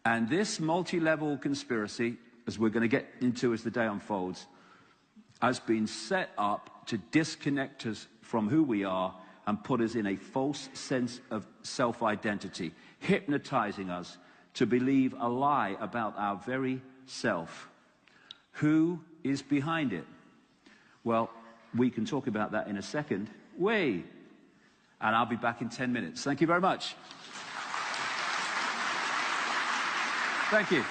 And this multi-level conspiracy, as we're going to get into as the day unfolds, has been set up to disconnect us from who we are and put us in a false sense of self-identity, hypnotizing us to believe a lie about our very self. Who is behind it? Well, we can talk about that in a second. And I'll be back in 10 minutes. Thank you very much. Thank you.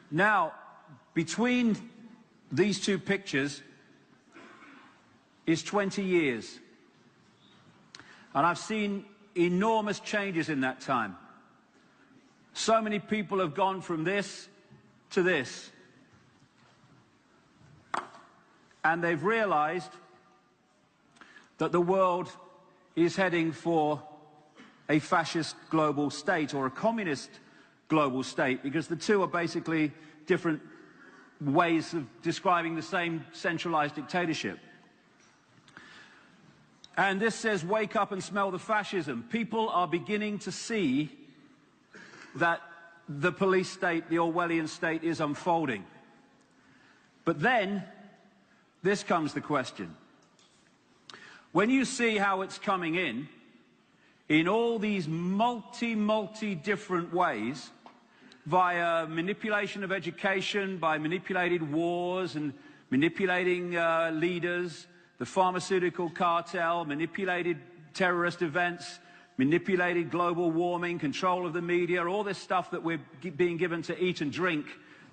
Now, between these two pictures is 20 years. And I've seen enormous changes in that time. So many people have gone from this to this. And they've realized that the world is heading for a fascist global state or a communist global state, because the two are basically different ways of describing the same centralized dictatorship. And this says, wake up and smell the fascism. People are beginning to see that the police state, the Orwellian state, is unfolding. But then, this comes the question. When you see how it's coming in all these multi different ways, via manipulation of education, by manipulated wars and manipulating leaders, the pharmaceutical cartel, manipulated terrorist events, manipulated global warming, control of the media, all this stuff that we're being given to eat and drink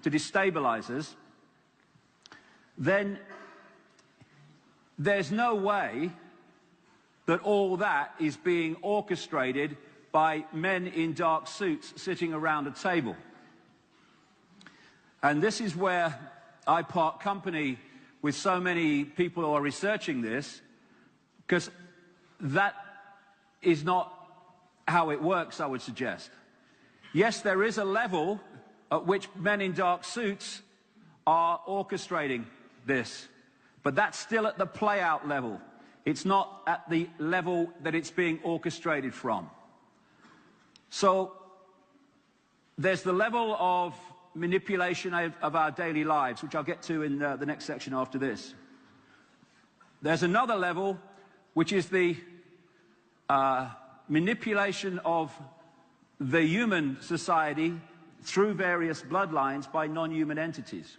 to destabilize us, then there's no way that all that is being orchestrated by men in dark suits sitting around a table. And this is where I part company with so many people who are researching this, because that is not how it works, I would suggest. Yes, there is a level at which men in dark suits are orchestrating this, but that's still at the play-out level. It's not at the level that it's being orchestrated from. So there's the level of manipulation of our daily lives, which I'll get to in the next section after this. There's another level, which is the manipulation of the human society through various bloodlines by non-human entities.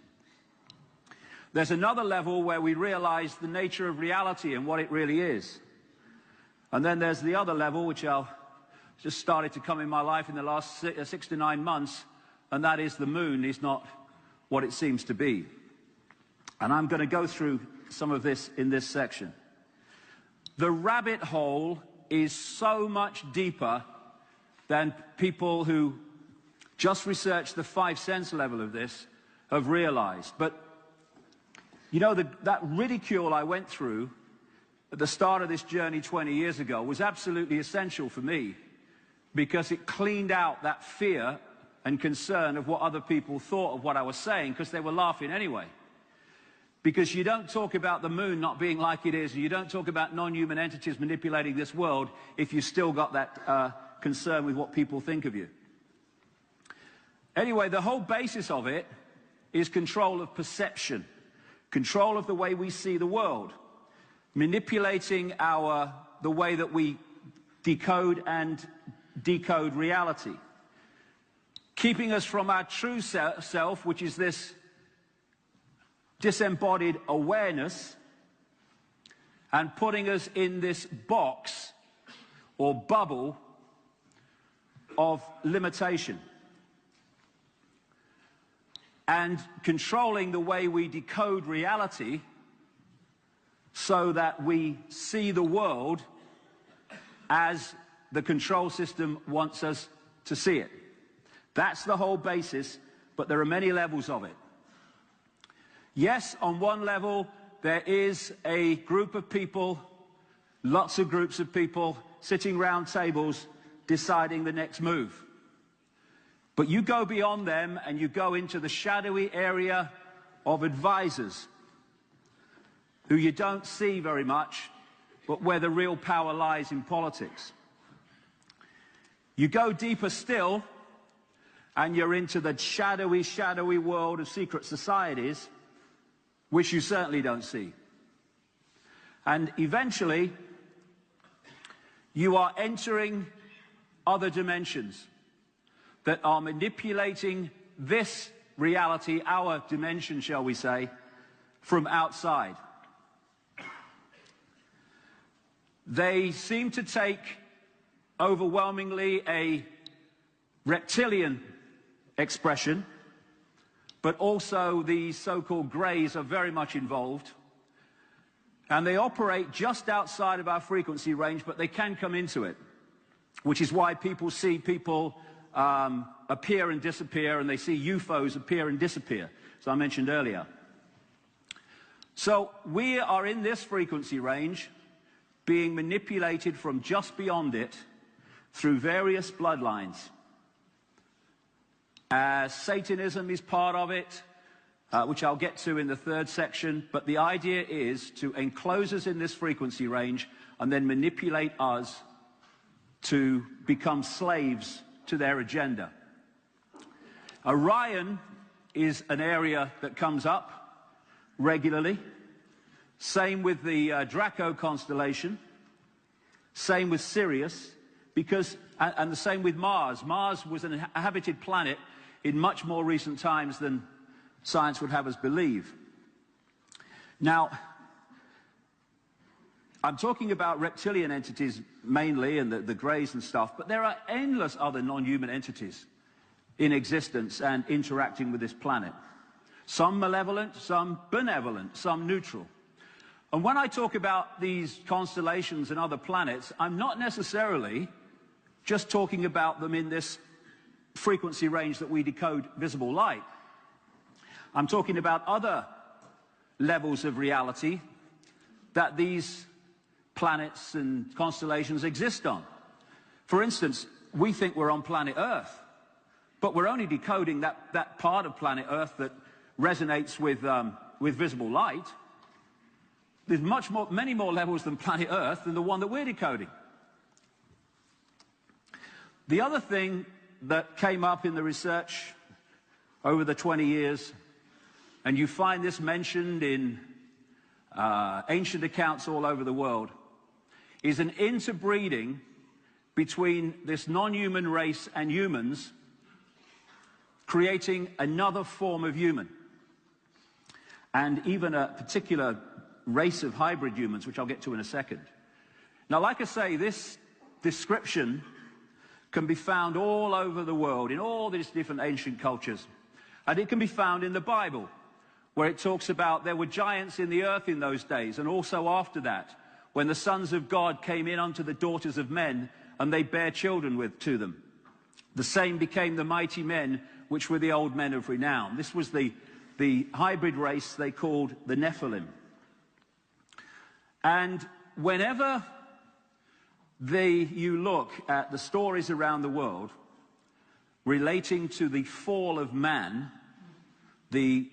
There's another level where we realize the nature of reality and what it really is. And then there's the other level, which I'll just started to come in my life in the last 6 to 9 months, and that is the moon is not what it seems to be. And I'm going to go through some of this in this section. The rabbit hole is so much deeper than people who just research the 5 sense level of this have realized. But, you know, that ridicule I went through at the start of this journey 20 years ago was absolutely essential for me, because it cleaned out that fear and concern of what other people thought of what I was saying, because they were laughing anyway. Because you don't talk about the moon not being like it is, and you don't talk about non-human entities manipulating this world if you've still got that concern with what people think of you. Anyway, the whole basis of it is control of perception, control of the way we see the world, manipulating the way that we decode and decode reality, keeping us from our true self, which is this disembodied awareness, and putting us in this box or bubble of limitation, and controlling the way we decode reality so that we see the world as the control system wants us to see it. That's the whole basis, but there are many levels of it. Yes, on one level, there is a group of people, lots of groups of people, sitting round tables deciding the next move. But you go beyond them and you go into the shadowy area of advisors who you don't see very much, but where the real power lies in politics. You go deeper still, and you're into the shadowy, shadowy world of secret societies, which you certainly don't see. And eventually, you are entering other dimensions that are manipulating this reality, our dimension, shall we say, from outside. They seem to take overwhelmingly a reptilian expression, but also the so-called greys are very much involved. And they operate just outside of our frequency range, but they can come into it, which is why people see people appear and disappear, and they see UFOs appear and disappear, as I mentioned earlier. So we are in this frequency range, being manipulated from just beyond it through various bloodlines. Satanism is part of it, which I'll get to in the third section, but the idea is to enclose us in this frequency range and then manipulate us to become slaves to their agenda. Orion is an area that comes up regularly. Same with the Draco constellation. Same with Sirius, and the same with Mars. Mars was a habited planet in much more recent times than science would have us believe. Now, I'm talking about reptilian entities mainly, and the greys and stuff, but there are endless other non-human entities in existence and interacting with this planet. Some malevolent, some benevolent, some neutral. And when I talk about these constellations and other planets, I'm not necessarily just talking about them in this frequency range that we decode visible light. I'm talking about other levels of reality that these planets and constellations exist on. For instance, we think we're on planet Earth, but we're only decoding that part of planet Earth that resonates with visible light. There's many more levels than planet Earth than the one that we're decoding. The other thing that came up in the research over the 20 years, and you find this mentioned in ancient accounts all over the world, is an interbreeding between this non-human race and humans, creating another form of human, and even a particular race of hybrid humans, which I'll get to in a second. Now, like I say, this description can be found all over the world, in all these different ancient cultures. And it can be found in the Bible, where it talks about there were giants in the earth in those days, and also after that, when the sons of God came in unto the daughters of men, and they bare children to them. The same became the mighty men, which were the old men of renown. This was the hybrid race they called the Nephilim. And whenever you look at the stories around the world relating to the fall of man, the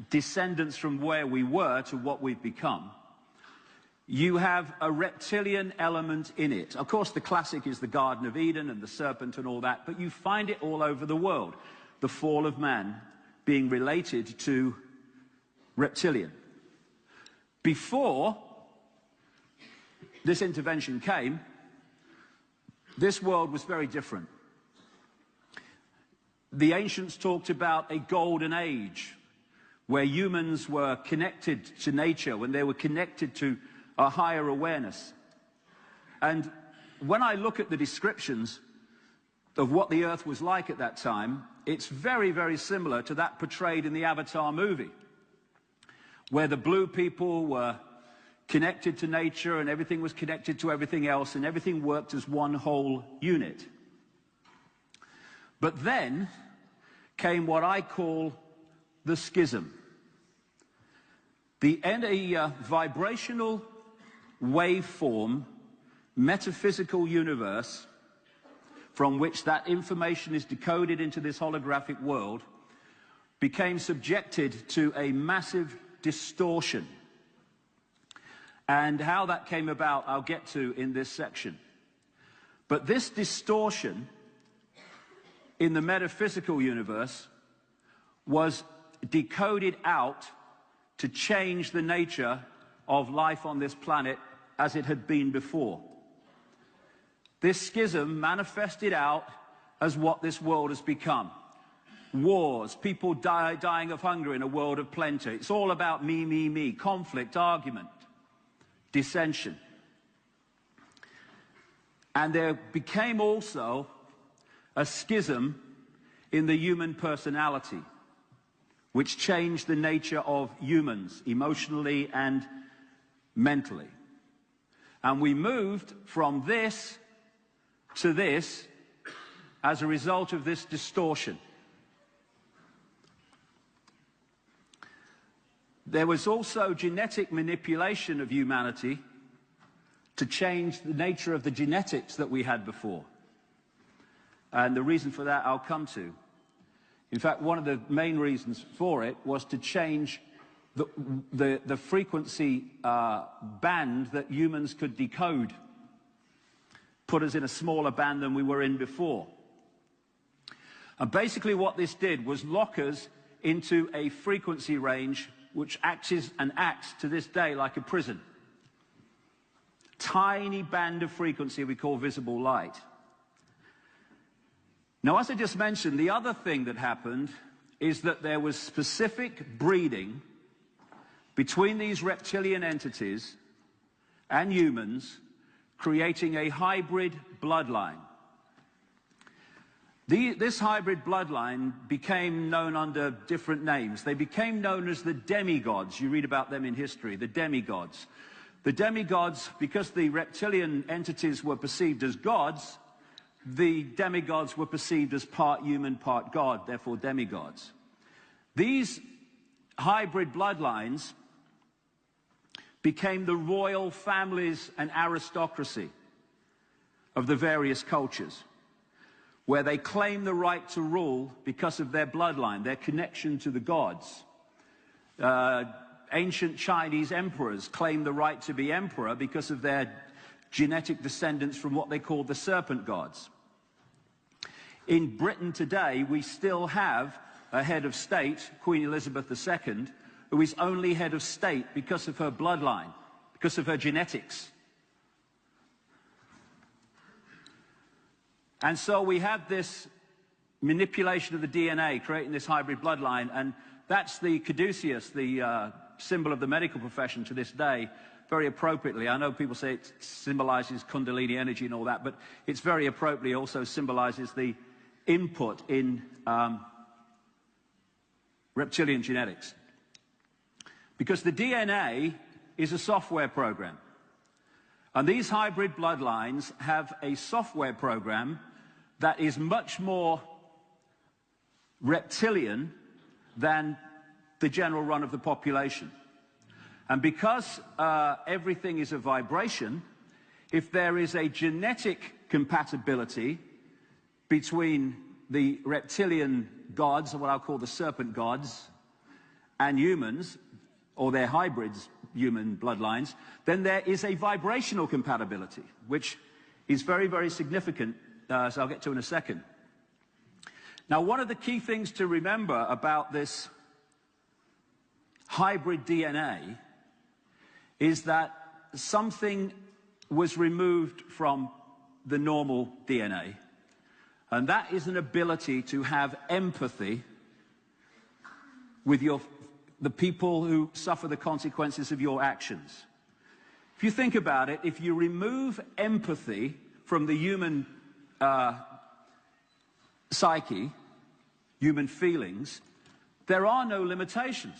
descendants from where we were to what we've become, you have a reptilian element in it. Of course, the classic is the Garden of Eden and the serpent and all that, but you find it all over the world, the fall of man being related to reptilian. Before this intervention came, this world was very different. The ancients talked about a golden age where humans were connected to nature, when they were connected to a higher awareness. And when I look at the descriptions of what the earth was like at that time, it's very, very similar to that portrayed in the Avatar movie, where the blue people were connected to nature and everything was connected to everything else and everything worked as one whole unit. But then came what I call the schism. The vibrational waveform metaphysical universe from which that information is decoded into this holographic world became subjected to a massive distortion. And how that came about, I'll get to in this section. But this distortion in the metaphysical universe was decoded out to change the nature of life on this planet as it had been before. This schism manifested out as what this world has become. Wars, people dying of hunger in a world of plenty. It's all about me, conflict, argument, dissension. And there became also a schism in the human personality, which changed the nature of humans emotionally and mentally. And we moved from this to this as a result of this distortion. There was also genetic manipulation of humanity to change the nature of the genetics that we had before. And the reason for that I'll come to. In fact, one of the main reasons for it was to change the frequency band that humans could decode, put us in a smaller band than we were in before. And basically what this did was lock us into a frequency range which acts to this day like a prison. Tiny band of frequency we call visible light. Now, as I just mentioned, the other thing that happened is that there was specific breeding between these reptilian entities and humans, creating a hybrid bloodline. This hybrid bloodline became known under different names. They became known as the demigods. You read about them in history, the demigods. The demigods, because the reptilian entities were perceived as gods, the demigods were perceived as part human, part god, therefore demigods. These hybrid bloodlines became the royal families and aristocracy of the various cultures, where they claim the right to rule because of their bloodline, their connection to the gods. Ancient Chinese emperors claimed the right to be emperor because of their genetic descendants from what they called the serpent gods. In Britain today, we still have a head of state, Queen Elizabeth II, who is only head of state because of her bloodline, because of her genetics. And so we have this manipulation of the DNA, creating this hybrid bloodline, and that's the caduceus, the symbol of the medical profession to this day, very appropriately. I know people say it symbolizes Kundalini energy and all that, but it's very appropriately also symbolizes the input in reptilian genetics. Because the DNA is a software program. And these hybrid bloodlines have a software program that is much more reptilian than the general run of the population. And because everything is a vibration, if there is a genetic compatibility between the reptilian gods, or what I'll call the serpent gods, and humans, or their hybrids, human bloodlines, then there is a vibrational compatibility, which is very, very significant, as I'll get to in a second. Now, one of the key things to remember about this hybrid DNA is that something was removed from the normal DNA, and that is an ability to have empathy with the people who suffer the consequences of your actions. If you think about it, if you remove empathy from the human psyche, human feelings, there are no limitations.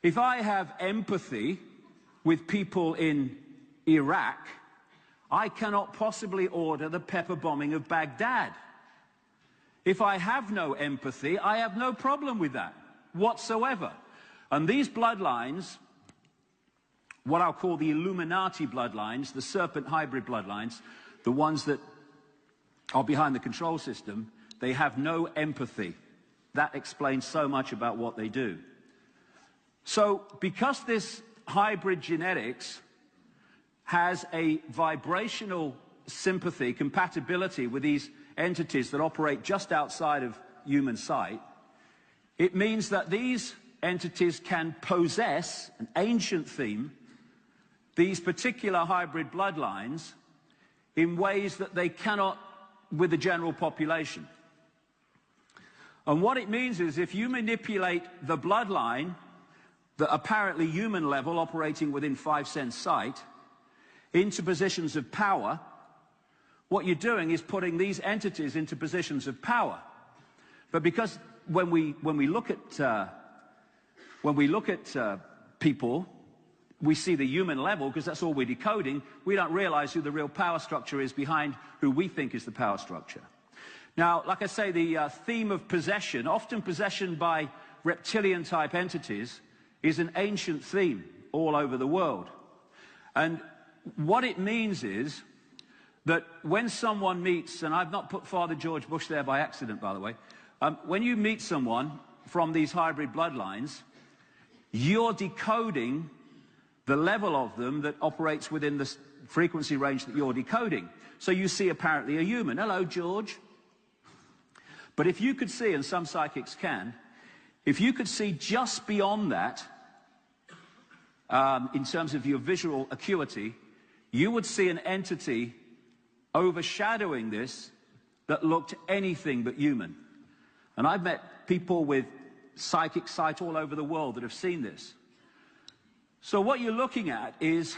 If I have empathy with people in Iraq, I cannot possibly order the pepper bombing of Baghdad. If I have no empathy, I have no problem with that whatsoever. And these bloodlines, what I'll call the Illuminati bloodlines, the serpent hybrid bloodlines, the ones that are behind the control system, they have no empathy. That explains so much about what they do. So because this hybrid genetics has a vibrational sympathy, compatibility with these entities that operate just outside of human sight, it means that these entities can possess, an ancient theme, these particular hybrid bloodlines in ways that they cannot with the general population. And what it means is if you manipulate the bloodline, the apparently human level operating within 5 sense sight, into positions of power, what you're doing is putting these entities into positions of power. But because when we look at people, we see the human level because that's all we're decoding. We don't realize who the real power structure is behind who we think is the power structure. Now, like I say, the theme of possession, often possession by reptilian type entities, is an ancient theme all over the world. And what it means is that when someone meets, and I've not put Father George Bush there by accident, by the way, when you meet someone from these hybrid bloodlines, you're decoding the level of them that operates within the frequency range that you're decoding. So you see apparently a human. Hello, George. But if you could see, and some psychics can, if you could see just beyond that, in terms of your visual acuity, you would see an entity overshadowing this that looked anything but human. And I've met people with psychic sight all over the world that have seen this. So what you're looking at is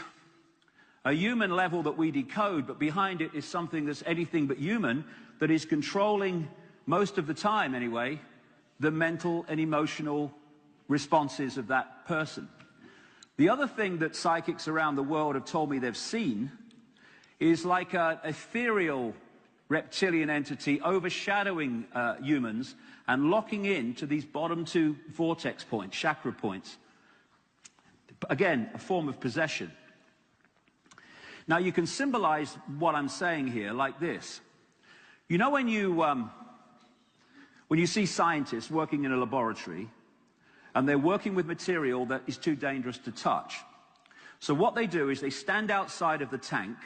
a human level that we decode, but behind it is something that's anything but human, that is controlling, most of the time anyway, the mental and emotional responses of that person. The other thing that psychics around the world have told me they've seen is like an ethereal reptilian entity overshadowing humans and locking in to these bottom two vortex points, chakra points. Again, a form of possession. Now you can symbolize what I'm saying here like this. You know when you see scientists working in a laboratory and they're working with material that is too dangerous to touch. So what they do is they stand outside of the tank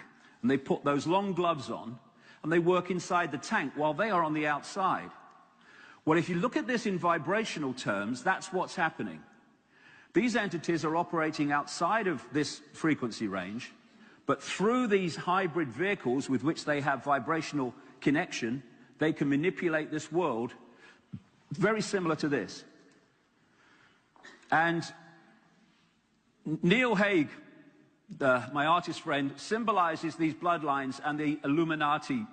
and they put those long gloves on and they work inside the tank while they are on the outside. Well, if you look at this in vibrational terms, that's what's happening. These entities are operating outside of this frequency range, but through these hybrid vehicles with which they have vibrational connection, they can manipulate this world very similar to this. And Neil Haig, my artist friend, symbolizes these bloodlines and the Illuminati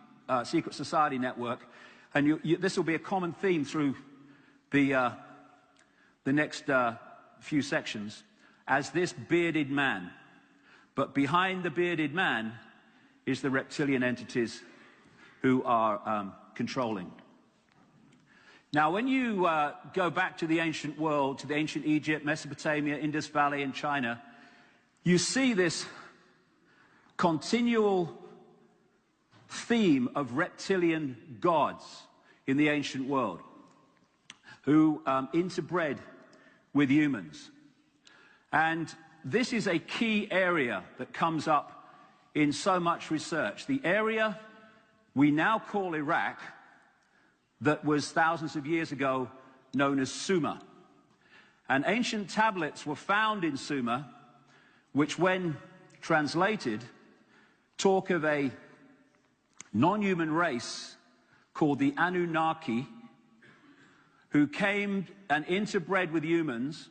secret society network. And this will be a common theme through the next few sections, as this bearded man. But behind the bearded man is the reptilian entities who are controlling. Now, when you go back to the ancient world, to the ancient Egypt, Mesopotamia, Indus Valley, and China, you see this continual theme of reptilian gods in the ancient world who interbred with humans. And this is a key area that comes up in so much research. The area we now call Iraq, that was thousands of years ago known as Sumer. And ancient tablets were found in Sumer, which when translated, talk of a non-human race called the Anunnaki, who came and interbred with humans,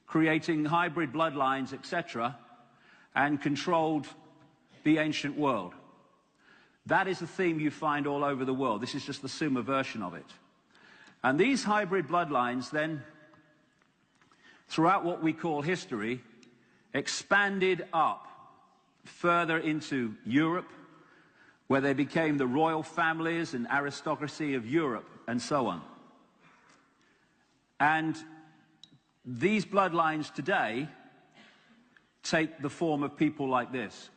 creating hybrid bloodlines, etc., and controlled the ancient world. That is the theme you find all over the world. This is just the Sumer version of it. And these hybrid bloodlines then, throughout what we call history, expanded up further into Europe, where they became the royal families and aristocracy of Europe, and so on. And these bloodlines today take the form of people like this.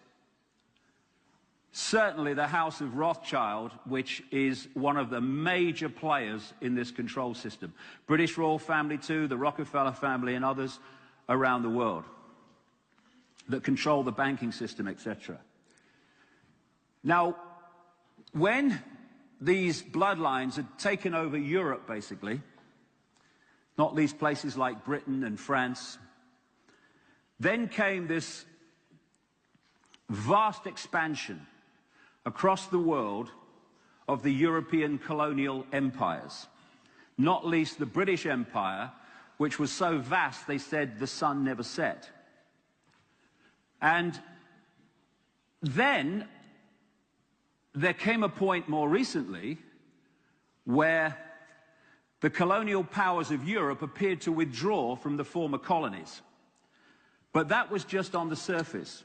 Certainly the House of Rothschild, which is one of the major players in this control system. British royal family too, the Rockefeller family and others around the world that control the banking system, etc. Now, when these bloodlines had taken over Europe, basically, not least places like Britain and France, then came this vast expansion across the world of the European colonial empires, not least the British Empire, which was so vast they said the sun never set. And then there came a point more recently where the colonial powers of Europe appeared to withdraw from the former colonies. But that was just on the surface.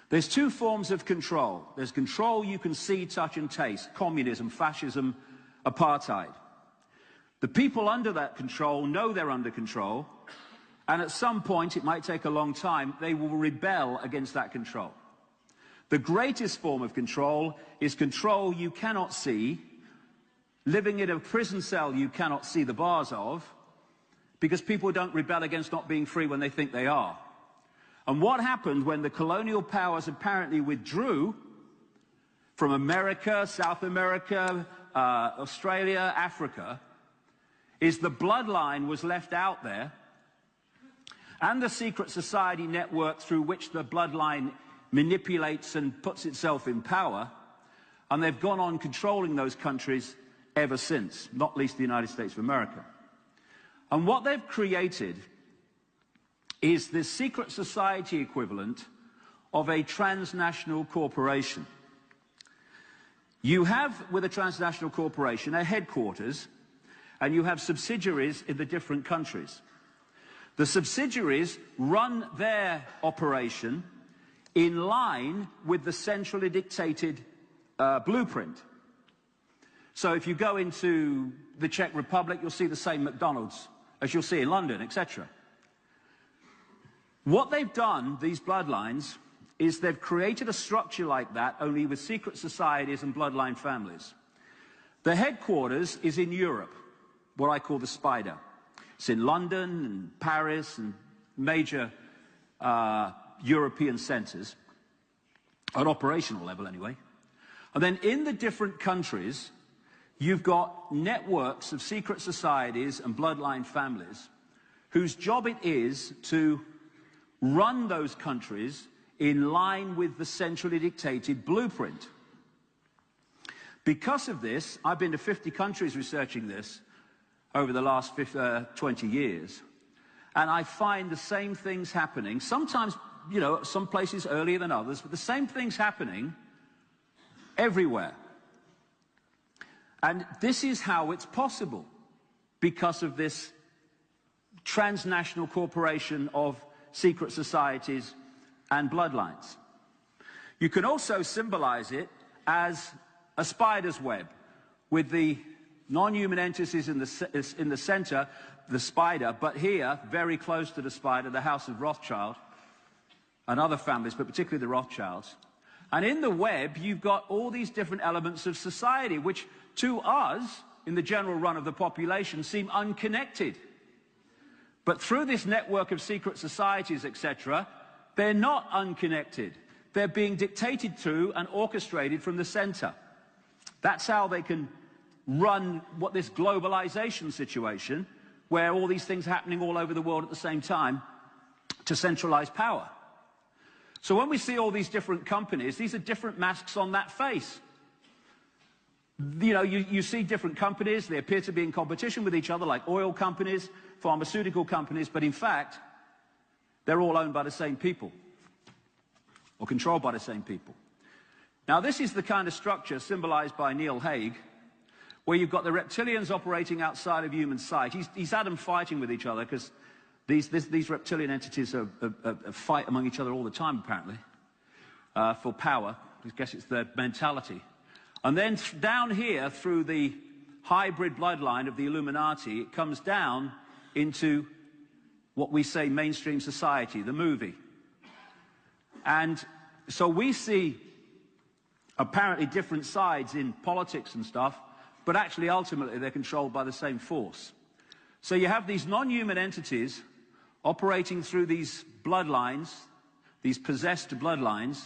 There's two forms of control. There's control you can see, touch and taste: communism, fascism, apartheid. The people under that control know they're under control, and at some point, it might take a long time, they will rebel against that control. The greatest form of control is control you cannot see, living in a prison cell you cannot see the bars of, because people don't rebel against not being free when they think they are. And what happened when the colonial powers apparently withdrew from America, South America, Australia, Africa, is the bloodline was left out there, and the secret society network through which the bloodline manipulates and puts itself in power, and they've gone on controlling those countries ever since, not least the United States of America. And what they've created is this secret society equivalent of a transnational corporation. You have, with a transnational corporation, a headquarters, and you have subsidiaries in the different countries. The subsidiaries run their operation in line with the centrally dictated blueprint. So if you go into the Czech Republic, you'll see the same McDonald's as you'll see in London, etc. What they've done, these bloodlines, is they've created a structure like that, only with secret societies and bloodline families. The headquarters is in Europe, what I call the spider. It's in London and Paris and major European centres, at operational level anyway. And then in the different countries, you've got networks of secret societies and bloodline families whose job it is to run those countries in line with the centrally dictated blueprint. Because of this, I've been to 50 countries researching this over the last 20 years, and I find the same things happening. Sometimes, you know, some places earlier than others, but the same things happening everywhere. And this is how it's possible, because of this transnational corporation of secret societies and bloodlines. You can also symbolize it as a spider's web, with the non-human entities in the center, the spider, but here, very close to the spider, the House of Rothschild and other families, but particularly the Rothschilds. And in the web, you've got all these different elements of society, which to us, in the general run of the population, seem unconnected. But through this network of secret societies, etc., they're not unconnected. They're being dictated to and orchestrated from the center. That's how they can run this globalization situation, where all these things are happening all over the world at the same time, to centralize power. So when we see all these different companies, these are different masks on that face. You know, you see different companies, they appear to be in competition with each other, like oil companies, pharmaceutical companies, but in fact, they're all owned by the same people, or controlled by the same people. Now, this is the kind of structure symbolized by Neil Haig, where you've got the reptilians operating outside of human sight. He's had them fighting with each other, because these reptilian entities fight among each other all the time, apparently, for power. I guess it's their mentality. And then down here, through the hybrid bloodline of the Illuminati, it comes down into what we say mainstream society, the movie. And so we see apparently different sides in politics and stuff, but actually ultimately they're controlled by the same force. So you have these non-human entities operating through these bloodlines, these possessed bloodlines,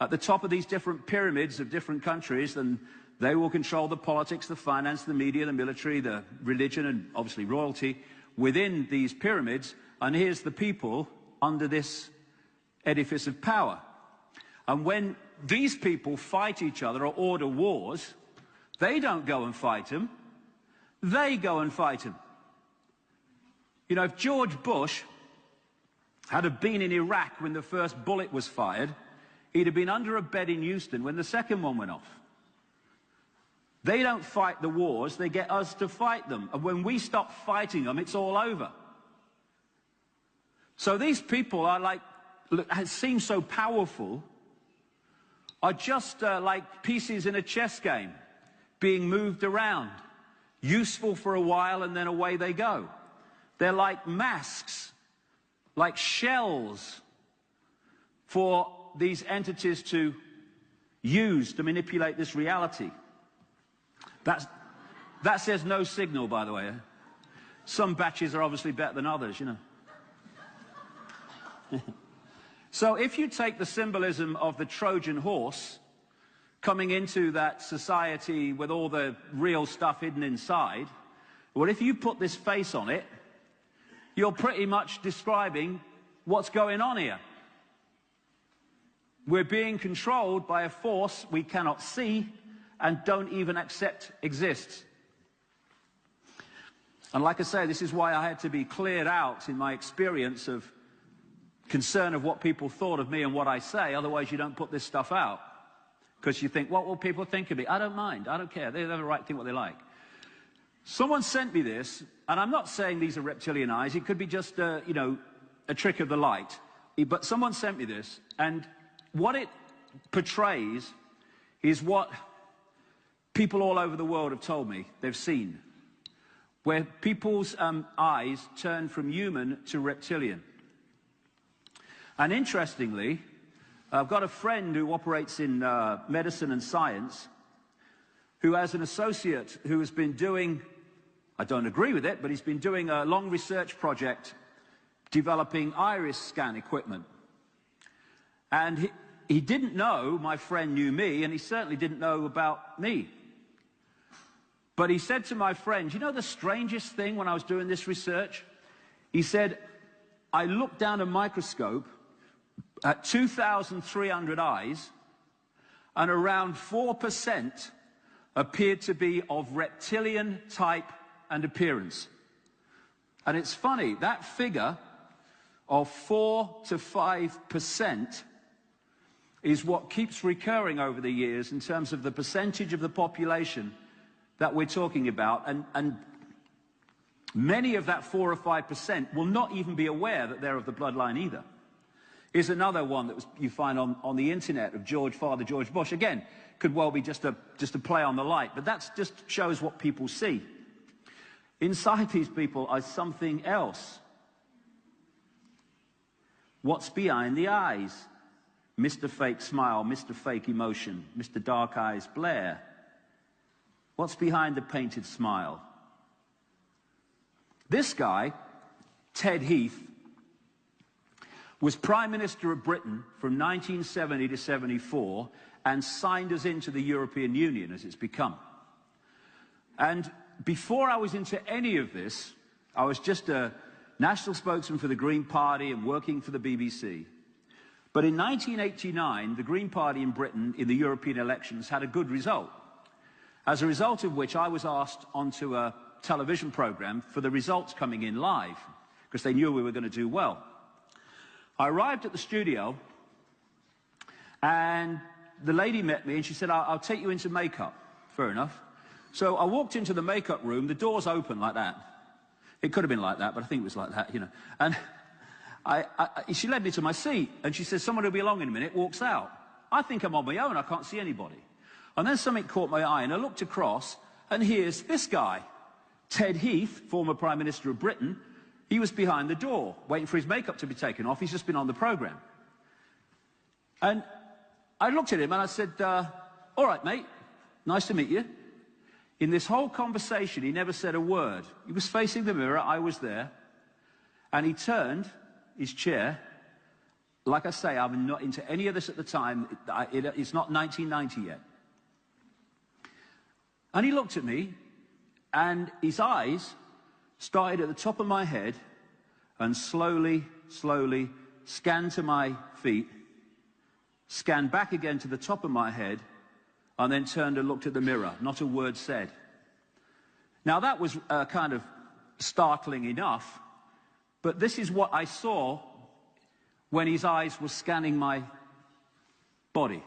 at the top of these different pyramids of different countries, and they will control the politics, the finance, the media, the military, the religion, and obviously royalty within these pyramids. And here's the people under this edifice of power. And when these people fight each other or order wars, they don't go and fight them. They go and fight them. You know, if George Bush had been in Iraq when the first bullet was fired, he'd have been under a bed in Houston when the second one went off. They don't fight the wars, they get us to fight them. And when we stop fighting them, it's all over. So these people are like, seem so powerful, are just like pieces in a chess game, being moved around, useful for a while and then away they go. They're like masks, like shells for these entities to use to manipulate this reality. That says no signal, by the way. Some batches are obviously better than others, you know. So if you take the symbolism of the Trojan horse coming into that society with all the real stuff hidden inside, well, if you put this face on it, you're pretty much describing what's going on here. We're being controlled by a force we cannot see and don't even accept exists. And like I say, this is why I had to be cleared out in my experience of concern of what people thought of me and what I say. Otherwise, you don't put this stuff out. Because you think, what will people think of me? I don't mind. I don't care. They have the right to think what they like. Someone sent me this, and I'm not saying these are reptilian eyes. It could be just, you know, a trick of the light. But someone sent me this, and what it portrays is what people all over the world have told me they've seen, where people's eyes turn from human to reptilian. And interestingly, I've got a friend who operates in medicine and science, who has an associate who has been doing, I don't agree with it, but he's been doing a long research project developing iris scan equipment. And he didn't know my friend knew me, and he certainly didn't know about me. But he said to my friend, you know the strangest thing when I was doing this research? He said, I looked down a microscope at 2,300 eyes, and around 4% appeared to be of reptilian type and appearance. And it's funny, that figure of 4 to 5% is what keeps recurring over the years in terms of the percentage of the population that we're talking about. And many of that 4 or 5% will not even be aware that they're of the bloodline either. Here's another one that you find on the internet of Father George Bush. Again, could well be just a play on the light, but that just shows what people see. Inside these people are something else. What's behind the eyes? Mr. Fake Smile, Mr. Fake Emotion, Mr. Dark Eyes Blare. What's behind the painted smile? This guy, Ted Heath, was Prime Minister of Britain from 1970 to 74 and signed us into the European Union as it's become. And before I was into any of this, I was just a national spokesman for the Green Party and working for the BBC. But in 1989, the Green Party in Britain in the European elections had a good result, as a result of which I was asked onto a television program for the results coming in live, because they knew we were going to do well. I arrived at the studio, and the lady met me, and she said, I'll take you into makeup. Fair enough. So I walked into the makeup room, the door's open like that. It could have been like that, but I think it was like that, you know. And she led me to my seat, and she says, someone will be along in a minute, walks out. I think I'm on my own, I can't see anybody. And then something caught my eye, and I looked across, and here's this guy, Ted Heath, former Prime Minister of Britain, He was behind the door, waiting for his makeup to be taken off. He's just been on the program. And I looked at him and I said, all right, mate, nice to meet you. In this whole conversation, he never said a word. He was facing the mirror, I was there, and he turned his chair. Like I say, I'm not into any of this at the time. It's not 1990 yet. And he looked at me, and his eyes started at the top of my head and slowly, slowly scanned to my feet, scanned back again to the top of my head, and then turned and looked at the mirror. Not a word said. Now that was kind of startling enough, but this is what I saw when his eyes were scanning my body.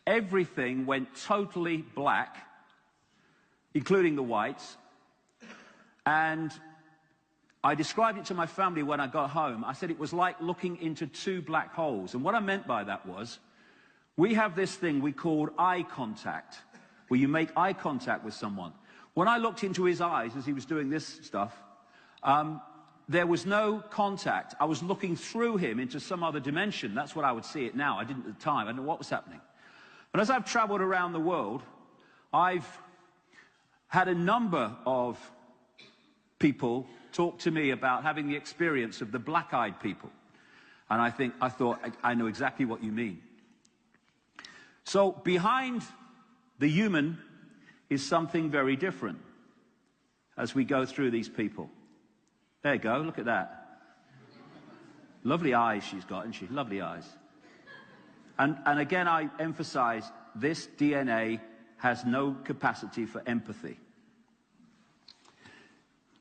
Everything went totally black, including the whites, and I described it to my family when I got home. I said it was like looking into two black holes, and what I meant by that was, we have this thing we called eye contact, where you make eye contact with someone. When I looked into his eyes as he was doing this stuff, there was no contact. I was looking through him into some other dimension. That's what I would see it now. I didn't at the time. I didn't know what was happening. But as I've traveled around the world, I've had a number of people talk to me about having the experience of the black-eyed people. And I thought, I know exactly what you mean. So behind the human is something very different as we go through these people. There you go, look at that. Lovely eyes she's got, isn't she? Lovely eyes. And again, I emphasize, this DNA has no capacity for empathy.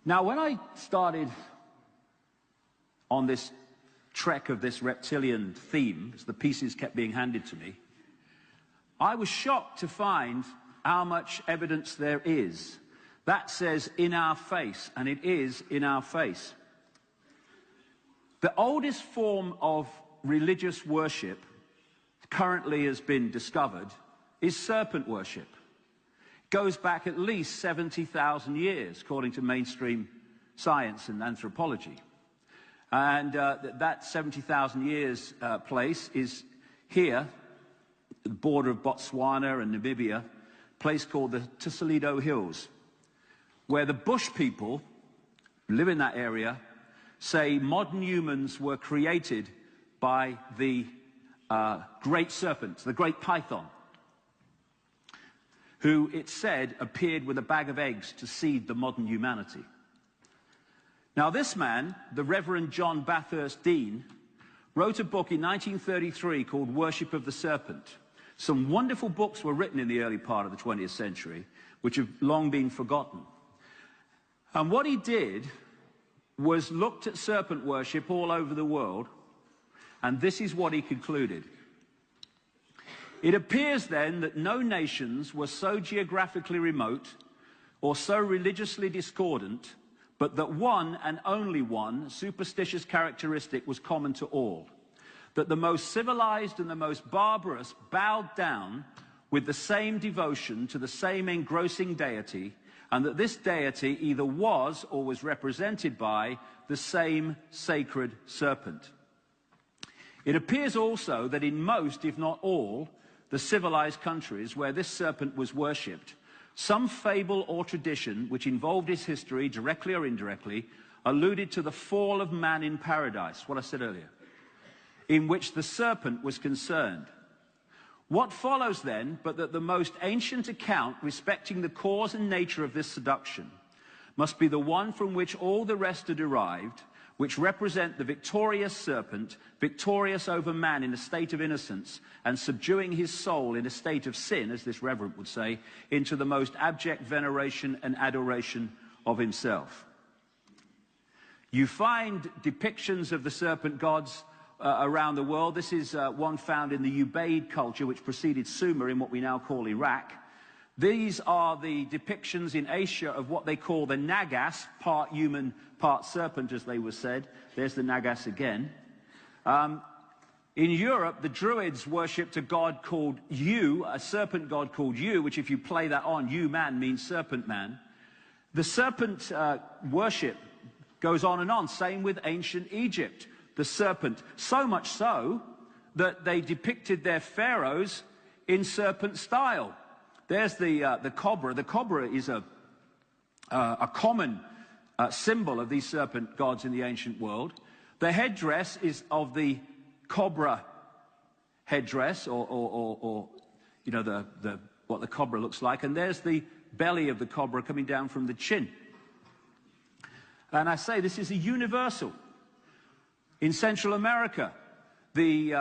Now, when I started on this trek of this reptilian theme, as the pieces kept being handed to me, I was shocked to find how much evidence there is. That says in our face, and it is in our face. The oldest form of religious worship currently has been discovered is serpent worship. It goes back at least 70,000 years, according to mainstream science and anthropology. And that 70,000 years place is here, the border of Botswana and Namibia, a place called the Tsalido Hills, where the bush people who live in that area say modern humans were created by the great serpent, the great python, who, it said, appeared with a bag of eggs to seed the modern humanity. Now this man, the Reverend John Bathurst Dean, wrote a book in 1933 called Worship of the Serpent. Some wonderful books were written in the early part of the 20th century, which have long been forgotten. And what he did was looked at serpent worship all over the world, and this is what he concluded. It appears then that no nations were so geographically remote or so religiously discordant, but that one and only one superstitious characteristic was common to all, that the most civilized and the most barbarous bowed down with the same devotion to the same engrossing deity, and that this deity either was or was represented by the same sacred serpent. It appears also that in most, if not all, the civilized countries where this serpent was worshipped, some fable or tradition which involved its history, directly or indirectly, alluded to the fall of man in paradise, what I said earlier, in which the serpent was concerned. What follows then, but that the most ancient account respecting the cause and nature of this seduction must be the one from which all the rest are derived, which represent the victorious serpent, victorious over man in a state of innocence, and subduing his soul in a state of sin, as this reverend would say, into the most abject veneration and adoration of himself. You find depictions of the serpent gods around the world. This is one found in the Ubaid culture, which preceded Sumer in what we now call Iraq. These are the depictions in Asia of what they call the Nagas, part human, part serpent, as they were said. There's the Nagas again. In Europe, the Druids worshipped a god called Yu, a serpent god called Yu, which if you play that on, Yu man means serpent man. The serpent worship Goes on and on. Same with ancient Egypt, the serpent. So much so that they depicted their pharaohs in serpent style. There's the cobra. The cobra is a common symbol of these serpent gods in the ancient world. The headdress is of the cobra headdress, or you know, what the cobra looks like. And there's the belly of the cobra coming down from the chin. And I say this is a universal. In Central America, they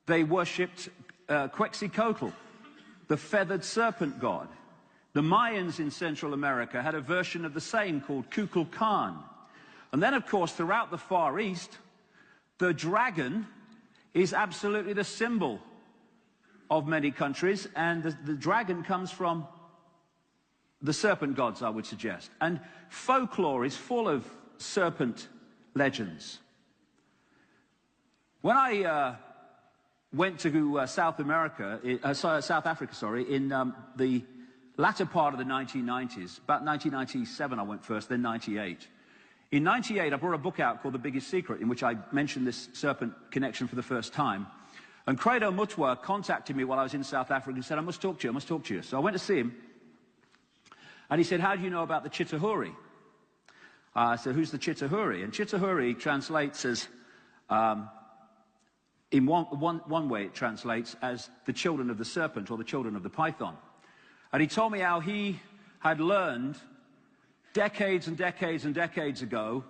worshipped Quetzalcoatl, the feathered serpent god. The Mayans in Central America had a version of the same called Kukulkan. And then, of course, throughout the Far East, the dragon is absolutely the symbol of many countries, and the dragon comes from the serpent gods, I would suggest. And folklore is full of serpent legends. When I went to South Africa, in the latter part of the 1990s, about 1997 I went first, then 98. In 98, I brought a book out called The Biggest Secret, in which I mentioned this serpent connection for the first time. And Credo Mutwa contacted me while I was in South Africa and said, I must talk to you, I must talk to you. So I went to see him, and he said, how do you know about the Chitahuri? I said, who's the Chitahuri? And Chitahuri translates as, in one way it translates as the children of the serpent, or the children of the python. And he told me how he had learned decades and decades and decades ago,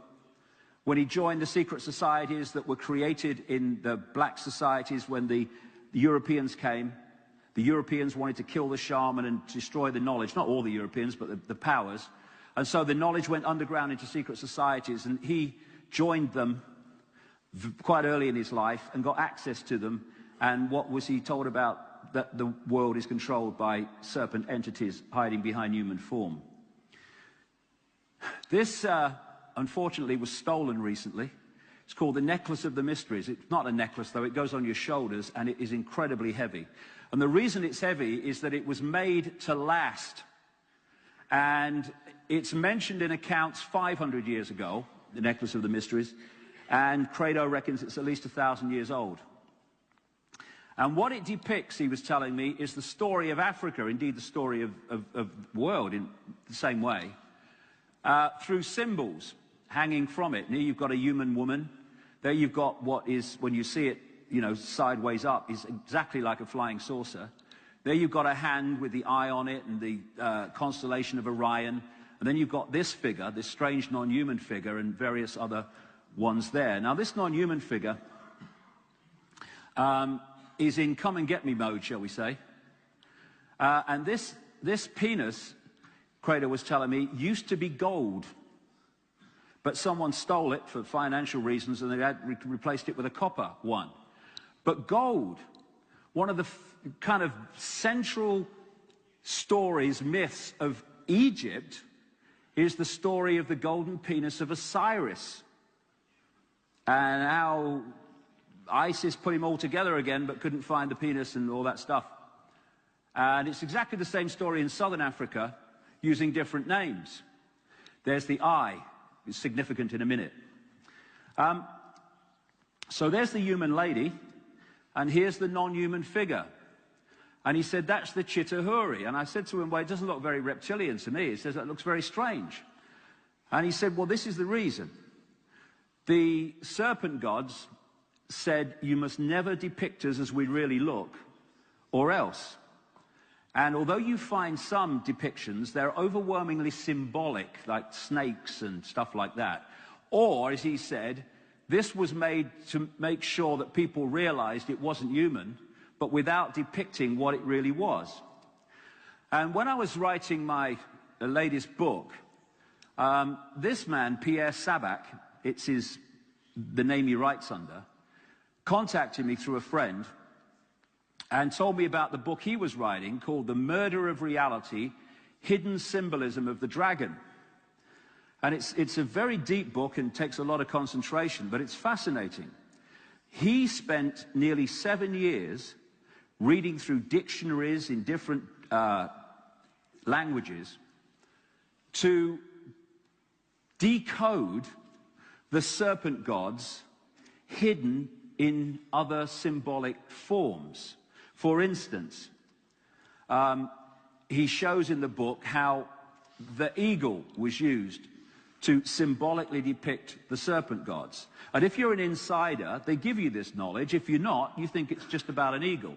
when he joined the secret societies that were created in the black societies when the Europeans came. The Europeans wanted to kill the shaman and destroy the knowledge. Not all the Europeans, but the powers. And so the knowledge went underground into secret societies, and he joined them quite early in his life and got access to them. And what was he told about? That the world is controlled by serpent entities hiding behind human form. This, unfortunately, was stolen recently. It's called the Necklace of the Mysteries. It's not a necklace, though. It goes on your shoulders, and it is incredibly heavy. And the reason it's heavy is that it was made to last. And it's mentioned in accounts 500 years ago, the Necklace of the Mysteries, and Credo reckons it's at least 1,000 years old. And what it depicts, he was telling me, is the story of Africa, indeed the story of the world in the same way, through symbols hanging from it. Here you've got a human woman. There you've got what is, when you see it, you know, sideways up, is exactly like a flying saucer. There you've got a hand with the eye on it and the constellation of Orion. And then you've got this figure, this strange non-human figure, and various other ones there. Now, this non-human figure is in come-and-get-me mode, shall we say. And this penis, Credo was telling me, used to be gold. But someone stole it for financial reasons, and they had replaced it with a copper one. But gold, one of the kind of central stories, myths of Egypt, is the story of the golden penis of Osiris. And how Isis put him all together again, but couldn't find the penis and all that stuff. And it's exactly the same story in southern Africa, using different names. There's the eye. It's significant in a minute. So there's the human lady, and here's the non-human figure. And he said, that's the Chitahuri. And I said to him, well, it doesn't look very reptilian to me. He says, that looks very strange. And he said, well, this is the reason. The serpent gods said, you must never depict us as we really look, or else. And although you find some depictions, they're overwhelmingly symbolic, like snakes and stuff like that. Or, as he said, this was made to make sure that people realized it wasn't human, but without depicting what it really was. And when I was writing my latest book, this man, Pierre Sabac, it's the name he writes under, contacted me through a friend and told me about the book he was writing called The Murder of Reality, Hidden Symbolism of the Dragon. And it's a very deep book and takes a lot of concentration, but it's fascinating. He spent nearly 7 years reading through dictionaries in different languages to decode the serpent gods hidden in other symbolic forms. For instance, he shows in the book how the eagle was used to symbolically depict the serpent gods. And if you're an insider, they give you this knowledge. If you're not, you think it's just about an eagle.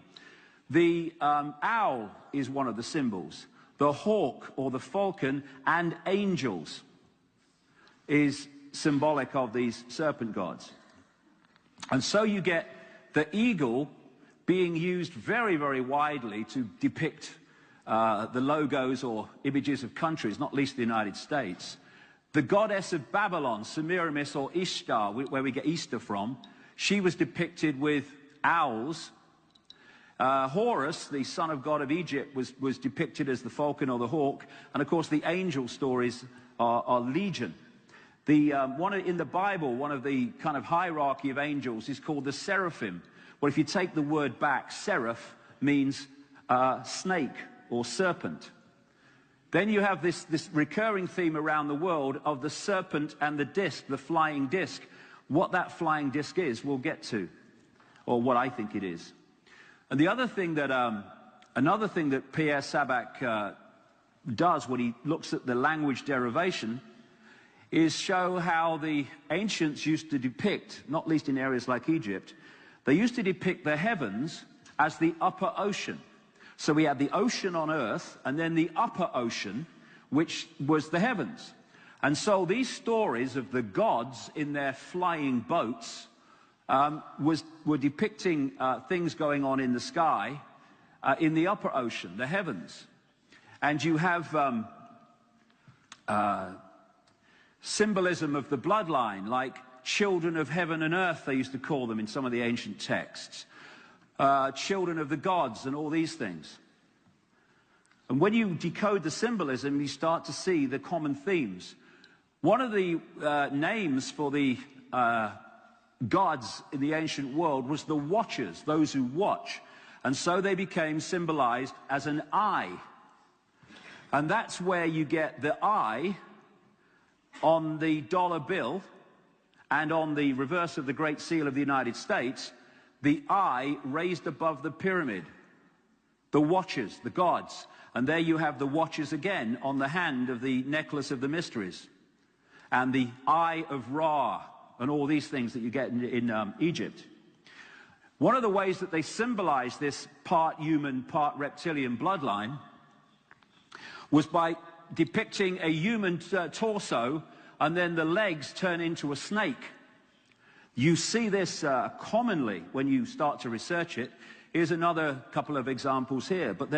The owl is one of the symbols. The hawk or the falcon and angels is symbolic of these serpent gods. And so you get the eagle being used very, very widely to depict the logos or images of countries, not least the United States. The goddess of Babylon, Semiramis or Ishtar, where we get Easter from, she was depicted with owls. Horus, the son of God of Egypt, was depicted as the falcon or the hawk. And of course, the angel stories are legion. In the Bible, one of the kind of hierarchy of angels is called the seraphim. Well, if you take the word back, seraph means snake or serpent. Then you have this recurring theme around the world of the serpent and the disc, the flying disc. What that flying disc is, we'll get to, or what I think it is. And the other thing that, another thing that Pierre Sabac does when he looks at the language derivation is show how the ancients used to depict, not least in areas like Egypt, they used to depict the heavens as the upper ocean. So we had the ocean on earth, and then the upper ocean, which was the heavens. And so these stories of the gods in their flying boats were depicting things going on in the sky in the upper ocean, the heavens. And you have symbolism of the bloodline, like children of heaven and earth, they used to call them in some of the ancient texts. Children of the gods and all these things. And when you decode the symbolism, you start to see the common themes. One of the names for the gods in the ancient world was the watchers, those who watch. And so they became symbolized as an eye. And that's where you get the eye on the dollar bill and on the reverse of the Great Seal of the United States, the eye raised above the pyramid. The watchers, the gods. And there you have the watchers again on the hand of the necklace of the mysteries. And the eye of Ra, and all these things that you get in Egypt. One of the ways that they symbolize this part human, part reptilian bloodline was by depicting a human torso, and then the legs turn into a snake. You see this commonly when you start to research it. Here's another couple of examples here, but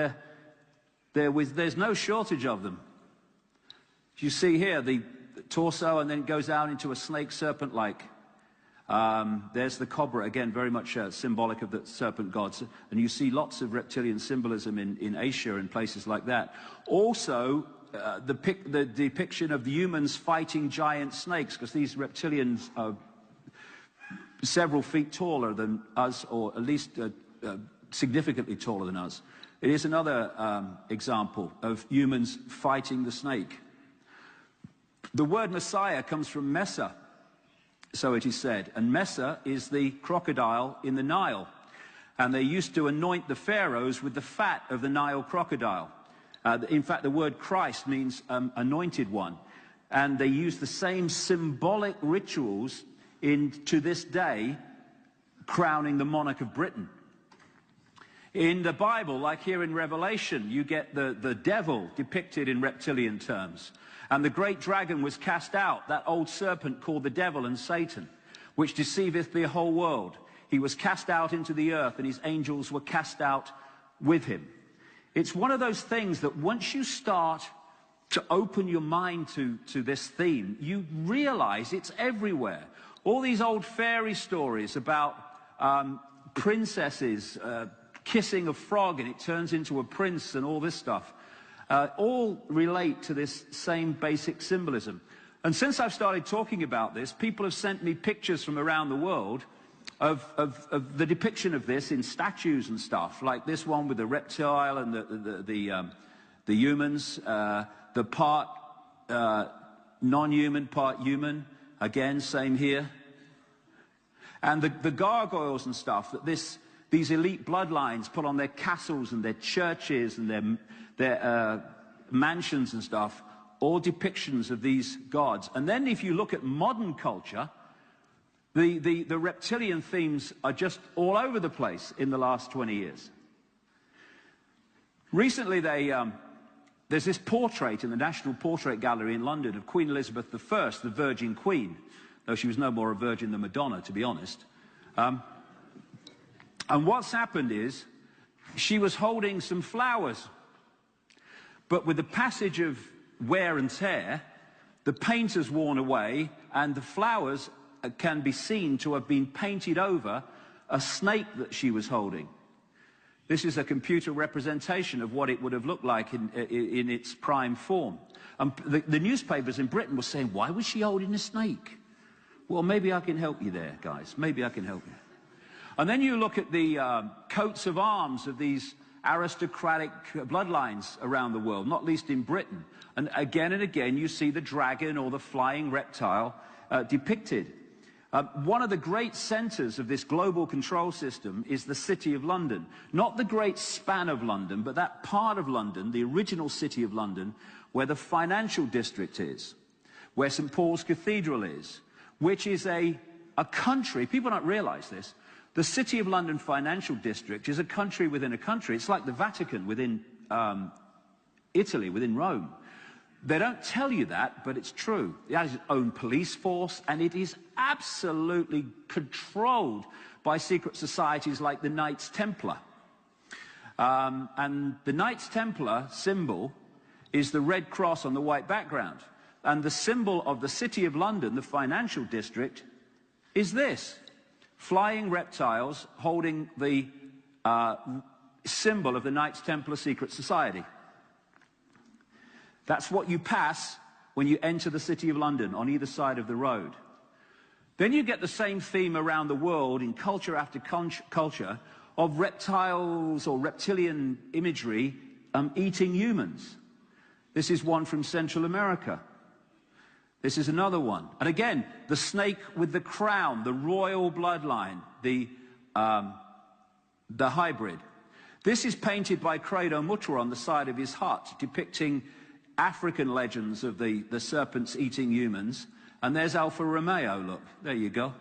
there's no shortage of them. You see here the torso, and then it goes out into a snake serpent-like. There's the cobra, again, very much symbolic of the serpent gods. And you see lots of reptilian symbolism in Asia and places like that. Also, the depiction of the humans fighting giant snakes, because these reptilians are several feet taller than us, or at least significantly taller than us. It is another example of humans fighting the snake. The word Messiah comes from Mesa, so it is said. And Mesa is the crocodile in the Nile. And they used to anoint the pharaohs with the fat of the Nile crocodile. In fact, the word Christ means anointed one. And they use the same symbolic rituals to this day, crowning the monarch of Britain. In the Bible, like here in Revelation, you get the devil depicted in reptilian terms. And the great dragon was cast out, that old serpent called the devil and Satan, which deceiveth the whole world. He was cast out into the earth, and his angels were cast out with him. It's one of those things that once you start to open your mind to this theme, you realize it's everywhere. All these old fairy stories about princesses kissing a frog and it turns into a prince and all this stuff, all relate to this same basic symbolism. And since I've started talking about this, people have sent me pictures from around the world of the depiction of this in statues and stuff, like this one with the reptile and the humans, the part non-human, part human. Again, same here. And the gargoyles and stuff that these elite bloodlines put on their castles and their churches and their mansions and stuff, all depictions of these gods. And then if you look at modern culture, the reptilian themes are just all over the place in the last 20 years. Recently, there's this portrait in the National Portrait Gallery in London of Queen Elizabeth I, the Virgin Queen, though she was no more a virgin than Madonna, to be honest. And what's happened is she was holding some flowers. But with the passage of wear and tear, the paint has worn away, and the flowers can be seen to have been painted over a snake that she was holding. This is a computer representation of what it would have looked like in its prime form. The newspapers in Britain were saying, why was she holding a snake? Well, maybe I can help you there, guys. Maybe I can help you. And then you look at the coats of arms of these aristocratic bloodlines around the world, not least in Britain. And again you see the dragon or the flying reptile depicted. One of the great centers of this global control system is the City of London. Not the great span of London, but that part of London, the original City of London, where the financial district is, where St. Paul's Cathedral is, which is a country. People don't realize this. The City of London financial district is a country within a country. It's like the Vatican within Italy, within Rome. They don't tell you that, but it's true. It has its own police force, and it is absolutely controlled by secret societies like the Knights Templar. And the Knights Templar symbol is the red cross on the white background. And the symbol of the City of London, the financial district, is this. Flying reptiles holding the symbol of the Knights Templar Secret Society. That's what you pass when you enter the City of London on either side of the road. Then you get the same theme around the world in culture after culture of reptiles or reptilian imagery eating humans. This is one from Central America. This is another one. And again, the snake with the crown, the royal bloodline, the hybrid. This is painted by Credo Mutra on the side of his hut, depicting African legends of the serpents eating humans. And there's Alfa Romeo, look, there you go.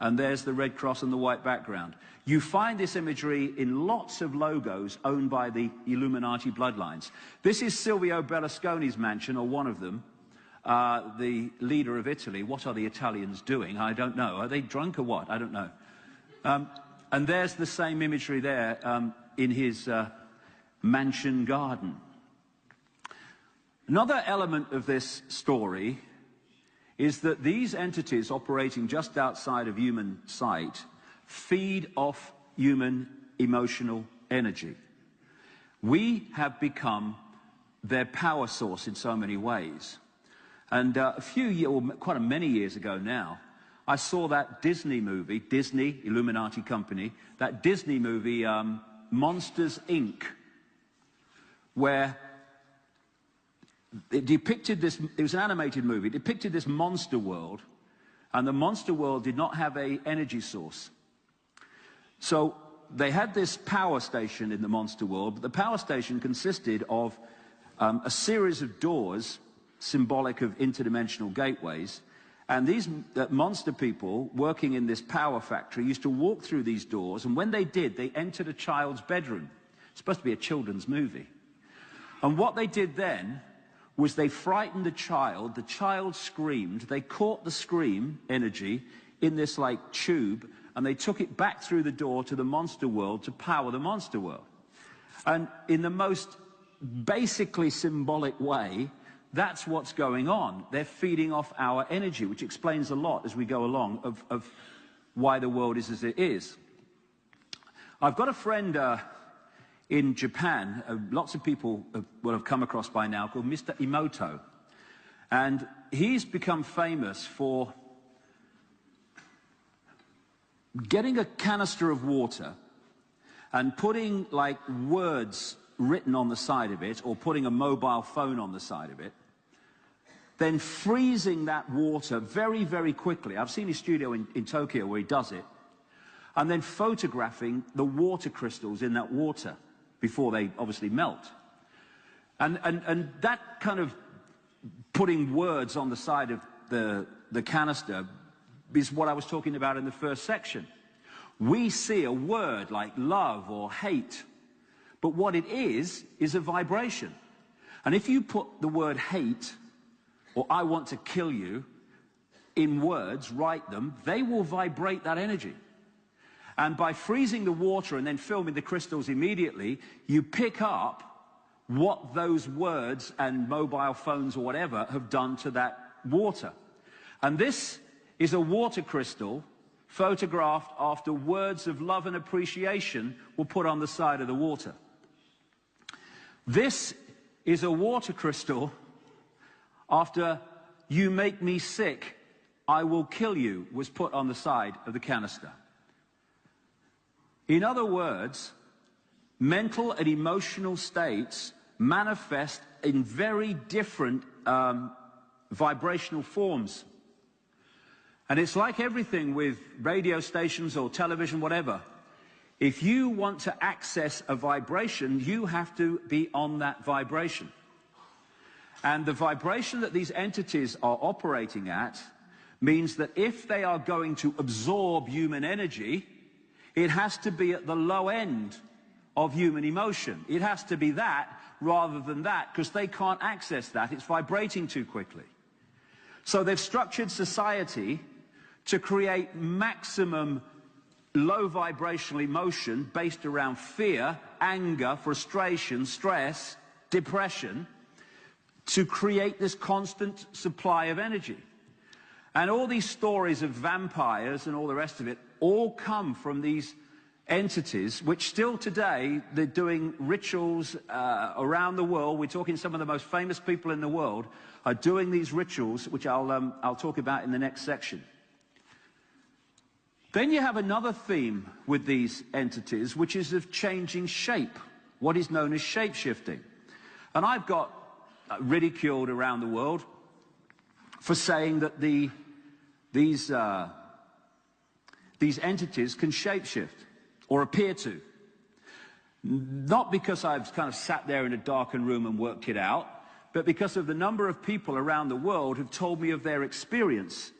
And there's the red cross on the white background. You find this imagery in lots of logos owned by the Illuminati bloodlines. This is Silvio Berlusconi's mansion, or one of them, the leader of Italy. What are the Italians doing? I don't know. Are they drunk or what? I don't know. And there's the same imagery there in his mansion garden. Another element of this story is that these entities operating just outside of human sight feed off human emotional energy. We have become their power source in so many ways. And a few years, or quite many years ago now, I saw that Disney movie, Disney, Illuminati company, that Disney movie, Monsters, Inc., where it depicted this, it was an animated movie, it depicted this monster world, and the monster world did not have an energy source. So they had this power station in the monster world, but the power station consisted of a series of doors, symbolic of interdimensional gateways, and these monster people working in this power factory used to walk through these doors, and when they did, they entered a child's bedroom. It's supposed to be a children's movie. And what they did then was they frightened the child screamed, they caught the scream energy in this like tube, and they took it back through the door to the monster world to power the monster world. And in the most basically symbolic way, that's what's going on. They're feeding off our energy, which explains a lot as we go along of why the world is as it is. I've got a friend in Japan, lots of people will have come across by now, called Mr. Emoto. And he's become famous for getting a canister of water and putting like words written on the side of it, or putting a mobile phone on the side of it, then freezing that water very, very quickly. I've seen his studio in Tokyo where he does it, and then photographing the water crystals in that water before they obviously melt. And that kind of putting words on the side of the canister is what I was talking about in the first section. We see a word like love or hate, but what it is a vibration. And if you put the word hate or I want to kill you in words, write them, they will vibrate that energy. And by freezing the water and then filming the crystals immediately, you pick up what those words and mobile phones or whatever have done to that water. And this is a water crystal photographed after words of love and appreciation were put on the side of the water. This is a water crystal after "you make me sick, I will kill you" was put on the side of the canister. In other words, mental and emotional states manifest in very different vibrational forms. And it's like everything with radio stations or television, whatever. If you want to access a vibration, you have to be on that vibration. And the vibration that these entities are operating at means that if they are going to absorb human energy, it has to be at the low end of human emotion. It has to be that rather than that, because they can't access that. It's vibrating too quickly. So they've structured society to create maximum low vibrational emotion based around fear, anger, frustration, stress, depression, to create this constant supply of energy. And all these stories of vampires and all the rest of it all come from these entities, which still today, they're doing rituals around the world. We're talking some of the most famous people in the world are doing these rituals, which I'll talk about in the next section. Then you have another theme with these entities, which is of changing shape, what is known as shape-shifting. And I've got ridiculed around the world for saying that these entities can shapeshift, or appear to. Not because I've kind of sat there in a darkened room and worked it out, but because of the number of people around the world who've told me of their experience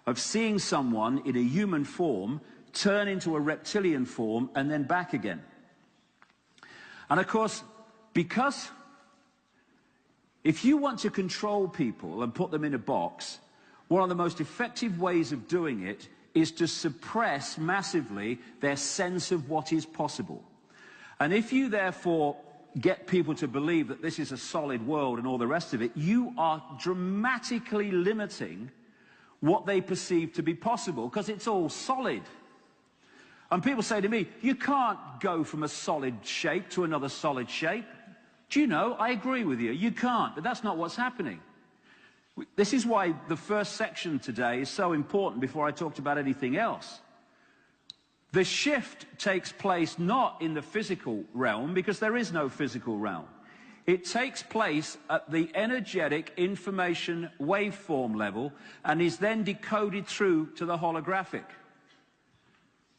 of seeing someone in a human form turn into a reptilian form and then back again. And of course, because if you want to control people and put them in a box, one of the most effective ways of doing it is to suppress massively their sense of what is possible. And if you therefore get people to believe that this is a solid world and all the rest of it, you are dramatically limiting what they perceive to be possible, because it's all solid. And people say to me, you can't go from a solid shape to another solid shape. Do you know, I agree with you, you can't, but that's not what's happening. This is why the first section today is so important before I talked about anything else. The shift takes place not in the physical realm, because there is no physical realm. It takes place at the energetic information waveform level and is then decoded through to the holographic.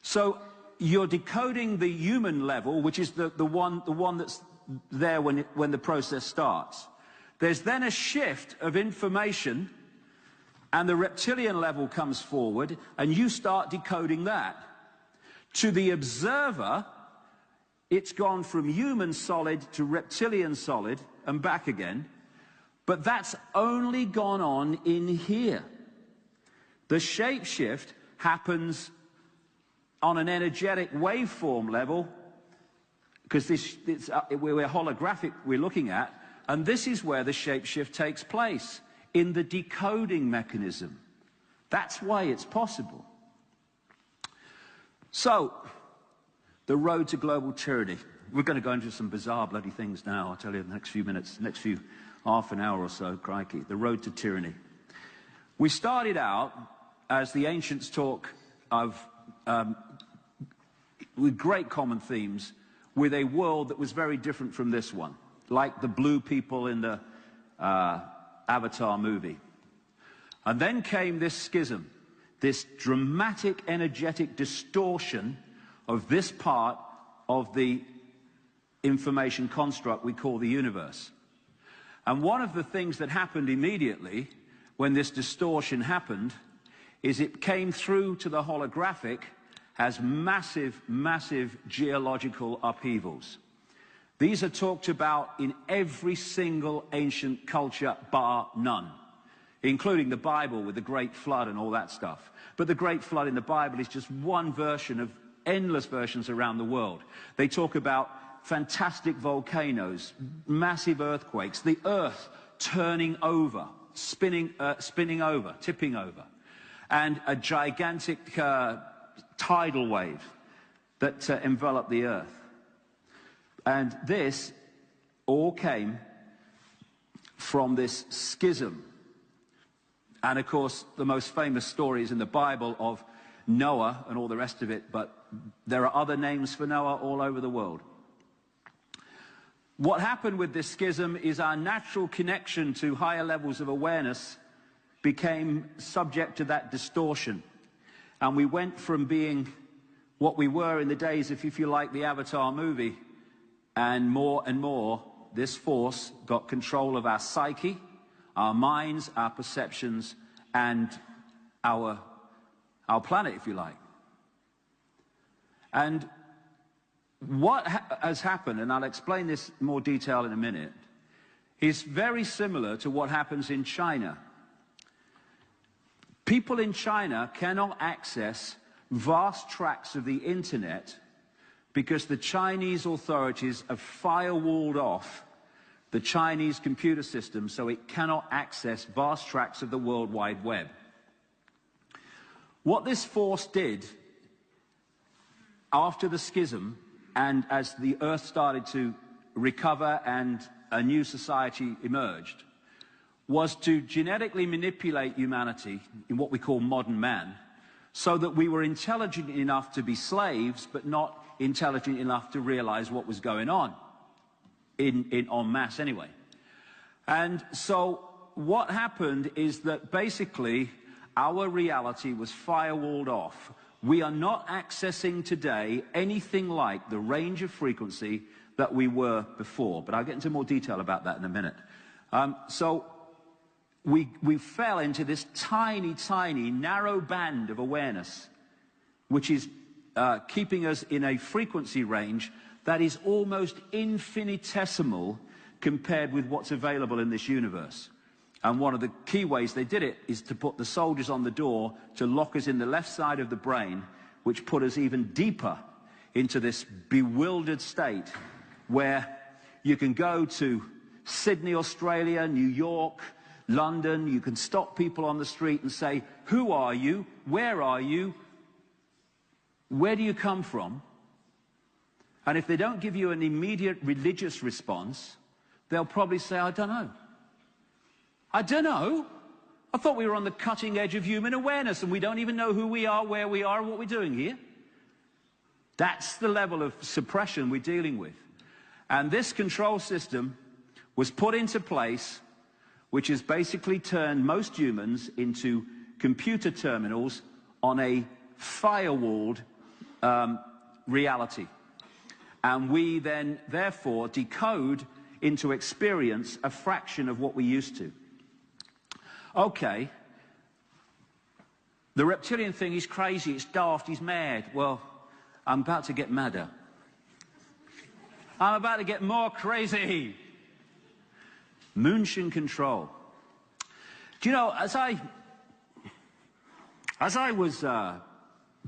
So you're decoding the human level, which is the one that's there when the process starts. There's then a shift of information, and the reptilian level comes forward, and you start decoding that. To the observer, it's gone from human solid to reptilian solid and back again, but that's only gone on in here. The shape shift happens on an energetic waveform level, because we're holographic we're looking at, and this is where the shape shift takes place, in the decoding mechanism. That's why it's possible. So, the road to global tyranny. We're going to go into some bizarre bloody things now, I'll tell you in the next few minutes, half an hour or so, crikey. The road to tyranny. We started out, as the ancients talk of, with great common themes, with a world that was very different from this one. Like the blue people in the Avatar movie. And then came this schism, this dramatic, energetic distortion of this part of the information construct we call the universe. And one of the things that happened immediately when this distortion happened is it came through to the holographic as massive, massive geological upheavals. These are talked about in every single ancient culture bar none, including the Bible with the Great Flood and all that stuff. But the Great Flood in the Bible is just one version of endless versions around the world. They talk about fantastic volcanoes, massive earthquakes, the earth turning over, spinning over, tipping over, and a gigantic tidal wave that enveloped the earth. And this all came from this schism. And of course, the most famous story is in the Bible of Noah and all the rest of it, but there are other names for Noah all over the world. What happened with this schism is our natural connection to higher levels of awareness became subject to that distortion. And we went from being what we were in the days of, if you like, the Avatar movie, and more, this force got control of our psyche, our minds, our perceptions, and our planet, if you like. And what has happened, and I'll explain this in more detail in a minute, is very similar to what happens in China. People in China cannot access vast tracts of the internet because the Chinese authorities have firewalled off the Chinese computer system so it cannot access vast tracts of the World Wide Web. What this force did after the schism, and as the Earth started to recover and a new society emerged, was to genetically manipulate humanity in what we call modern man, so that we were intelligent enough to be slaves, but not intelligent enough to realize what was going on, en masse anyway. And so what happened is that basically our reality was firewalled off. We are not accessing today anything like the range of frequency that we were before, but I'll get into more detail about that in a minute. So we fell into this tiny, tiny, narrow band of awareness, which is keeping us in a frequency range that is almost infinitesimal compared with what's available in this universe. And one of the key ways they did it is to put the soldiers on the door to lock us in the left side of the brain, which put us even deeper into this bewildered state where you can go to Sydney, Australia, New York, London, you can stop people on the street and say, who are you? Where are you? Where do you come from? And if they don't give you an immediate religious response, they'll probably say, I don't know. I don't know. I thought we were on the cutting edge of human awareness and we don't even know who we are, where we are, and what we're doing here. That's the level of suppression we're dealing with. And this control system was put into place, which has basically turned most humans into computer terminals on a firewalled reality. And we then, therefore, decode into experience a fraction of what we used to. Okay, the reptilian thing is crazy, it's daft, he's mad. Well, I'm about to get madder. I'm about to get more crazy. Moonshine control. Do you know, as I was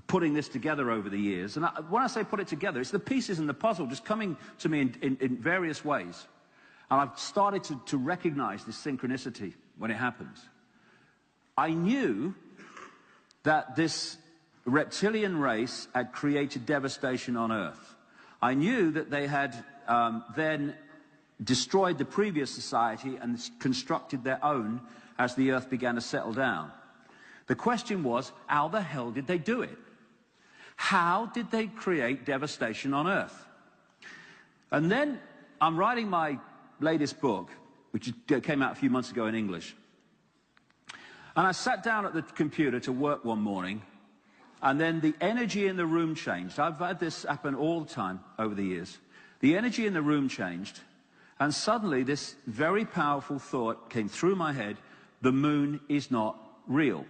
putting this together over the years, and when I say put it together, it's the pieces in the puzzle just coming to me in various ways. And I've started to recognize this synchronicity when it happens. I knew that this reptilian race had created devastation on Earth. I knew that they had then destroyed the previous society and constructed their own as the Earth began to settle down. The question was, how the hell did they do it? How did they create devastation on Earth? And then I'm writing my latest book, which came out a few months ago in English. And I sat down at the computer to work one morning, and then the energy in the room changed. I've had this happen all the time over the years. The energy in the room changed, and suddenly this very powerful thought came through my head: the moon is not real.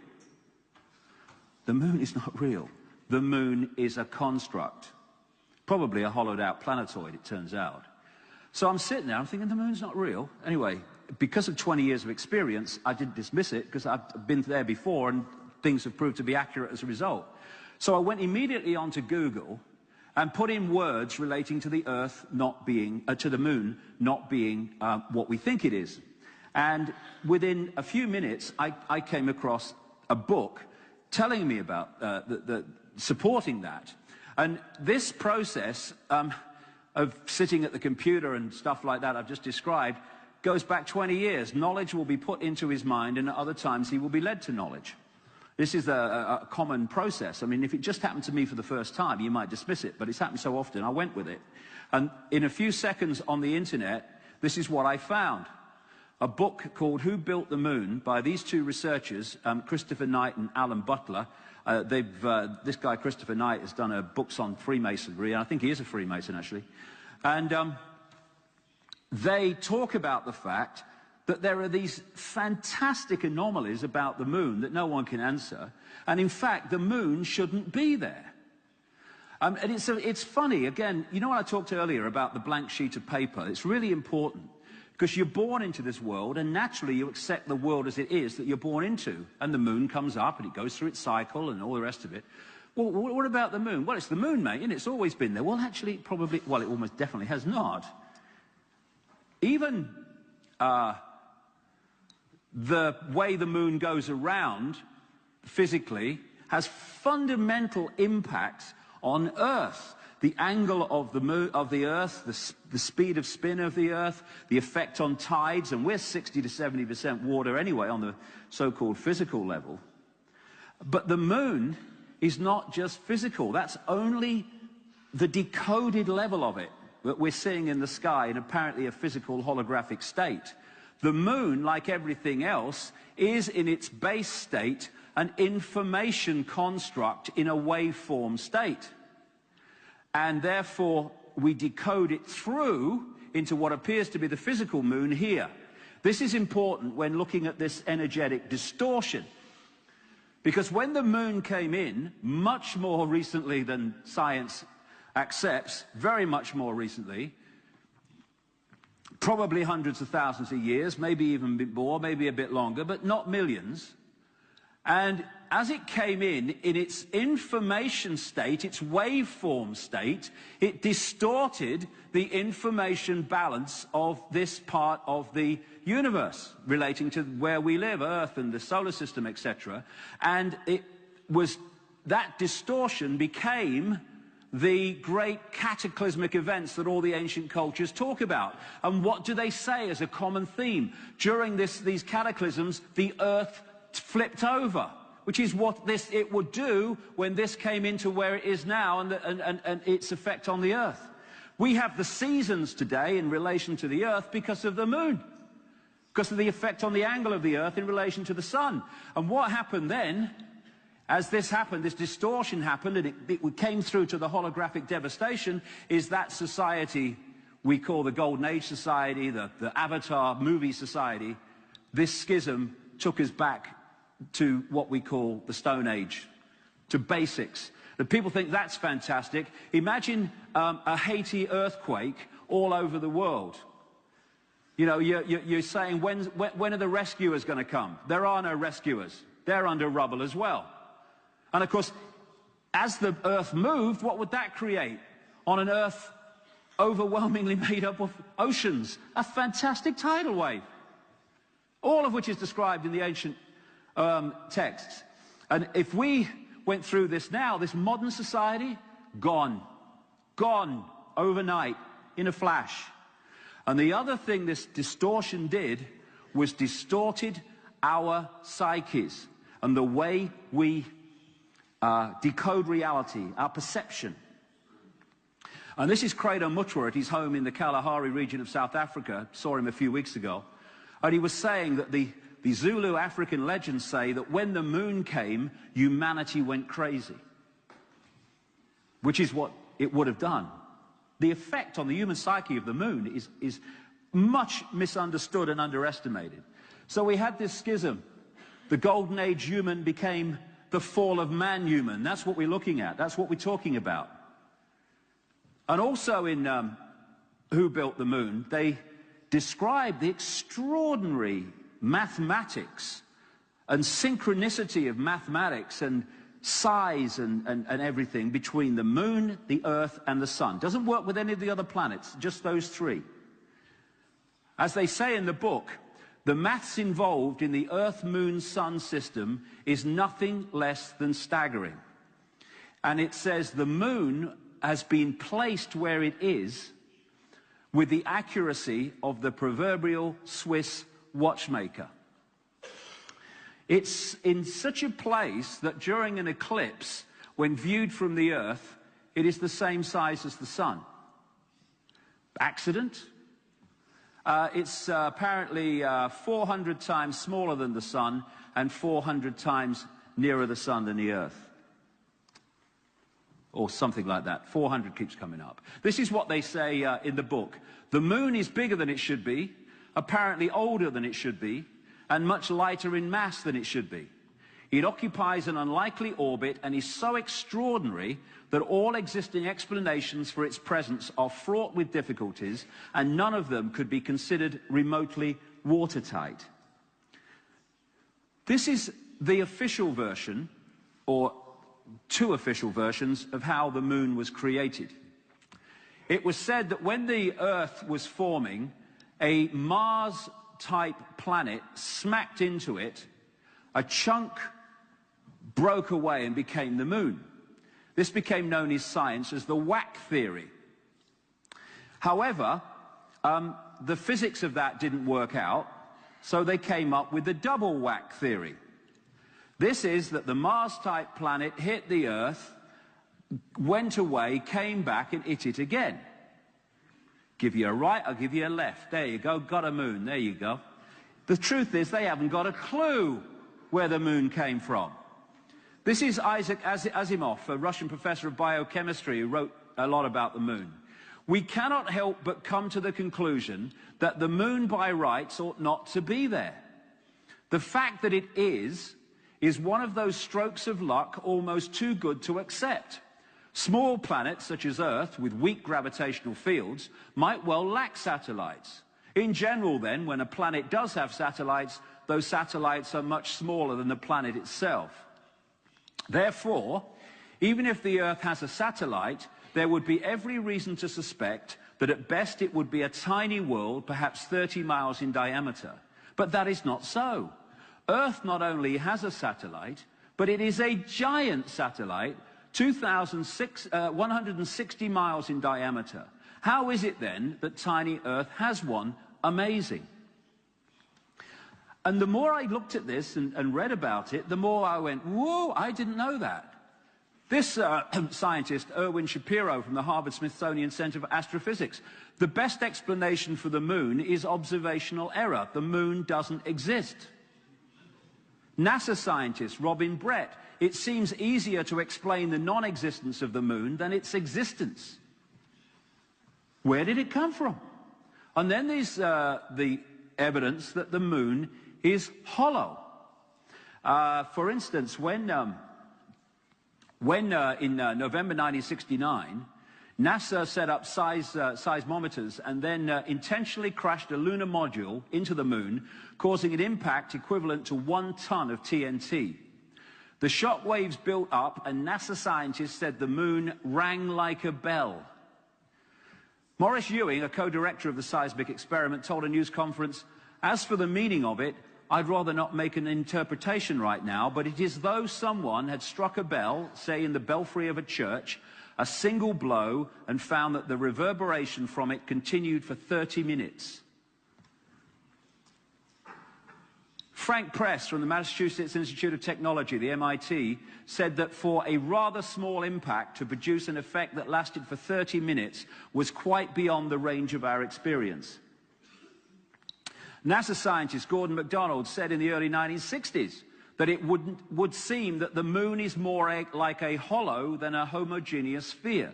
The moon is not real. The moon is a construct. Probably a hollowed out planetoid, it turns out. So I'm sitting there, I'm thinking, the moon's not real. Anyway, because of 20 years of experience, I didn't dismiss it, because I've been there before and things have proved to be accurate as a result. So I went immediately onto Google and put in words relating to the Earth not being, to the moon not being what we think it is. And within a few minutes, I came across a book telling me about supporting that. And this process of sitting at the computer and stuff like that I've just described goes back 20 years. Knowledge will be put into his mind, and at other times he will be led to knowledge. This is a common process. I mean, if it just happened to me for the first time, you might dismiss it, but it's happened so often, I went with it. And in a few seconds on the internet, this is what I found. A book called Who Built the Moon by these two researchers, Christopher Knight and Alan Butler. This guy, Christopher Knight, has done books on Freemasonry, and I think he is a Freemason, actually. And they talk about the fact that there are these fantastic anomalies about the moon that no one can answer, and in fact, the moon shouldn't be there. And it's funny, again, you know what I talked earlier about the blank sheet of paper? It's really important, because you're born into this world, and naturally you accept the world as it is that you're born into. And the moon comes up, and it goes through its cycle, and all the rest of it. Well, what about the moon? Well, it's the moon, mate, and it's always been there. Well, actually, probably, well, it almost definitely has not. Even the way the moon goes around, physically, has fundamental impacts on Earth. The angle of the moon, of the Earth, the speed of spin of the Earth, the effect on tides, and we're 60 to 70% water anyway on the so-called physical level. But the moon is not just physical. That's only the decoded level of it that we're seeing in the sky in apparently a physical holographic state. The moon, like everything else, is in its base state an information construct in a waveform state. And therefore, we decode it through into what appears to be the physical moon here. This is important when looking at this energetic distortion. Because when the moon came in, much more recently than science accepts, very much more recently, probably hundreds of thousands of years, maybe even a bit more, maybe a bit longer, but not millions. And as it came in its information state, its waveform state, it distorted the information balance of this part of the universe relating to where we live, Earth and the solar system, etc. And that distortion became the great cataclysmic events that all the ancient cultures talk about. And what do they say as a common theme? During these cataclysms, the Earth flipped over, which is what it would do when this came into where it is now and its effect on the Earth. We have the seasons today in relation to the Earth because of the moon, because of the effect on the angle of the Earth in relation to the sun. And what happened then, as this happened, this distortion happened, and it came through to the holographic devastation, is that society we call the Golden Age Society, the Avatar movie society. This schism took us back to what we call the Stone Age, to basics. The people think that's fantastic. Imagine a Haiti earthquake all over the world. You know, you're saying, when are the rescuers going to come? There are no rescuers. They're under rubble as well. And of course, as the Earth moved, what would that create on an Earth overwhelmingly made up of oceans? A fantastic tidal wave, all of which is described in the ancient texts. And if we went through this now, this modern society, gone overnight in a flash. And the other thing this distortion did was distorted our psyches and the way we decode reality, our perception. And this is Credo Mutwa at his home in the Kalahari region of South Africa. Saw him a few weeks ago. And he was saying that the Zulu African legends say that when the moon came, humanity went crazy, which is what it would have done. The effect on the human psyche of the moon is much misunderstood and underestimated. So we had this schism. The Golden Age human became the fall of man human. That's what we're looking at. That's what we're talking about. And also in Who Built the Moon, they describe the extraordinary mathematics and synchronicity of mathematics and size and everything between the moon, the earth, and the sun. Doesn't work with any of the other planets, just those three. As they say in the book, the maths involved in the Earth-Moon-Sun system is nothing less than staggering. And it says the moon has been placed where it is with the accuracy of the proverbial Swiss watchmaker. It's in such a place that during an eclipse, when viewed from the Earth, it is the same size as the sun. Accident? It's apparently 400 times smaller than the sun and 400 times nearer the sun than the Earth. Or something like that. 400 keeps coming up. This is what they say in the book. The moon is bigger than it should be, apparently older than it should be, and much lighter in mass than it should be. It occupies an unlikely orbit and is so extraordinary that all existing explanations for its presence are fraught with difficulties, and none of them could be considered remotely watertight. This is the official version, or two official versions, of how the moon was created. It was said that when the Earth was forming, a Mars-type planet smacked into it, a chunk broke away and became the moon. This became known in science as the whack theory. However, the physics of that didn't work out, so they came up with the double whack theory. This is that the Mars-type planet hit the Earth, went away, came back and hit it again. Give you a right, I'll give you a left. There you go, got a moon, there you go. The truth is they haven't got a clue where the moon came from. This is Isaac Asimov, a Russian professor of biochemistry who wrote a lot about the moon. We cannot help but come to the conclusion that the moon by rights ought not to be there. The fact that it is one of those strokes of luck almost too good to accept. Small planets such as Earth with weak gravitational fields might well lack satellites. In general then, when a planet does have satellites, those satellites are much smaller than the planet itself. Therefore, even if the Earth has a satellite, there would be every reason to suspect that at best it would be a tiny world, perhaps 30 miles in diameter. But that is not so. Earth not only has a satellite, but it is a giant satellite, 160 miles in diameter. How is it then that tiny Earth has one? Amazing. And the more I looked at this and read about it, the more I went, whoa, I didn't know that. This scientist, Erwin Shapiro from the Harvard-Smithsonian Center for Astrophysics, the best explanation for the moon is observational error. The moon doesn't exist. NASA scientist Robin Brett, it seems easier to explain the non-existence of the moon than its existence. Where did it come from? And then there's the evidence that the moon is hollow. For instance, when in November 1969, NASA set up seismometers and then intentionally crashed a lunar module into the moon, causing an impact equivalent to 1 ton of TNT. The shock waves built up, and NASA scientists said the moon rang like a bell. Maurice Ewing, a co-director of the seismic experiment, told a news conference, "As for the meaning of it, I'd rather not make an interpretation right now, but it is as though someone had struck a bell, say in the belfry of a church, a single blow, and found that the reverberation from it continued for 30 minutes. Frank Press from the Massachusetts Institute of Technology, the MIT, said that for a rather small impact to produce an effect that lasted for 30 minutes was quite beyond the range of our experience. NASA scientist Gordon MacDonald said in the early 1960s that it would seem that the moon is more like a hollow than a homogeneous sphere.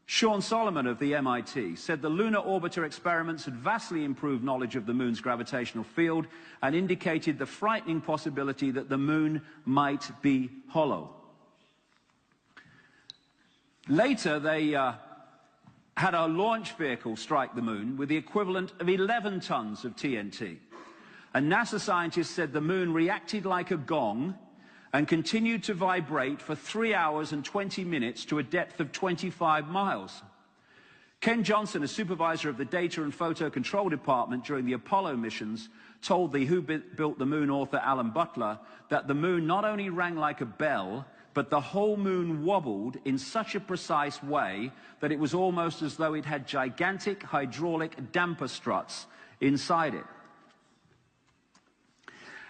Sean Solomon of the MIT said the lunar orbiter experiments had vastly improved knowledge of the moon's gravitational field and indicated the frightening possibility that the moon might be hollow. Later, they had a launch vehicle strike the moon with the equivalent of 11 tons of TNT. And NASA scientists said the moon reacted like a gong and continued to vibrate for 3 hours and 20 minutes to a depth of 25 miles. Ken Johnson, a supervisor of the Data and Photo Control Department during the Apollo missions, told the Who Built the Moon author Alan Butler that the moon not only rang like a bell, but the whole moon wobbled in such a precise way that it was almost as though it had gigantic hydraulic damper struts inside it.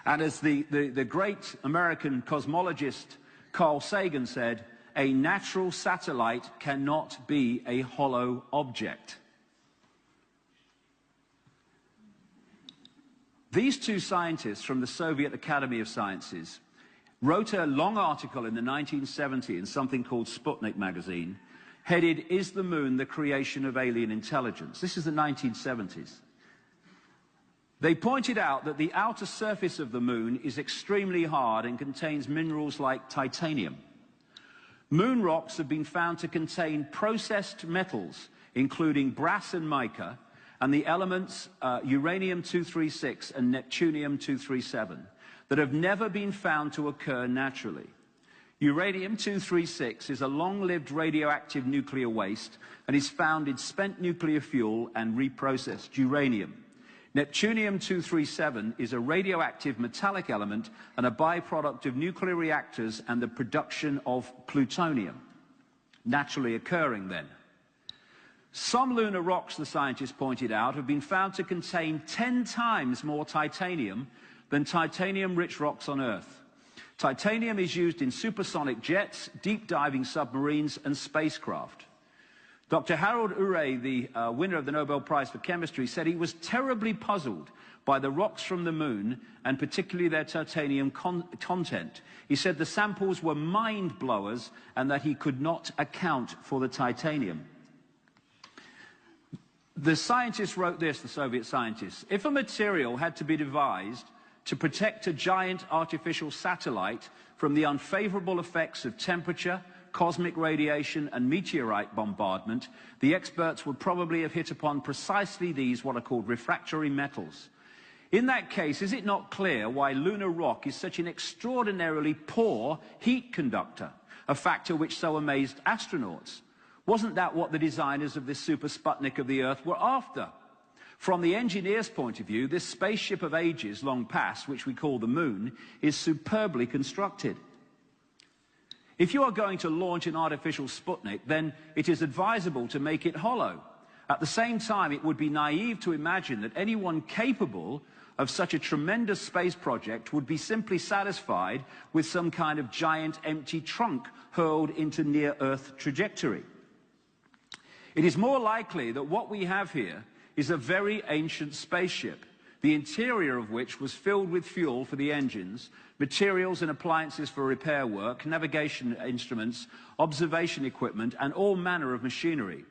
And as the great American cosmologist Carl Sagan said, a natural satellite cannot be a hollow object. These two scientists from the Soviet Academy of Sciences wrote a long article in the 1970s in something called Sputnik magazine, headed, "Is the Moon the Creation of Alien Intelligence?" This is the 1970s. They pointed out that the outer surface of the moon is extremely hard and contains minerals like titanium. Moon rocks have been found to contain processed metals, including brass and mica, and the elements uranium-236 and neptunium-237, that have never been found to occur naturally. Uranium-236 is a long-lived radioactive nuclear waste and is found in spent nuclear fuel and reprocessed uranium. Neptunium-237 is a radioactive metallic element and a byproduct of nuclear reactors and the production of plutonium, naturally occurring then. Some lunar rocks, the scientists pointed out, have been found to contain 10 times more titanium than titanium-rich rocks on Earth. Titanium is used in supersonic jets, deep-diving submarines, and spacecraft. Dr. Harold Urey, the winner of the Nobel Prize for Chemistry, said he was terribly puzzled by the rocks from the moon, and particularly their titanium content. He said the samples were mind-blowers and that he could not account for the titanium. The scientists wrote this, the Soviet scientists: if a material had to be devised to protect a giant artificial satellite from the unfavorable effects of temperature, cosmic radiation and meteorite bombardment, the experts would probably have hit upon precisely these, what are called refractory metals. In that case, is it not clear why lunar rock is such an extraordinarily poor heat conductor, a factor which so amazed astronauts? Wasn't that what the designers of this super Sputnik of the Earth were after? From the engineer's point of view, this spaceship of ages long past, which we call the moon, is superbly constructed. If you are going to launch an artificial Sputnik, then it is advisable to make it hollow. At the same time, it would be naive to imagine that anyone capable of such a tremendous space project would be simply satisfied with some kind of giant empty trunk hurled into near-Earth trajectory. It is more likely that what we have here is a very ancient spaceship, the interior of which was filled with fuel for the engines, materials and appliances for repair work, navigation instruments, observation equipment, and all manner of machinery.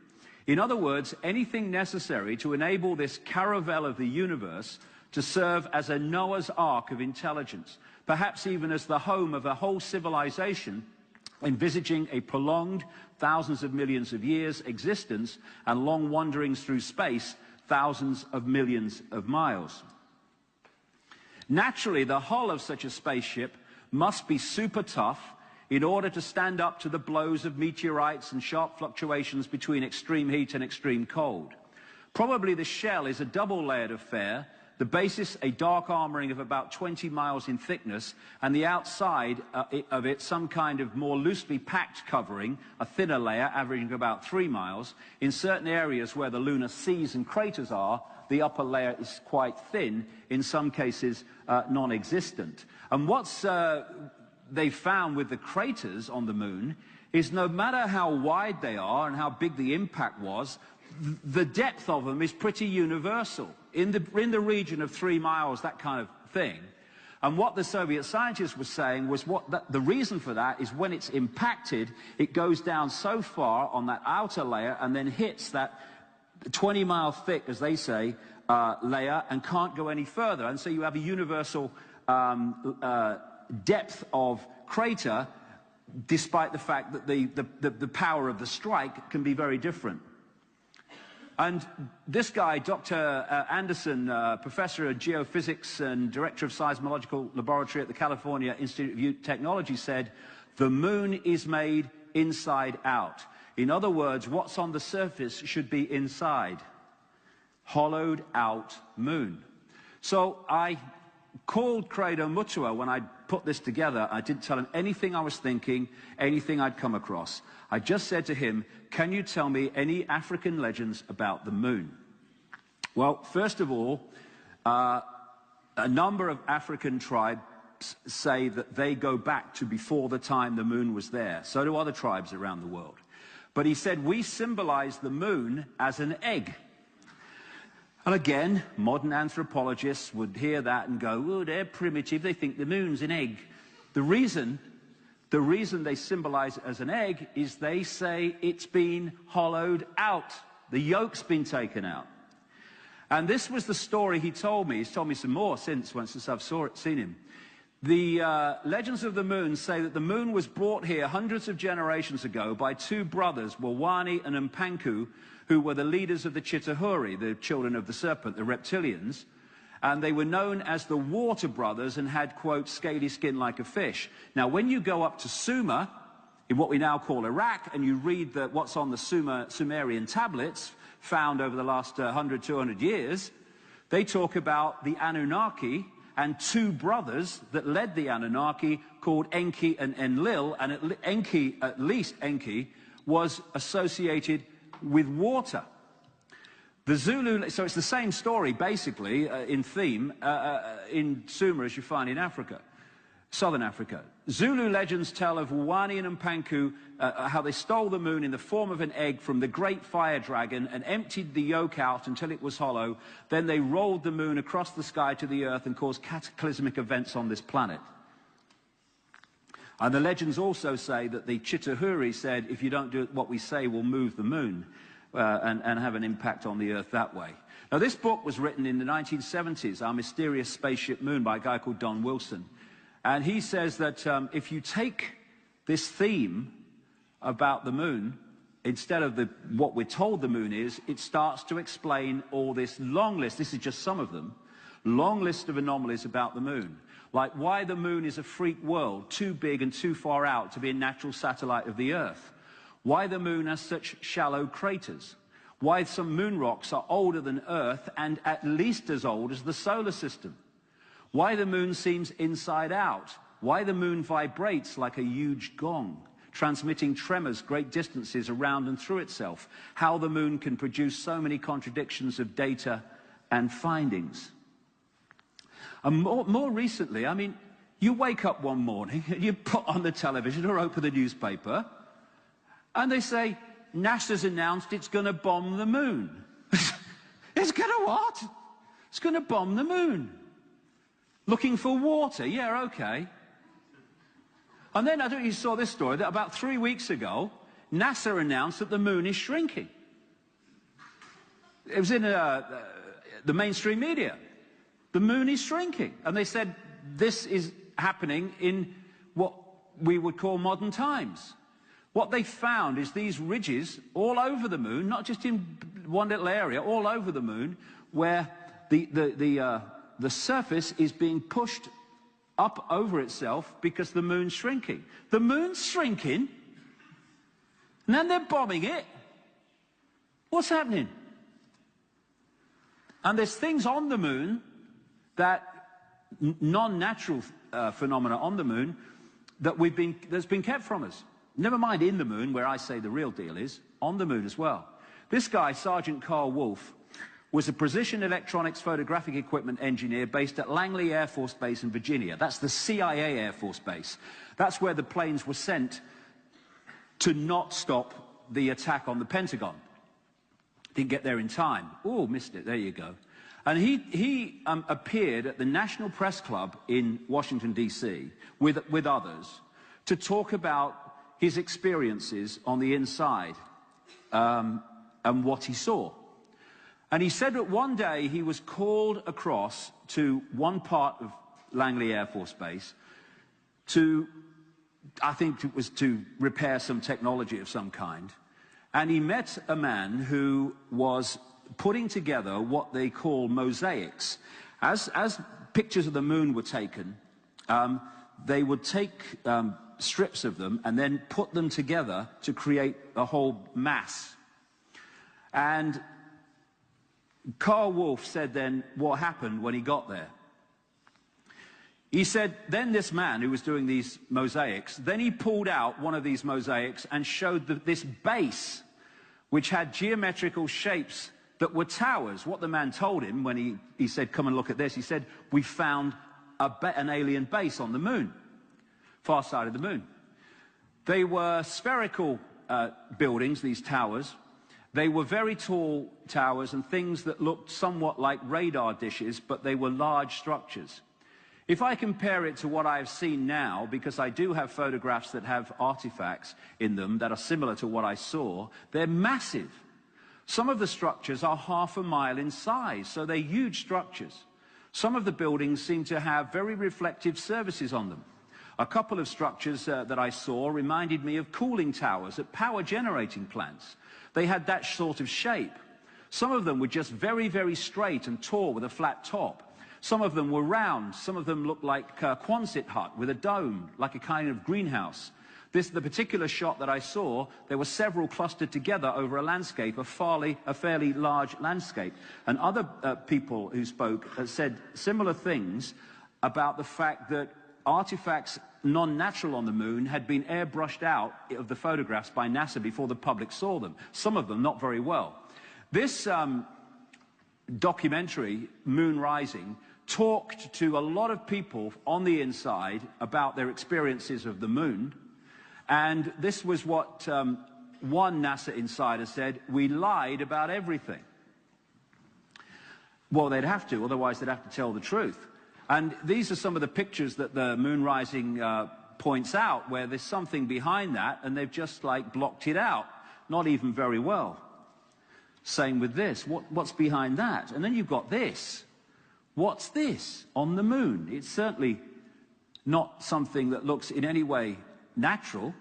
In other words, anything necessary to enable this caravel of the universe to serve as a Noah's Ark of intelligence, perhaps even as the home of a whole civilization, envisaging a prolonged, thousands of millions of years existence and long wanderings through space, thousands of millions of miles. Naturally, the hull of such a spaceship must be super tough in order to stand up to the blows of meteorites and sharp fluctuations between extreme heat and extreme cold. Probably the shell is a double-layered affair, the basis a dark armoring of about 20 miles in thickness, and the outside of it some kind of more loosely packed covering, a thinner layer averaging about 3 miles. In certain areas where the lunar seas and craters are, the upper layer is quite thin, in some cases non-existent. And what's they found with the craters on the moon is no matter how wide they are and how big the impact was, the depth of them is pretty universal. in the region of 3 miles, that kind of thing. And what the Soviet scientists were saying was the reason for that is when it's impacted, it goes down so far on that outer layer and then hits that 20-mile thick, as they say, layer and can't go any further. And so you have a universal depth of crater, despite the fact that the power of the strike can be very different. And this guy, Dr. Anderson, professor of geophysics and director of seismological laboratory at the California Institute of Technology, said, the moon is made inside out. In other words, what's on the surface should be inside. Hollowed out moon. So I called Credo Mutua when I put this together. I didn't tell him anything I was thinking, anything I'd come across. I just said to him, can you tell me any African legends about the moon? Well, first of all, a number of African tribes say that they go back to before the time the moon was there. So do other tribes around the world. But he said, we symbolize the moon as an egg. And again, modern anthropologists would hear that and go, oh, they're primitive, they think the moon's an egg. The reason they symbolize it as an egg is they say it's been hollowed out. The yolk's been taken out. And this was the story he told me. He's told me some more since I've seen him. The legends of the moon say that the moon was brought here hundreds of generations ago by two brothers, Wawani and Mpanku, who were the leaders of the Chitahuri, the children of the serpent, the Reptilians. And they were known as the Water Brothers and had, quote, scaly skin like a fish. Now, when you go up to Sumer, in what we now call Iraq, and you read what's on the Sumerian tablets found over the last 100, 200 years, they talk about the Anunnaki and two brothers that led the Anunnaki called Enki and Enlil, and Enki, at least Enki, was associated with water. The Zulu, so it's the same story, basically, in theme, in Sumer as you find in Africa, southern Africa. Zulu legends tell of Wawani and Mpanku, how they stole the moon in the form of an egg from the great fire dragon and emptied the yolk out until it was hollow. Then they rolled the moon across the sky to the earth and caused cataclysmic events on this planet. And the legends also say that the Chitahuri said, if you don't do what we say, we'll move the moon. And have an impact on the Earth that way. Now, this book was written in the 1970s, Our Mysterious Spaceship Moon, by a guy called Don Wilson. And he says that if you take this theme about the moon, instead of what we're told the moon is, it starts to explain all this long list, this is just some of them, long list of anomalies about the moon. Like why the moon is a freak world, too big and too far out to be a natural satellite of the Earth. Why the moon has such shallow craters. Why some moon rocks are older than Earth and at least as old as the solar system. Why the moon seems inside out. Why the moon vibrates like a huge gong, transmitting tremors great distances around and through itself. How the moon can produce so many contradictions of data and findings. And more recently, I mean, you wake up one morning, you put on the television or open the newspaper, and they say, NASA's announced it's going to bomb the moon. It's going to what? It's going to bomb the moon. Looking for water. Yeah, okay. And then, I don't know if you saw this story, that about 3 weeks ago, NASA announced that the moon is shrinking. It was in the mainstream media. The moon is shrinking. And they said this is happening in what we would call modern times. What they found is these ridges all over the moon, not just in one little area, all over the moon, where the surface is being pushed up over itself because the moon's shrinking. The moon's shrinking, and then they're bombing it. What's happening? And there's things on the moon that non-natural phenomena on the moon that's been kept from us. Never mind in the moon, where I say the real deal is, on the moon as well. This guy, Sergeant Carl Wolf, was a precision electronics photographic equipment engineer based at Langley Air Force Base in Virginia. That's the CIA Air Force Base. That's where the planes were sent to not stop the attack on the Pentagon. Didn't get there in time. Oh, missed it. There you go. And he appeared at the National Press Club in Washington, D.C., with others, to talk about his experiences on the inside and what he saw. And he said that one day he was called across to one part of Langley Air Force Base to, I think it was to repair some technology of some kind. And he met a man who was putting together what they call mosaics. As pictures of the moon were taken, they would take strips of them and then put them together to create a whole mass. And Carl Wolf said then what happened when he got there. He said, then this man who was doing these mosaics, then he pulled out one of these mosaics and showed this base, which had geometrical shapes that were towers. What the man told him when he said, come and look at this, he said, we found an alien base on the moon, far side of the moon. They were spherical buildings, these towers. They were very tall towers and things that looked somewhat like radar dishes, but they were large structures. If I compare it to what I've seen now, because I do have photographs that have artifacts in them that are similar to what I saw, they're massive. Some of the structures are half a mile in size, so they're huge structures. Some of the buildings seem to have very reflective surfaces on them. A couple of structures that I saw reminded me of cooling towers at power generating plants. They had that sort of shape. Some of them were just very, very straight and tall with a flat top. Some of them were round. Some of them looked like a Quonset hut with a dome, like a kind of greenhouse. The particular shot that I saw, there were several clustered together over a landscape, a fairly large landscape. And other people who spoke said similar things about the fact that artifacts non-natural on the moon had been airbrushed out of the photographs by NASA before the public saw them. Some of them not very well. This documentary, Moon Rising, talked to a lot of people on the inside about their experiences of the moon. And this was what one NASA insider said: we lied about everything. Well, they'd have to, otherwise they'd have to tell the truth. And these are some of the pictures that the Moon Rising points out, where there's something behind that, and they've just like blocked it out, not even very well. Same with this. What's behind that? And then you've got this. What's this on the moon? It's certainly not something that looks in any way natural.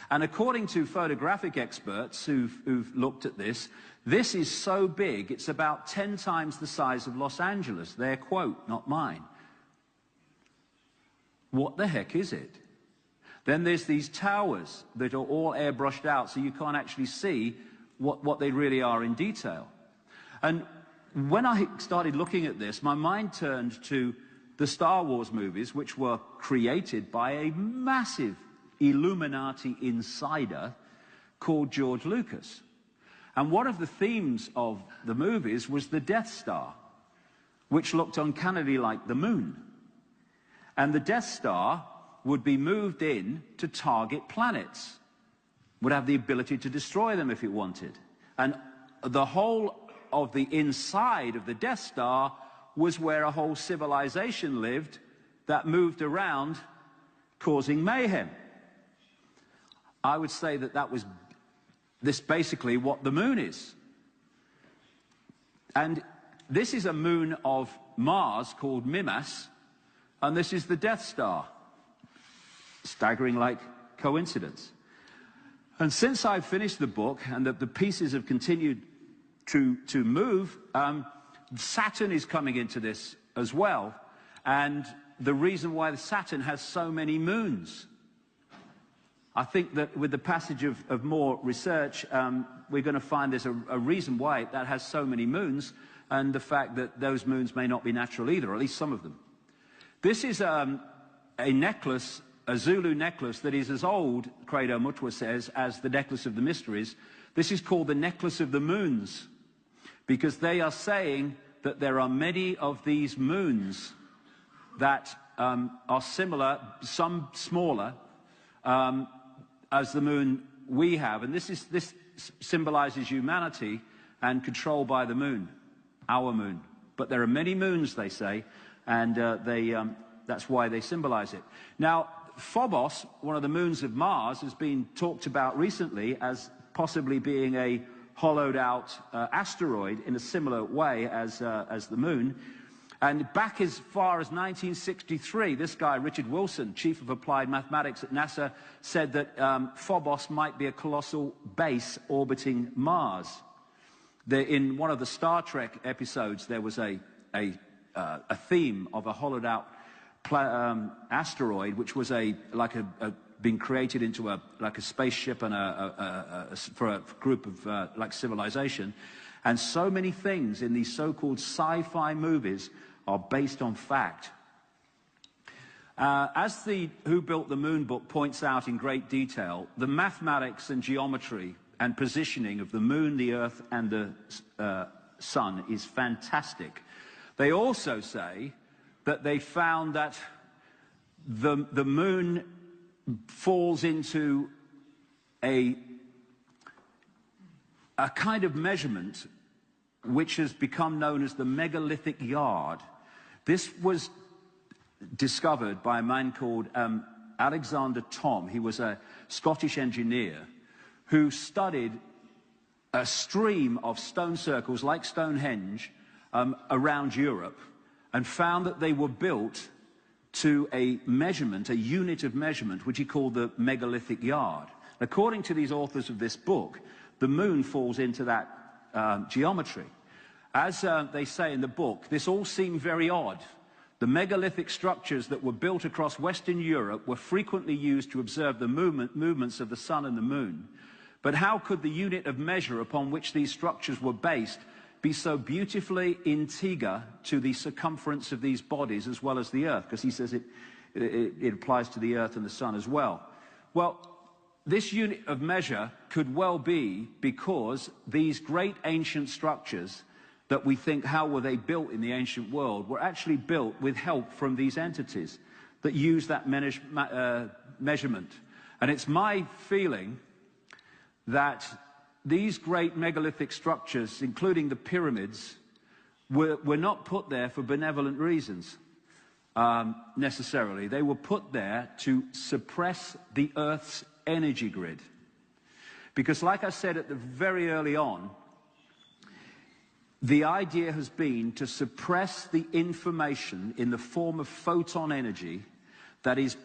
And according to photographic experts who've looked at this, this is so big, it's about 10 times the size of Los Angeles. Their quote, not mine. What the heck is it? Then there's these towers that are all airbrushed out, so you can't actually see what they really are in detail. And when I started looking at this, my mind turned to the Star Wars movies, which were created by a massive Illuminati insider called George Lucas. And one of the themes of the movies was the Death Star, which looked uncannily like the moon. And the Death Star would be moved in to target planets, would have the ability to destroy them if it wanted. And the whole of the inside of the Death Star was where a whole civilization lived that moved around causing mayhem. I would say that that was basically what the moon is. And this is a moon of Mars called Mimas, and this is the Death Star. Staggering like coincidence. And since I've finished the book and the pieces have continued to move, Saturn is coming into this as well. And the reason why Saturn has so many moons. I think that with the passage of more research, we're going to find there's a reason why that has so many moons, and the fact that those moons may not be natural either, or at least some of them. This is a necklace, a Zulu necklace that is as old, Credo Mutwa says, as the necklace of the mysteries. This is called the necklace of the moons, because they are saying that there are many of these moons that are similar, some smaller, as the moon we have. And this symbolizes humanity and control by the moon, our moon. But there are many moons, they say, and that's why they symbolize it. Now, Phobos, one of the moons of Mars, has been talked about recently as possibly being a hollowed-out asteroid in a similar way as the moon. And back as far as 1963, this guy, Richard Wilson, Chief of Applied Mathematics at NASA, said that Phobos might be a colossal base orbiting Mars. In one of the Star Trek episodes, there was a theme of a hollowed-out asteroid, which was being created into a spaceship and for a group of like civilization. And so many things in these so-called sci-fi movies are based on fact. As the Who Built the Moon book points out in great detail, the mathematics and geometry and positioning of the moon, the earth, and the sun is fantastic. They also say that they found that the moon falls into a kind of measurement which has become known as the megalithic yard. This was discovered by a man called Alexander Thom. He was a Scottish engineer who studied a stream of stone circles like Stonehenge around Europe, and found that they were built to a measurement, a unit of measurement, which he called the megalithic yard. According to these authors of this book, the moon falls into that geometry. As they say in the book, this all seemed very odd. The megalithic structures that were built across Western Europe were frequently used to observe the movements of the sun and the moon. But how could the unit of measure upon which these structures were based be so beautifully integer to the circumference of these bodies as well as the earth? Because he says it applies to the earth and the sun as well. Well, this unit of measure could well be because these great ancient structures that we think, how were they built in the ancient world, were actually built with help from these entities that use that measurement. And it's my feeling that these great megalithic structures, including the pyramids, were not put there for benevolent reasons, necessarily. They were put there to suppress the Earth's energy grid. Because, like I said at the very early on, the idea has been to suppress the information in the form of photon energy that is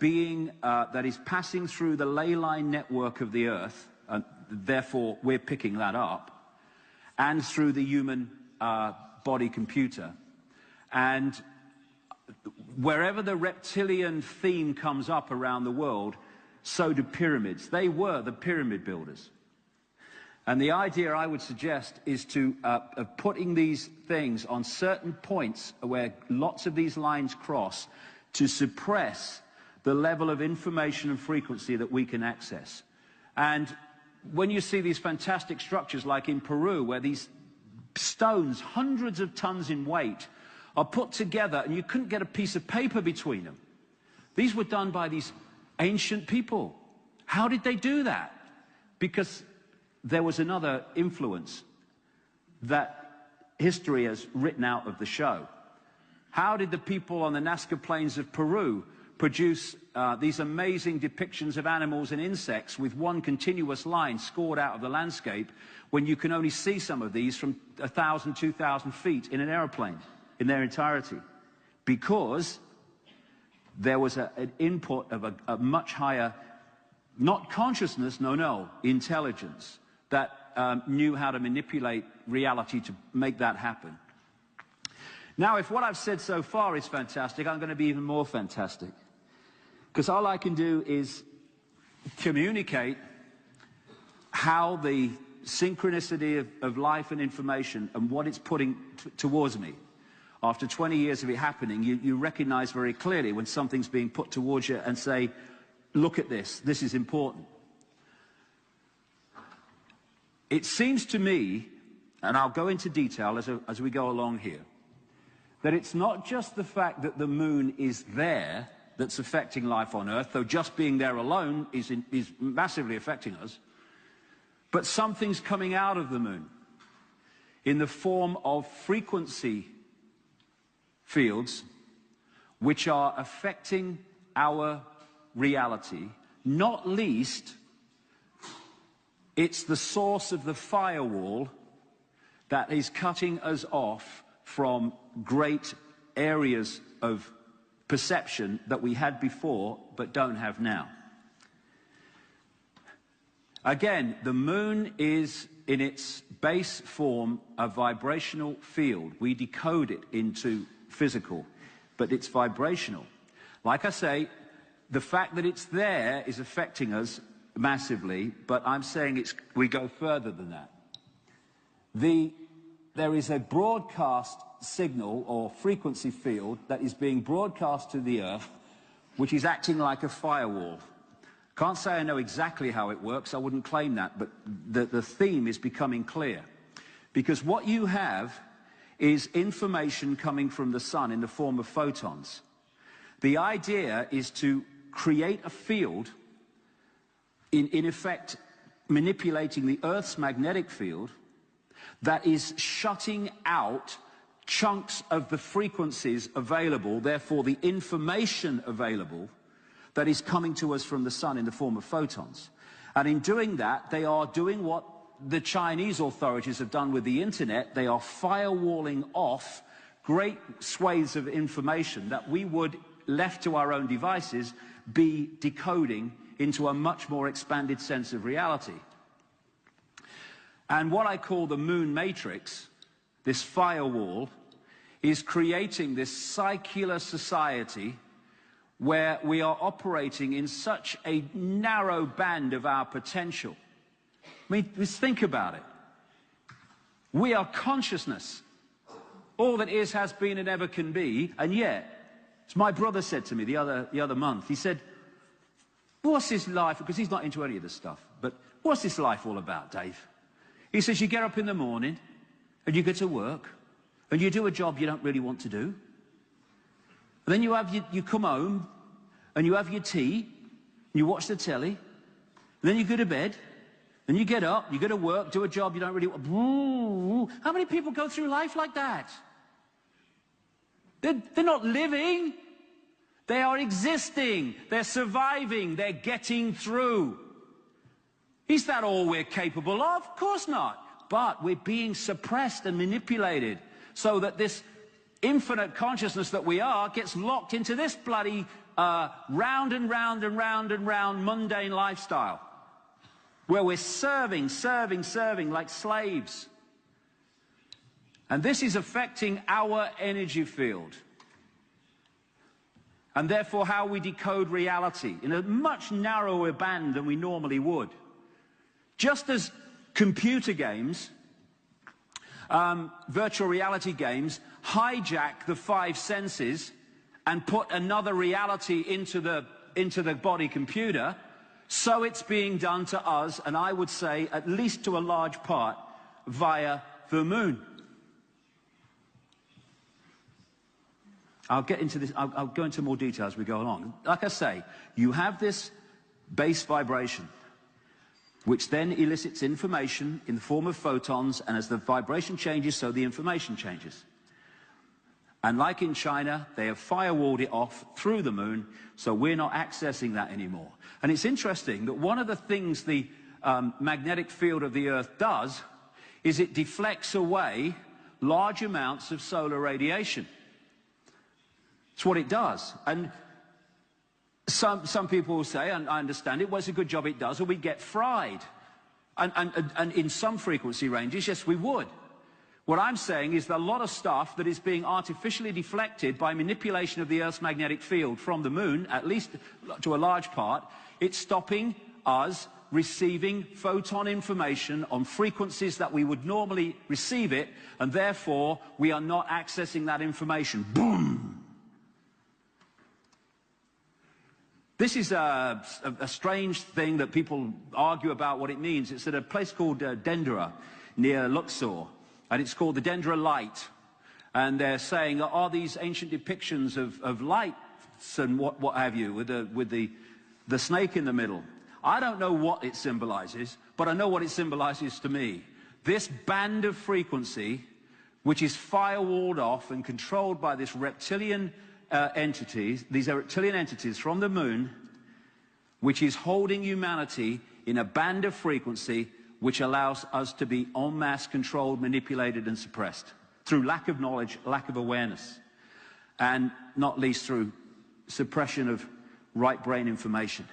passing through the ley line network of the Earth, and therefore we're picking that up, and through the human body computer. And wherever the reptilian theme comes up around the world, so do pyramids. They were the pyramid builders. And the idea I would suggest is of putting these things on certain points where lots of these lines cross to suppress the level of information and frequency that we can access. And when you see these fantastic structures like in Peru, where these stones, hundreds of tons in weight, are put together and you couldn't get a piece of paper between them. These were done by these ancient people. How did they do that? Because there was another influence that history has written out of the show. How did the people on the Nazca Plains of Peru produce these amazing depictions of animals and insects with one continuous line scored out of the landscape when you can only see some of these from 1,000, 2,000 feet in an airplane in their entirety? Because there was an input of a much higher, not consciousness, no, intelligence that knew how to manipulate reality to make that happen. Now, if what I've said so far is fantastic, I'm going to be even more fantastic. Because all I can do is communicate how the synchronicity of life and information and what it's putting towards me. After 20 years of it happening, you recognize very clearly when something's being put towards you and say, look at this is important. It seems to me, and I'll go into detail as we go along here, that it's not just the fact that the moon is there that's affecting life on Earth, though just being there alone is massively affecting us, but something's coming out of the moon in the form of frequency fields which are affecting our reality. Not least, it's the source of the firewall that is cutting us off from great areas of perception that we had before but don't have now. Again, the moon is, in its base form, a vibrational field. We decode it into physical, but it's vibrational. Like I say, the fact that it's there is affecting us massively, but I'm saying we go further than that. There is a broadcast signal or frequency field that is being broadcast to the Earth, which is acting like a firewall. Can't say I know exactly how it works, I wouldn't claim that, but the theme is becoming clear. Because what you have is information coming from the sun in the form of photons. The idea is to create a field, in effect manipulating the Earth's magnetic field, that is shutting out chunks of the frequencies available, therefore the information available, that is coming to us from the sun in the form of photons. And in doing that, they are doing what the Chinese authorities have done with the internet. They are firewalling off great swathes of information that we would, left to our own devices, be decoding into a much more expanded sense of reality. And what I call the moon matrix, this firewall, is creating this secular society where we are operating in such a narrow band of our potential. I mean, just think about it. We are consciousness. All that is, has been, and ever can be, and yet, as my brother said to me the other month, he said, what's this life, because he's not into any of this stuff, but what's this life all about, Dave? He says, you get up in the morning, and you go to work, and you do a job you don't really want to do. And then you come home, and you have your tea, and you watch the telly, and then you go to bed, and you get up, you go to work, do a job you don't really want. How many people go through life like that? They're not living. They are existing. They're surviving. They're getting through. Is that all we're capable of? Of course not. But we're being suppressed and manipulated so that this infinite consciousness that we are gets locked into this bloody round and round and round and round mundane lifestyle where we're serving like slaves. And this is affecting our energy field, and therefore how we decode reality in a much narrower band than we normally would. Just as computer games, virtual reality games, hijack the five senses and put another reality into the body computer, so it's being done to us, and I would say at least to a large part via the moon. I'll get into this, I'll go into more detail as we go along. Like I say, you have this base vibration, which then elicits information in the form of photons, and as the vibration changes, so the information changes. And like in China, they have firewalled it off through the moon, so we're not accessing that anymore. And it's interesting that one of the things the magnetic field of the Earth does is it deflects away large amounts of solar radiation. It's what it does. And some people will say, and I understand it, well, it's a good job it does, or we get fried. And in some frequency ranges, yes, we would. What I'm saying is that a lot of stuff that is being artificially deflected by manipulation of the Earth's magnetic field from the moon, at least to a large part, it's stopping us receiving photon information on frequencies that we would normally receive it, and therefore we are not accessing that information. Boom! This is a strange thing that people argue about what it means. It's at a place called Dendera, near Luxor, and it's called the Dendera Light. And they're saying, are these ancient depictions of lights and what have you, with the snake in the middle? I don't know what it symbolizes, but I know what it symbolizes to me. This band of frequency, which is firewalled off and controlled by this reptilian entities, these are reptilian entities from the moon, which is holding humanity in a band of frequency which allows us to be en masse controlled, manipulated, and suppressed through lack of knowledge, lack of awareness, and not least through suppression of right brain information.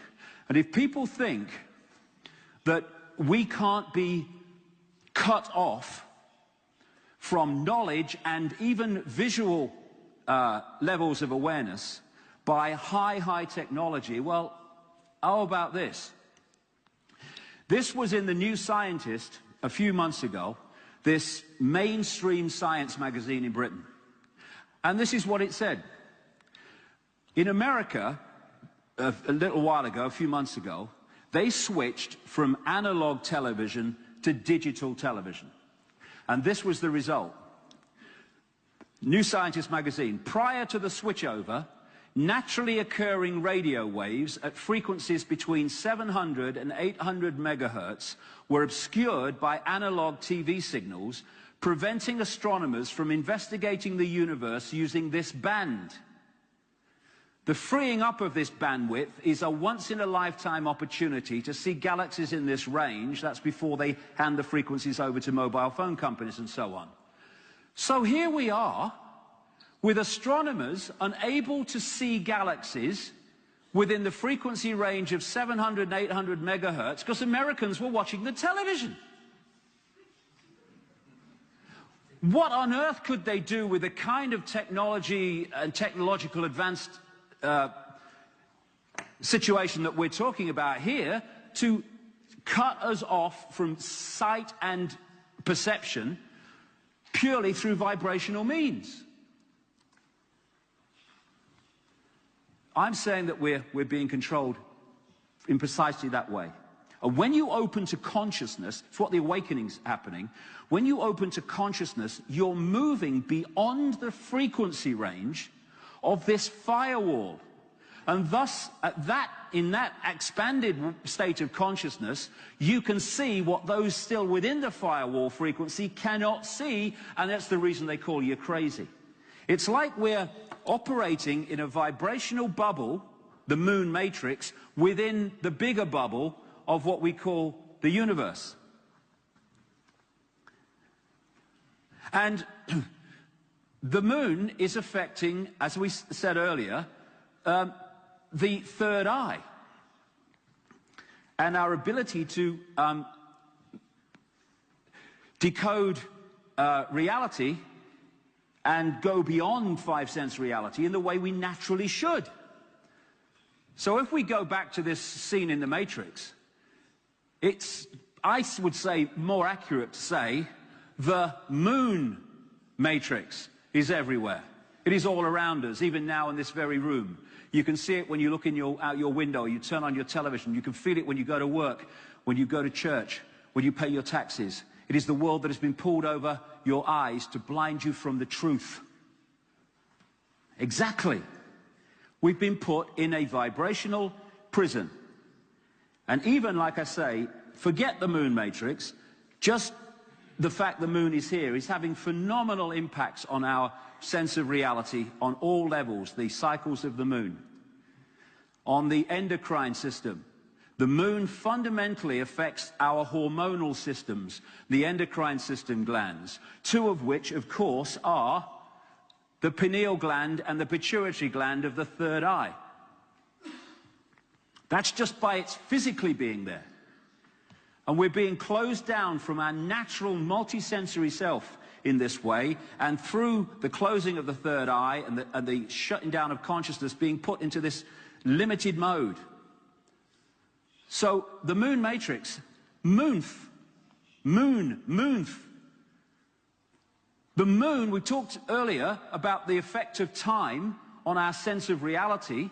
And if people think that we can't be cut off from knowledge and even visual levels of awareness by high technology, well, how about this? This was in the New Scientist a few months ago, this mainstream science magazine in Britain. And this is what it said. In America, a little while ago, a few months ago, they switched from analog television to digital television. And this was the result. New Scientist magazine, prior to the switchover, naturally occurring radio waves at frequencies between 700 and 800 megahertz were obscured by analog TV signals, preventing astronomers from investigating the universe using this band. The freeing up of this bandwidth is a once-in-a-lifetime opportunity to see galaxies in this range. That's before they hand the frequencies over to mobile phone companies and so on. So here we are, with astronomers unable to see galaxies within the frequency range of 700 and 800 megahertz because Americans were watching the television. What on earth could they do with the kind of technology and technological advanced situation that we're talking about here to cut us off from sight and perception purely through vibrational means? I'm saying that we're being controlled in precisely that way. And when you open to consciousness, it's what the awakening's happening. When you open to consciousness, you're moving beyond the frequency range of this firewall. And thus, in that expanded state of consciousness, you can see what those still within the firewall frequency cannot see, and that's the reason they call you crazy. It's like we're operating in a vibrational bubble, the moon matrix, within the bigger bubble of what we call the universe. And the moon is affecting, as we said earlier, the third eye and our ability to decode reality and go beyond five-sense reality in the way we naturally should. So if we go back to this scene in the Matrix, it's, I would say, more accurate to say, the moon matrix is everywhere. It is all around us, even now in this very room. You can see it when you look in out your window, you turn on your television, you can feel it when you go to work, when you go to church, when you pay your taxes. It is the world that has been pulled over your eyes to blind you from the truth. Exactly. We've been put in a vibrational prison. And even, like I say, forget the moon matrix, just the fact the moon is here is having phenomenal impacts on our sense of reality on all levels, the cycles of the moon. On the endocrine system, the moon fundamentally affects our hormonal systems, the endocrine system glands, two of which, of course, are the pineal gland and the pituitary gland of the third eye. That's just by its physically being there. And we're being closed down from our natural multisensory self in this way, and through the closing of the third eye and the shutting down of consciousness, being put into this limited mode. So the moon matrix, moonth. The moon, we talked earlier about the effect of time on our sense of reality.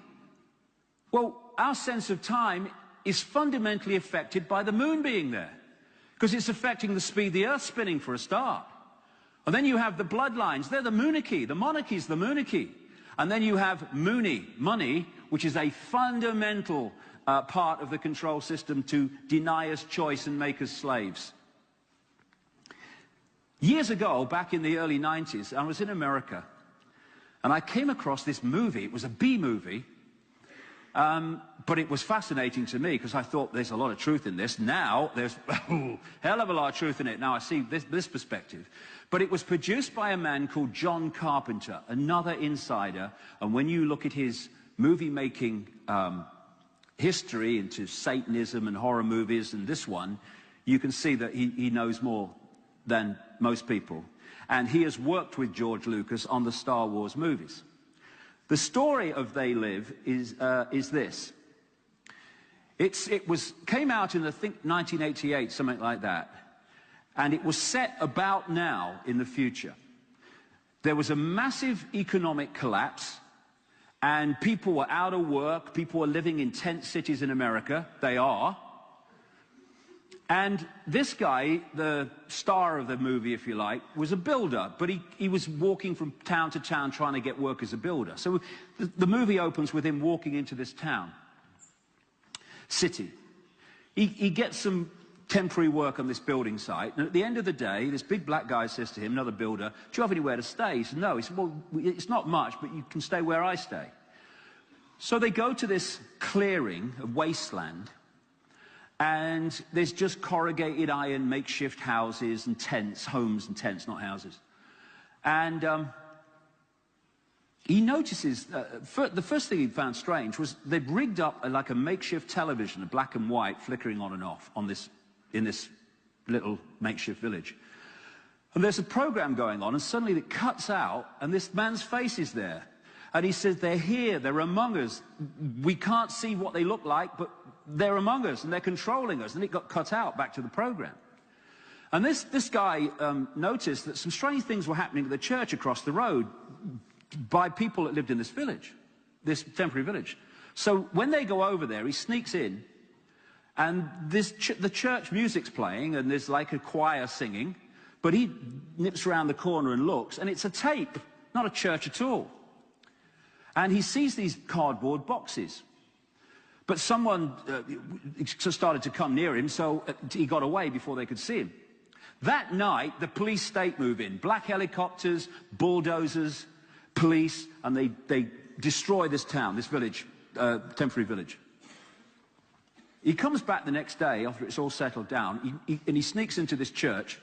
Well, our sense of time is fundamentally affected by the moon being there, because it's affecting the speed of the Earth spinning for a start. And then you have the bloodlines, they're the monarchy, the monarchy's the monarchy. And then you have money, which is a fundamental part of the control system to deny us choice and make us slaves. Years ago, back in the early 90s, I was in America, and I came across this movie. It was a B movie, but it was fascinating to me because I thought there's a lot of truth in this. Now, there's a hell of a lot of truth in it. Now I see this perspective. But it was produced by a man called John Carpenter, another insider. And when you look at his movie-making history into Satanism and horror movies and this one, you can see that he knows more than most people. And he has worked with George Lucas on the Star Wars movies. The story of They Live is this. It came out in, I think, 1988, something like that. And it was set about now in the future. There was a massive economic collapse, and people were out of work. People were living in tent cities in America. They are. And this guy, the star of the movie, if you like, was a builder, but he was walking from town to town trying to get work as a builder. So the movie opens with him walking into this city. He gets some temporary work on this building site, and at the end of the day, this big black guy says to him, another builder, "Do you have anywhere to stay?" He said, "No." He said, "Well, it's not much, but you can stay where I stay." So they go to this clearing, a wasteland, and there's just corrugated iron makeshift houses and tents, homes and tents, not houses. And he notices, the first thing he found strange was they'd rigged up like a makeshift television, a black and white, flickering on and off in this little makeshift village. And there's a program going on, and suddenly it cuts out, and this man's face is there. And he says, "They're here, they're among us. We can't see what they look like, but they're among us, and they're controlling us." And it got cut out back to the program. And this guy noticed that some strange things were happening at the church across the road by people that lived in this village, this temporary village. So when they go over there, he sneaks in, and the church music's playing, and there's like a choir singing, but he nips around the corner and looks, and it's a tape, not a church at all. And he sees these cardboard boxes. But someone started to come near him, so he got away before they could see him. That night, the police state move in. Black helicopters, bulldozers, police, and they destroy this town, this village, temporary village. He comes back the next day after it's all settled down, and he sneaks into this church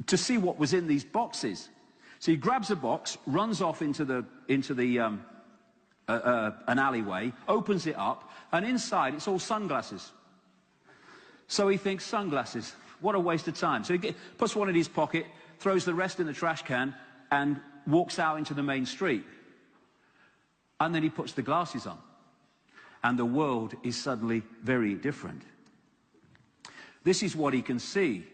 to see what was in these boxes. So he grabs a box, runs off into an alleyway, opens it up, and inside it's all sunglasses. So he thinks, sunglasses, what a waste of time. So he puts one in his pocket, throws the rest in the trash can, and walks out into the main street. And then he puts the glasses on. And the world is suddenly very different. This is what he can see.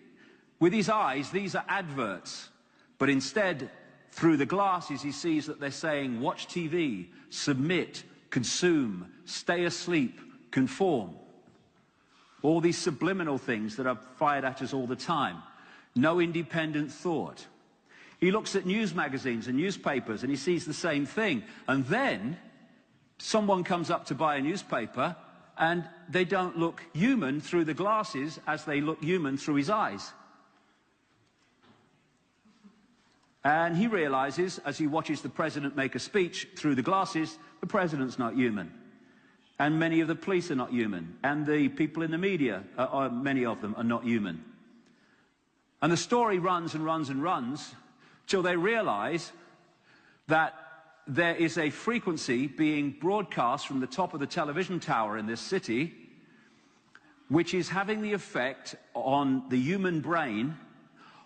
With his eyes, these are adverts. But instead, through the glasses, he sees that they're saying, watch TV, submit, consume, stay asleep, conform. All these subliminal things that are fired at us all the time. No independent thought. He looks at news magazines and newspapers, and he sees the same thing. And then someone comes up to buy a newspaper, and they don't look human through the glasses as they look human through his eyes. And he realizes, as he watches the president make a speech through the glasses, the president's not human. And many of the police are not human. And the people in the media, many of them, are not human. And the story runs and runs and runs till they realize that there is a frequency being broadcast from the top of the television tower in this city, which is having the effect on the human brain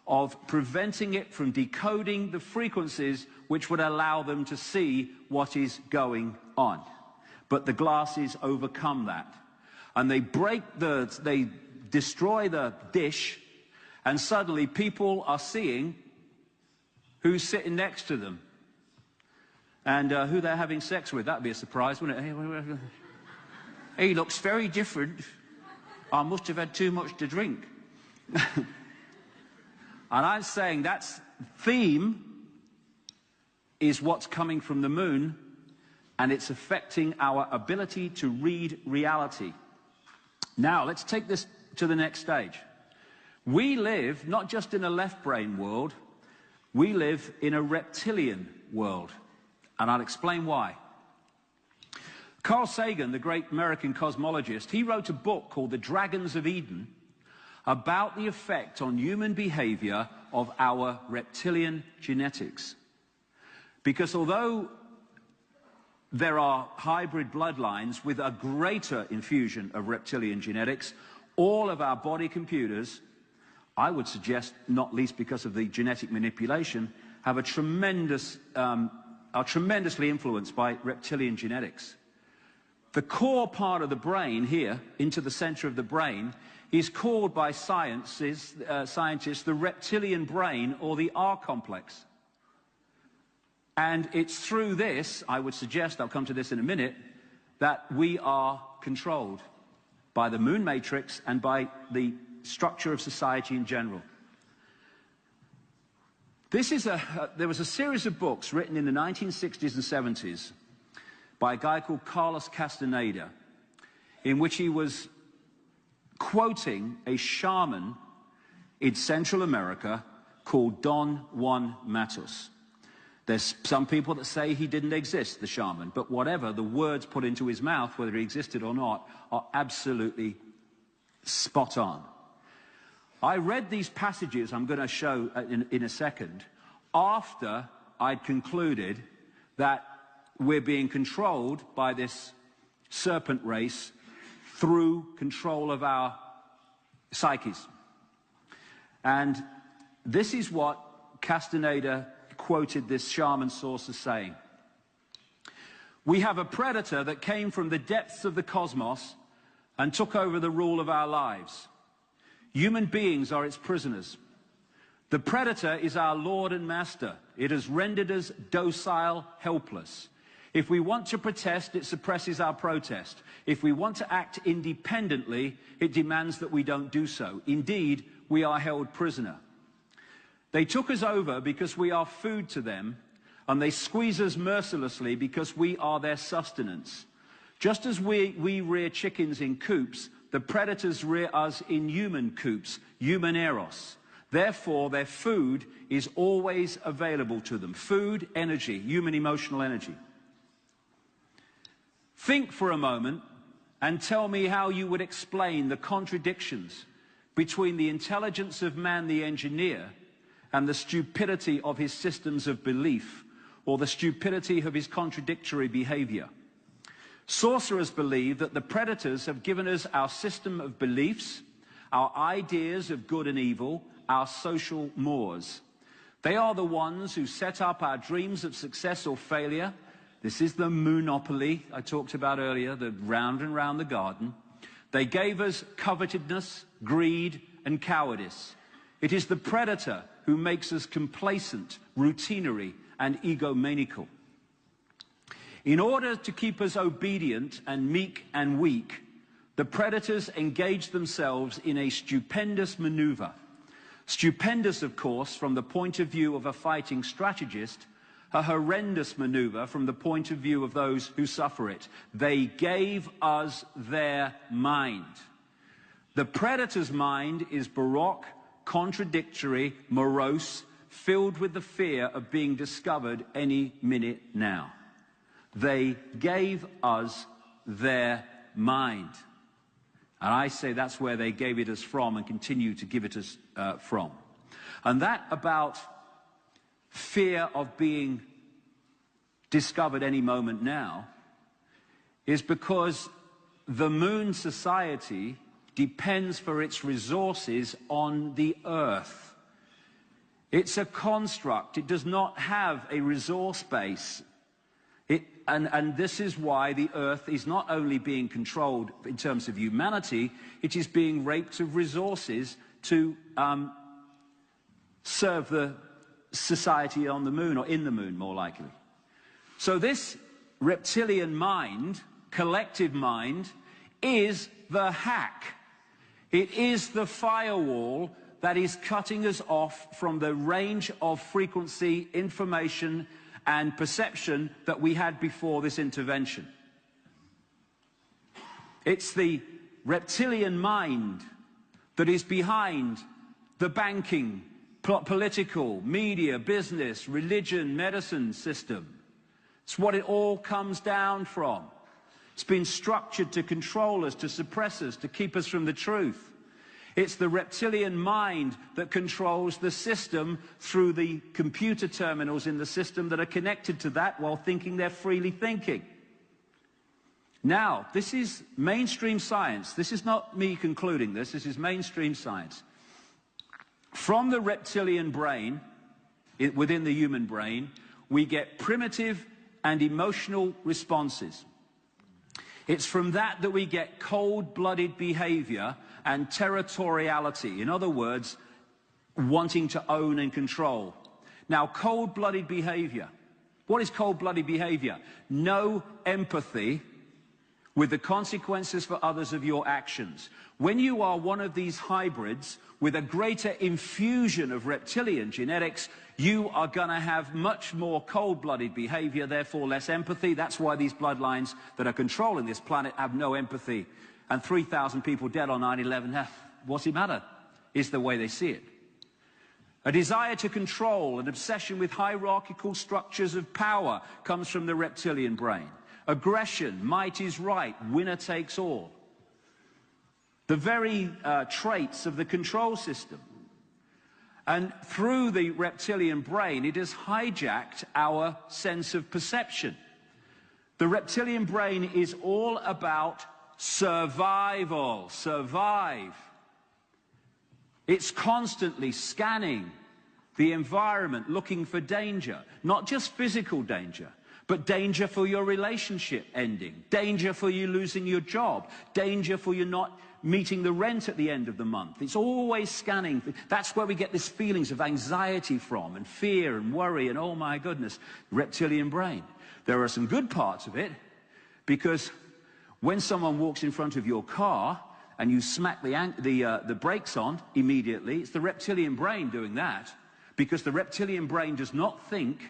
of preventing it from decoding the frequencies which would allow them to see what is going on. But the glasses overcome that. And they they destroy the dish, and suddenly people are seeing who's sitting next to them. And who they're having sex with. That'd be a surprise, wouldn't it? He looks very different. I must have had too much to drink. And I'm saying that theme is what's coming from the moon, and it's affecting our ability to read reality. Now, let's take this to the next stage. We live not just in a left brain world, we live in a reptilian world. And I'll explain why. Carl Sagan, the great American cosmologist, he wrote a book called The Dragons of Eden about the effect on human behavior of our reptilian genetics. Because although there are hybrid bloodlines with a greater infusion of reptilian genetics, all of our body computers, I would suggest, not least because of the genetic manipulation, have a tremendous, are tremendously influenced by reptilian genetics. The core part of the brain here, into the center of the brain, is called by scientists the reptilian brain, or the R complex. And it's through this, I would suggest, I'll come to this in a minute, that we are controlled by the moon matrix and by the structure of society in general. There was a series of books written in the 1960s and 70s by a guy called Carlos Castaneda, in which he was quoting a shaman in Central America called Don Juan Matus. There's some people that say he didn't exist, the shaman, but whatever, the words put into his mouth, whether he existed or not, are absolutely spot on. I read these passages I'm going to show in a second after I'd concluded that we're being controlled by this serpent race through control of our psyches. And this is what Castaneda quoted this shaman source as saying. We have a predator that came from the depths of the cosmos and took over the rule of our lives. Human beings are its prisoners. The predator is our lord and master. It has rendered us docile, helpless. If we want to protest, it suppresses our protest. If we want to act independently, it demands that we don't do so. Indeed, we are held prisoner. They took us over because we are food to them, and they squeeze us mercilessly because we are their sustenance. Just as we rear chickens in coops, the predators rear us in human coops, human eros. Therefore, their food is always available to them. Food, energy, human emotional energy. Think for a moment and tell me how you would explain the contradictions between the intelligence of man, the engineer, and the stupidity of his systems of belief, or the stupidity of his contradictory behavior. Sorcerers believe that the predators have given us our system of beliefs, our ideas of good and evil, our social mores. They are the ones who set up our dreams of success or failure. This is the monopoly I talked about earlier, the round and round the garden. They gave us covetousness, greed, and cowardice. It is the predator who makes us complacent, routinary, and egomaniacal. In order to keep us obedient and meek and weak, the predators engage themselves in a stupendous maneuver. Stupendous, of course, from the point of view of a fighting strategist, a horrendous maneuver from the point of view of those who suffer it. They gave us their mind. The predator's mind is baroque, contradictory, morose, filled with the fear of being discovered any minute now. They gave us their mind. And I say that's where they gave it us from and continue to give it us from. And that about fear of being discovered any moment now is because the moon society depends for its resources on the earth. It's a construct. It does not have a resource base. And this is why the earth is not only being controlled in terms of humanity, it is being raped of resources to serve the society on the moon, or in the moon, more likely. So this reptilian mind, collective mind, is the hack. It is the firewall that is cutting us off from the range of frequency, information, and perception that we had before this intervention. It's the reptilian mind that is behind the banking, political, media, business, religion, medicine system. It's what it all comes down from. It's been structured to control us, to suppress us, to keep us from the truth. It's the reptilian mind that controls the system through the computer terminals in the system that are connected to that while thinking they're freely thinking. Now, this is mainstream science. This is not me concluding this. This is mainstream science. From the reptilian brain, within the human brain, we get primitive and emotional responses. It's from that we get cold-blooded behavior and territoriality. In other words, wanting to own and control. Now, cold-blooded behavior. What is cold-blooded behavior? No empathy with the consequences for others of your actions. When you are one of these hybrids with a greater infusion of reptilian genetics, you are going to have much more cold-blooded behavior, therefore less empathy. That's why these bloodlines that are controlling this planet have no empathy. And 3,000 people dead on 9/11, what's it matter? Is the way they see it. A desire to control, an obsession with hierarchical structures of power comes from the reptilian brain. Aggression, might is right, winner takes all. The very traits of the control system. And through the reptilian brain, it has hijacked our sense of perception. The reptilian brain is all about survival, survive. It's constantly scanning the environment, looking for danger, not just physical danger, but danger for your relationship ending, danger for you losing your job, danger for you not meeting the rent at the end of the month. It's always scanning. That's where we get these feelings of anxiety from, and fear and worry, and oh my goodness, reptilian brain. There are some good parts of it, because when someone walks in front of your car and you smack the brakes on immediately, it's the reptilian brain doing that, because the reptilian brain does not think,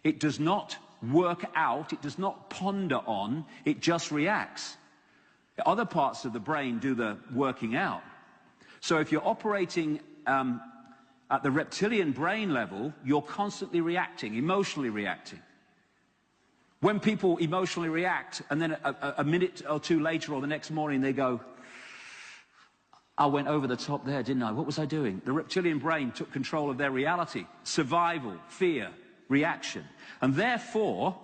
it does not work out, it does not ponder on, it just reacts. Other parts of the brain do the working out. So if you're operating at the reptilian brain level, you're constantly reacting, emotionally reacting. When people emotionally react, and then a minute or two later or the next morning they go, I went over the top there, didn't I? What was I doing? The reptilian brain took control of their reality. Survival, fear, reaction. And therefore,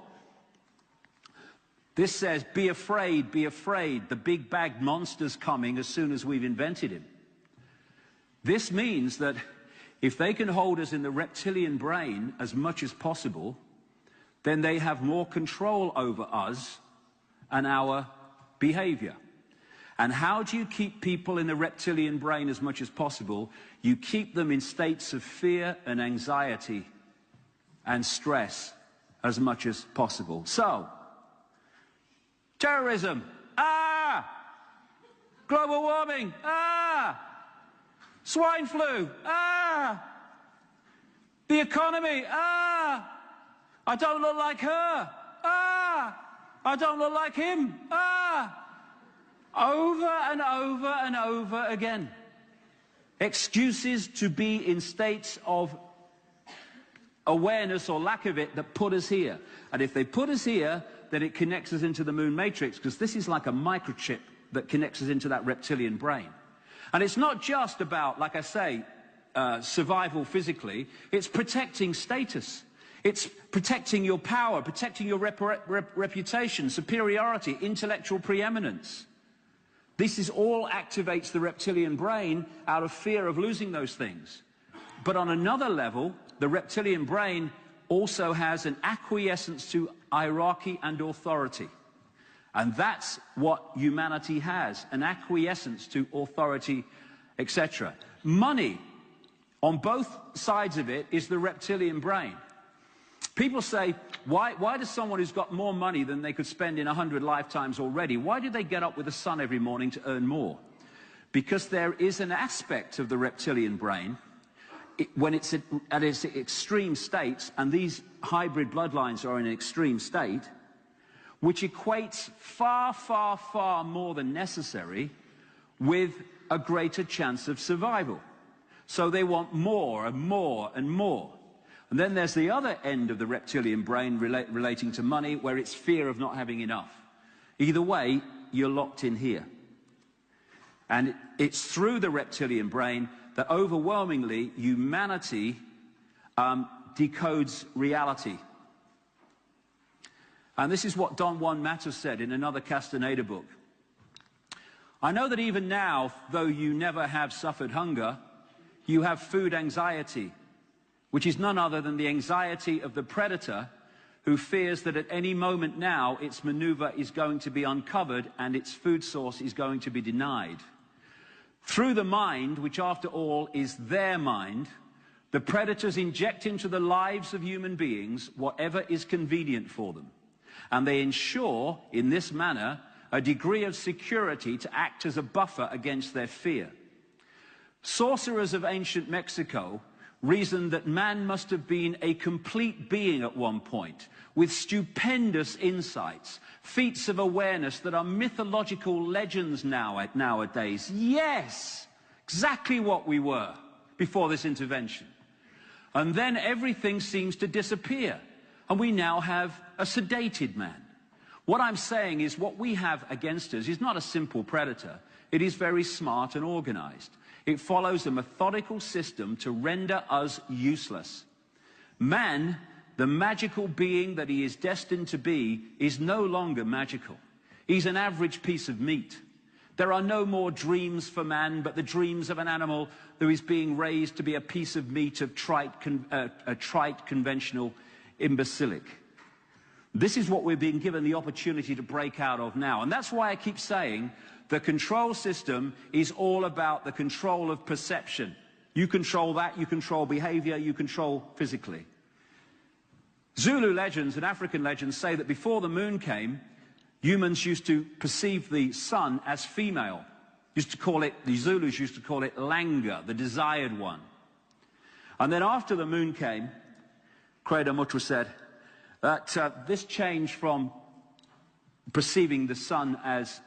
this says, be afraid, the big bad monster's coming as soon as we've invented him. This means that if they can hold us in the reptilian brain as much as possible, then they have more control over us and our behavior. And how do you keep people in the reptilian brain as much as possible? You keep them in states of fear and anxiety and stress as much as possible. So, terrorism, global warming, swine flu, the economy, I don't look like her, I don't look like him, over and over and over again. Excuses to be in states of awareness or lack of it that put us here. And if they put us here, then it connects us into the moon matrix, because this is like a microchip that connects us into that reptilian brain. And it's not just about, like I say, survival physically. It's protecting status. It's protecting your power, protecting your reputation, superiority, intellectual preeminence. This all activates the reptilian brain out of fear of losing those things. But on another level, the reptilian brain also has an acquiescence to hierarchy and authority. And that's what humanity has, an acquiescence to authority, etc. Money, on both sides of it, is the reptilian brain. People say, why does someone who's got more money than they could spend in 100 lifetimes already, why do they get up with the sun every morning to earn more? Because there is an aspect of the reptilian brain, when it's at its extreme state, and these hybrid bloodlines are in an extreme state, which equates far, far, far more than necessary with a greater chance of survival. So they want more and more and more. And then there's the other end of the reptilian brain relating to money, where it's fear of not having enough. Either way, you're locked in here. And it's through the reptilian brain that overwhelmingly humanity decodes reality. And this is what Don Juan Matos said in another Castaneda book. I know that even now, though you never have suffered hunger, you have food anxiety, which is none other than the anxiety of the predator who fears that at any moment now its maneuver is going to be uncovered and its food source is going to be denied. Through the mind, which after all is their mind, the predators inject into the lives of human beings whatever is convenient for them. And they ensure, in this manner, a degree of security to act as a buffer against their fear. Sorcerers of ancient Mexico reasoned that man must have been a complete being at one point, with stupendous insights, feats of awareness that are mythological legends nowadays. Yes, exactly what we were before this intervention. And then everything seems to disappear, and we now have a sedated man. What I'm saying is what we have against us is not a simple predator. It is very smart and organized. It follows a methodical system to render us useless. Man, the magical being that he is destined to be, is no longer magical. He's an average piece of meat. There are no more dreams for man, but the dreams of an animal who is being raised to be a piece of meat of trite, conventional imbecilic. This is what we're being given the opportunity to break out of now. And that's why I keep saying the control system is all about the control of perception. You control that, you control behavior, you control physically. Zulu legends and African legends say that before the moon came, humans used to perceive the sun as female. The Zulus used to call it Langa, the desired one. And then after the moon came, Credo Mutra said that this change from perceiving the sun as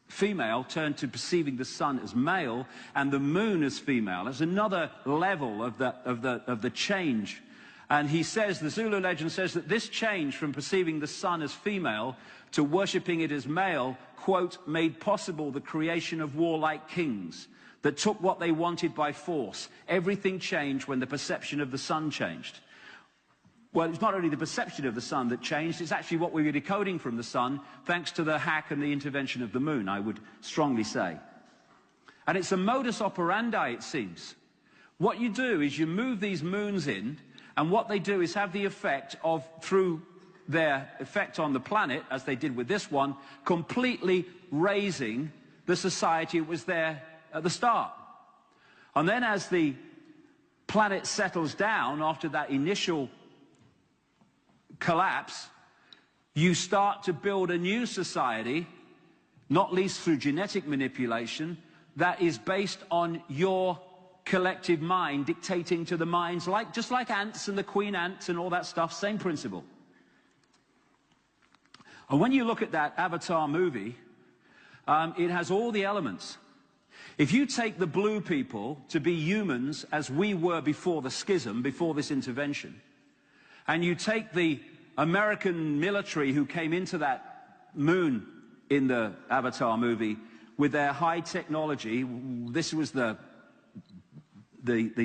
female turned to perceiving the sun as male and the moon as female. There's another level of the change. And he says, the Zulu legend says that this change from perceiving the sun as female to worshipping it as male, quote, made possible the creation of warlike kings that took what they wanted by force. Everything changed when the perception of the sun changed. Well, it's not only the perception of the sun that changed, it's actually what we were decoding from the sun, thanks to the hack and the intervention of the moon, I would strongly say. And it's a modus operandi, it seems. What you do is you move these moons in, and what they do is have the effect of, through their effect on the planet, as they did with this one, completely raising the society that was there at the start. And then as the planet settles down after that initial collapse, you start to build a new society, not least through genetic manipulation, that is based on your collective mind dictating to the minds, just like ants and the queen ants and all that stuff, same principle. And when you look at that Avatar movie, it has all the elements. If you take the blue people to be humans as we were before the schism, before this intervention, and you take the American military who came into that moon in the Avatar movie with their high technology, this was the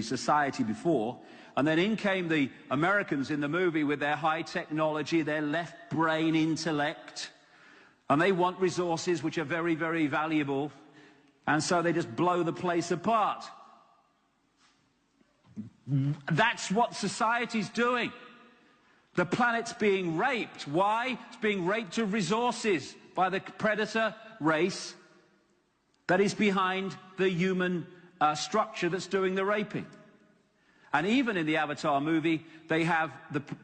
society before, and then in came the Americans in the movie with their high technology, their left brain intellect, and they want resources which are very, very valuable, and so they just blow the place apart. That's what society's doing. The planet's being raped. Why? It's being raped of resources by the predator race that is behind the human structure that's doing the raping. And even in the Avatar movie, they have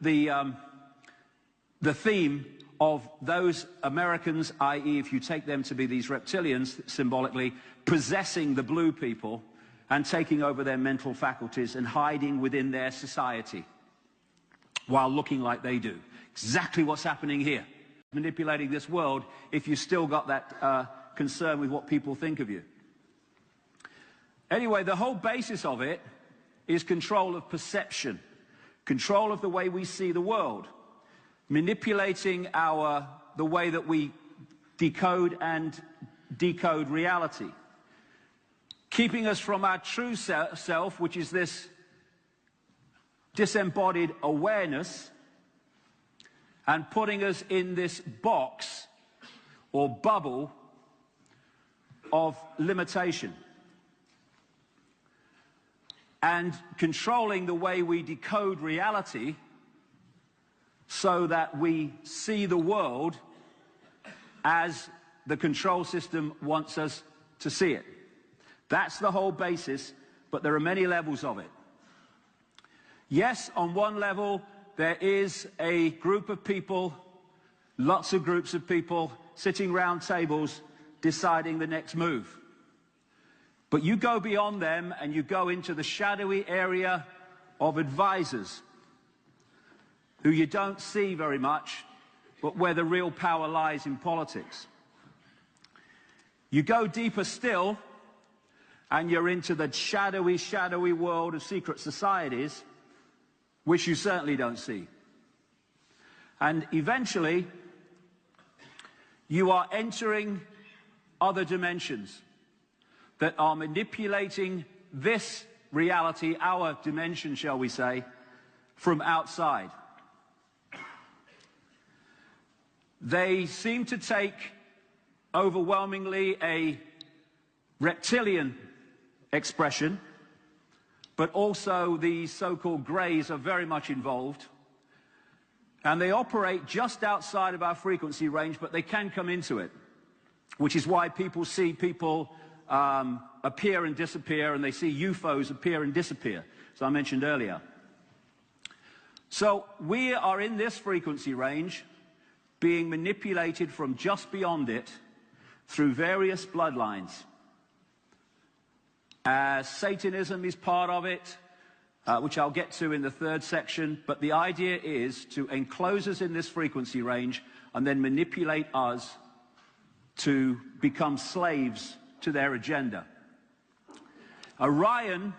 the theme of those Americans, i.e. if you take them to be these reptilians, symbolically, possessing the blue people and taking over their mental faculties and hiding within their society while looking like they do. Exactly what's happening here. Manipulating this world if you still got that concern with what people think of you. Anyway, the whole basis of it is control of perception, control of the way we see the world, manipulating the way that we decode and decode reality, keeping us from our true self, which is this disembodied awareness, and putting us in this box or bubble of limitation, and controlling the way we decode reality so that we see the world as the control system wants us to see it. That's the whole basis, but there are many levels of it. Yes, on one level, there is a group of people, lots of groups of people, sitting round tables, deciding the next move. But you go beyond them and you go into the shadowy area of advisors, who you don't see very much, but where the real power lies in politics. You go deeper still, and you're into the shadowy world of secret societies, which you certainly don't see. And eventually, you are entering other dimensions that are manipulating this reality, our dimension, shall we say, from outside. They seem to take overwhelmingly a reptilian expression, but also the so-called greys are very much involved. And they operate just outside of our frequency range, but they can come into it, which is why people see people appear and disappear, and they see UFOs appear and disappear, as I mentioned earlier. So we are in this frequency range, being manipulated from just beyond it through various bloodlines. Satanism is part of it, which I'll get to in the third section, but the idea is to enclose us in this frequency range and then manipulate us to become slaves to their agenda. Orion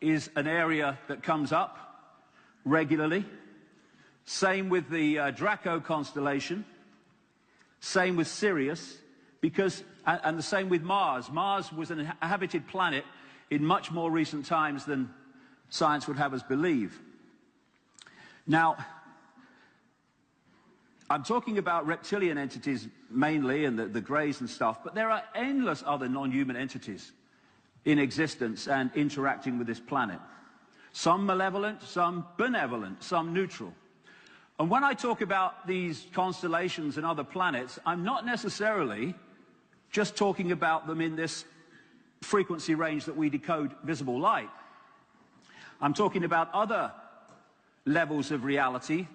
is an area that comes up regularly. Same with the Draco constellation. Same with Sirius, and the same with Mars. Mars was an inhabited planet in much more recent times than science would have us believe. Now, I'm talking about reptilian entities mainly, and the greys and stuff, but there are endless other non-human entities in existence and interacting with this planet. Some malevolent, some benevolent, some neutral. And when I talk about these constellations and other planets, I'm not necessarily just talking about them in this frequency range that we decode visible light. I'm talking about other levels of reality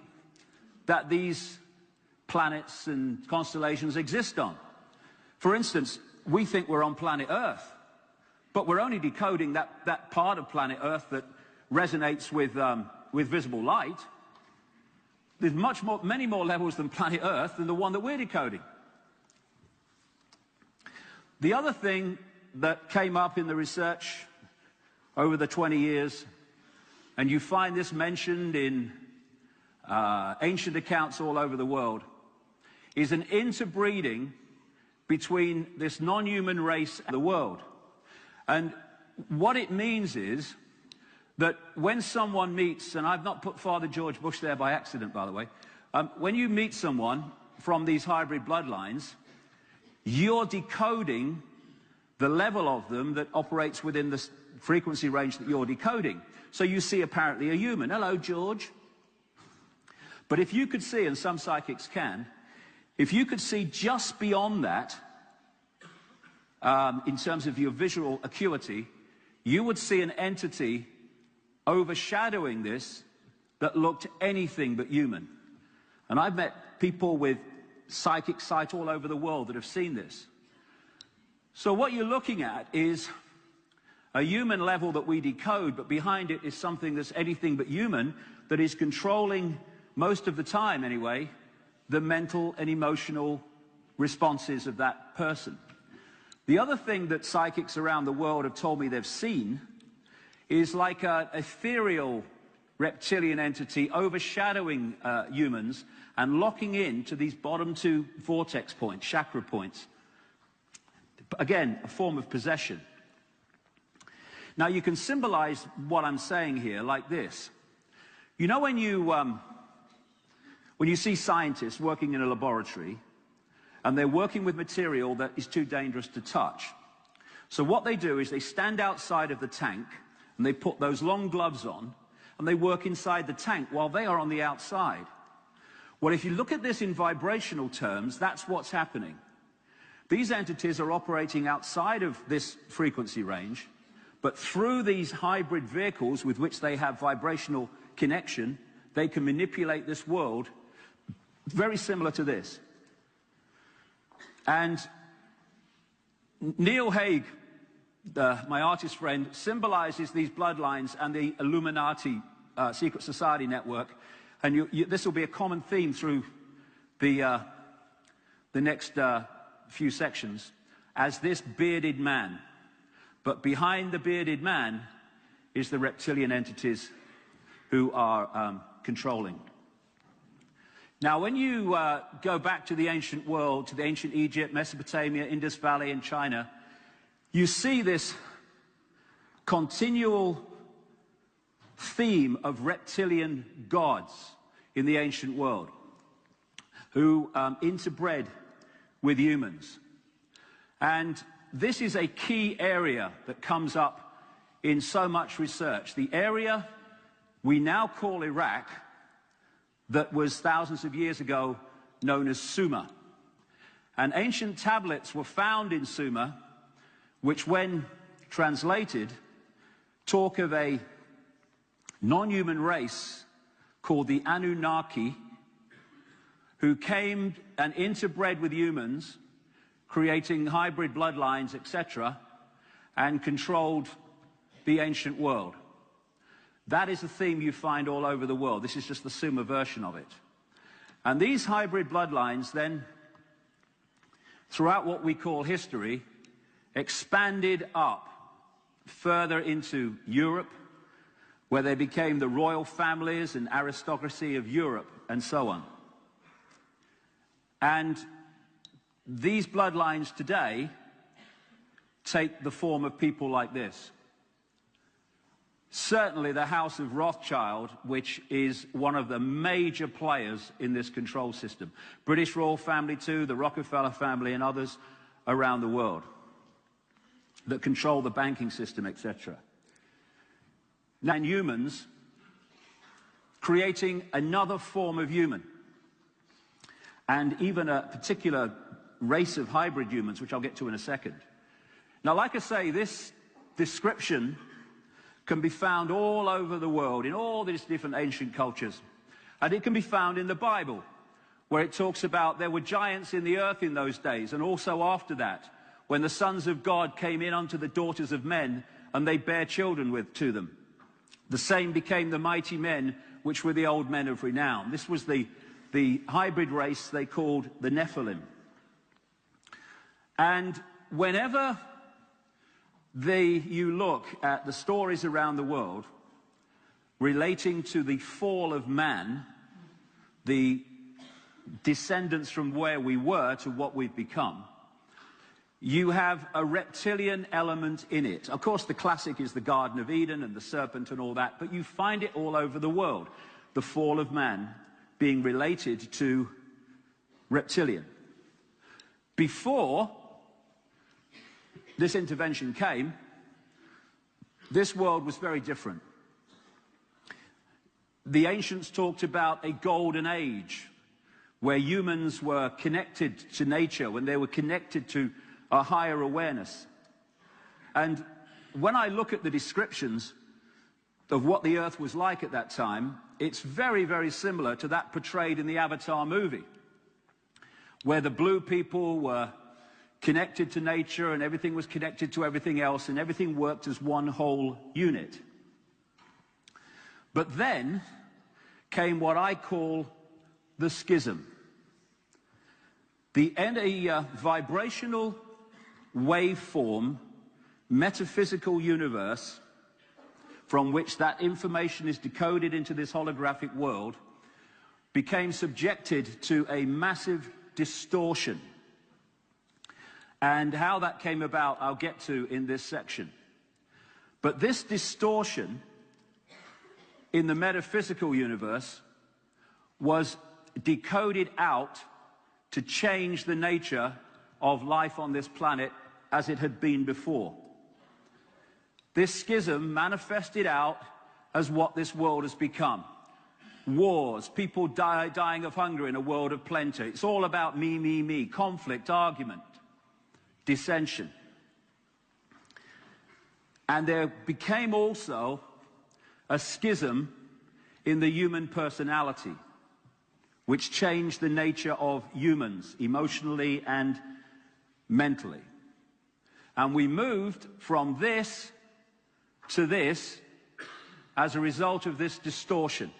that these planets and constellations exist on. For instance, we think we're on planet Earth, but we're only decoding that part of planet Earth that resonates with visible light. There's many more levels than planet Earth than the one that we're decoding. The other thing that came up in the research over the 20 years, and you find this mentioned in ancient accounts all over the world, is an interbreeding between this non-human race and the world. And what it means is that when someone meets, and I've not put Father George Bush there by accident, by the way, when you meet someone from these hybrid bloodlines, you're decoding the level of them that operates within the frequency range that you're decoding. So you see apparently a human. Hello, George. But if you could see, and some psychics can, if you could see just beyond that, in terms of your visual acuity, you would see an entity overshadowing this that looked anything but human. And I've met people with psychic sight all over the world that have seen this. So what you're looking at is a human level that we decode, but behind it is something that's anything but human, that is controlling, most of the time anyway, the mental and emotional responses of that person. The other thing that psychics around the world have told me they've seen is like an ethereal reptilian entity overshadowing humans and locking in to these bottom two vortex points, chakra points. Again, a form of possession. Now you can symbolize what I'm saying here like this. You know when you see scientists working in a laboratory and they're working with material that is too dangerous to touch. So what they do is they stand outside of the tank and they put those long gloves on and they work inside the tank while they are on the outside. Well, if you look at this in vibrational terms, that's what's happening. These entities are operating outside of this frequency range, but through these hybrid vehicles with which they have vibrational connection, they can manipulate this world very similar to this. And Neil Haig, my artist friend, symbolizes these bloodlines and the Illuminati secret society network. And this will be a common theme through the next few sections, as this bearded man. But behind the bearded man is the reptilian entities who are controlling. Now, when you go back to the ancient world, to the ancient Egypt, Mesopotamia, Indus Valley, and China, you see this continual theme of reptilian gods in the ancient world who interbred with humans. And this is a key area that comes up in so much research. The area we now call Iraq, that was thousands of years ago known as Sumer. And ancient tablets were found in Sumer, which when translated, talk of a non-human race called the Anunnaki, who came and interbred with humans, creating hybrid bloodlines, etc., and controlled the ancient world. That is a theme you find all over the world. This is just the Sumer version of it. And these hybrid bloodlines then, throughout what we call history, expanded up further into Europe, where they became the royal families and aristocracy of Europe, and so on. And these bloodlines today take the form of people like this. Certainly the House of Rothschild, which is one of the major players in this control system. British royal family too, the Rockefeller family and others around the world that control the banking system, etc. Now, humans creating another form of human, and even a particular race of hybrid humans, which I'll get to in a second. Now, like I say, this description can be found all over the world, in all these different ancient cultures. And it can be found in the Bible, where it talks about there were giants in the earth in those days, and also after that, when the sons of God came in unto the daughters of men, and they bare children to them. The same became the mighty men, which were the old men of renown. This was the hybrid race they called the Nephilim. And whenever you look at the stories around the world relating to the fall of man, the descendants from where we were to what we've become, you have a reptilian element in it. Of course, the classic is the Garden of Eden and the serpent and all that, but you find it all over the world. The fall of man being related to reptilian. Before this intervention came, this world was very different. The ancients talked about a golden age where humans were connected to nature, when they were connected to a higher awareness. And when I look at the descriptions of what the earth was like at that time, it's very, very similar to that portrayed in the Avatar movie, where the blue people were connected to nature and everything was connected to everything else and everything worked as one whole unit. But then came what I call the schism. A vibrational waveform, metaphysical universe from which that information is decoded into this holographic world became subjected to a massive distortion. And how that came about, I'll get to in this section. But this distortion in the metaphysical universe was decoded out to change the nature of life on this planet as it had been before. This schism manifested out as what this world has become. Wars, people dying of hunger in a world of plenty. It's all about me, me, me. Conflict, argument, dissension. And there became also a schism in the human personality, which changed the nature of humans emotionally and mentally. And we moved from this to this as a result of this distortion.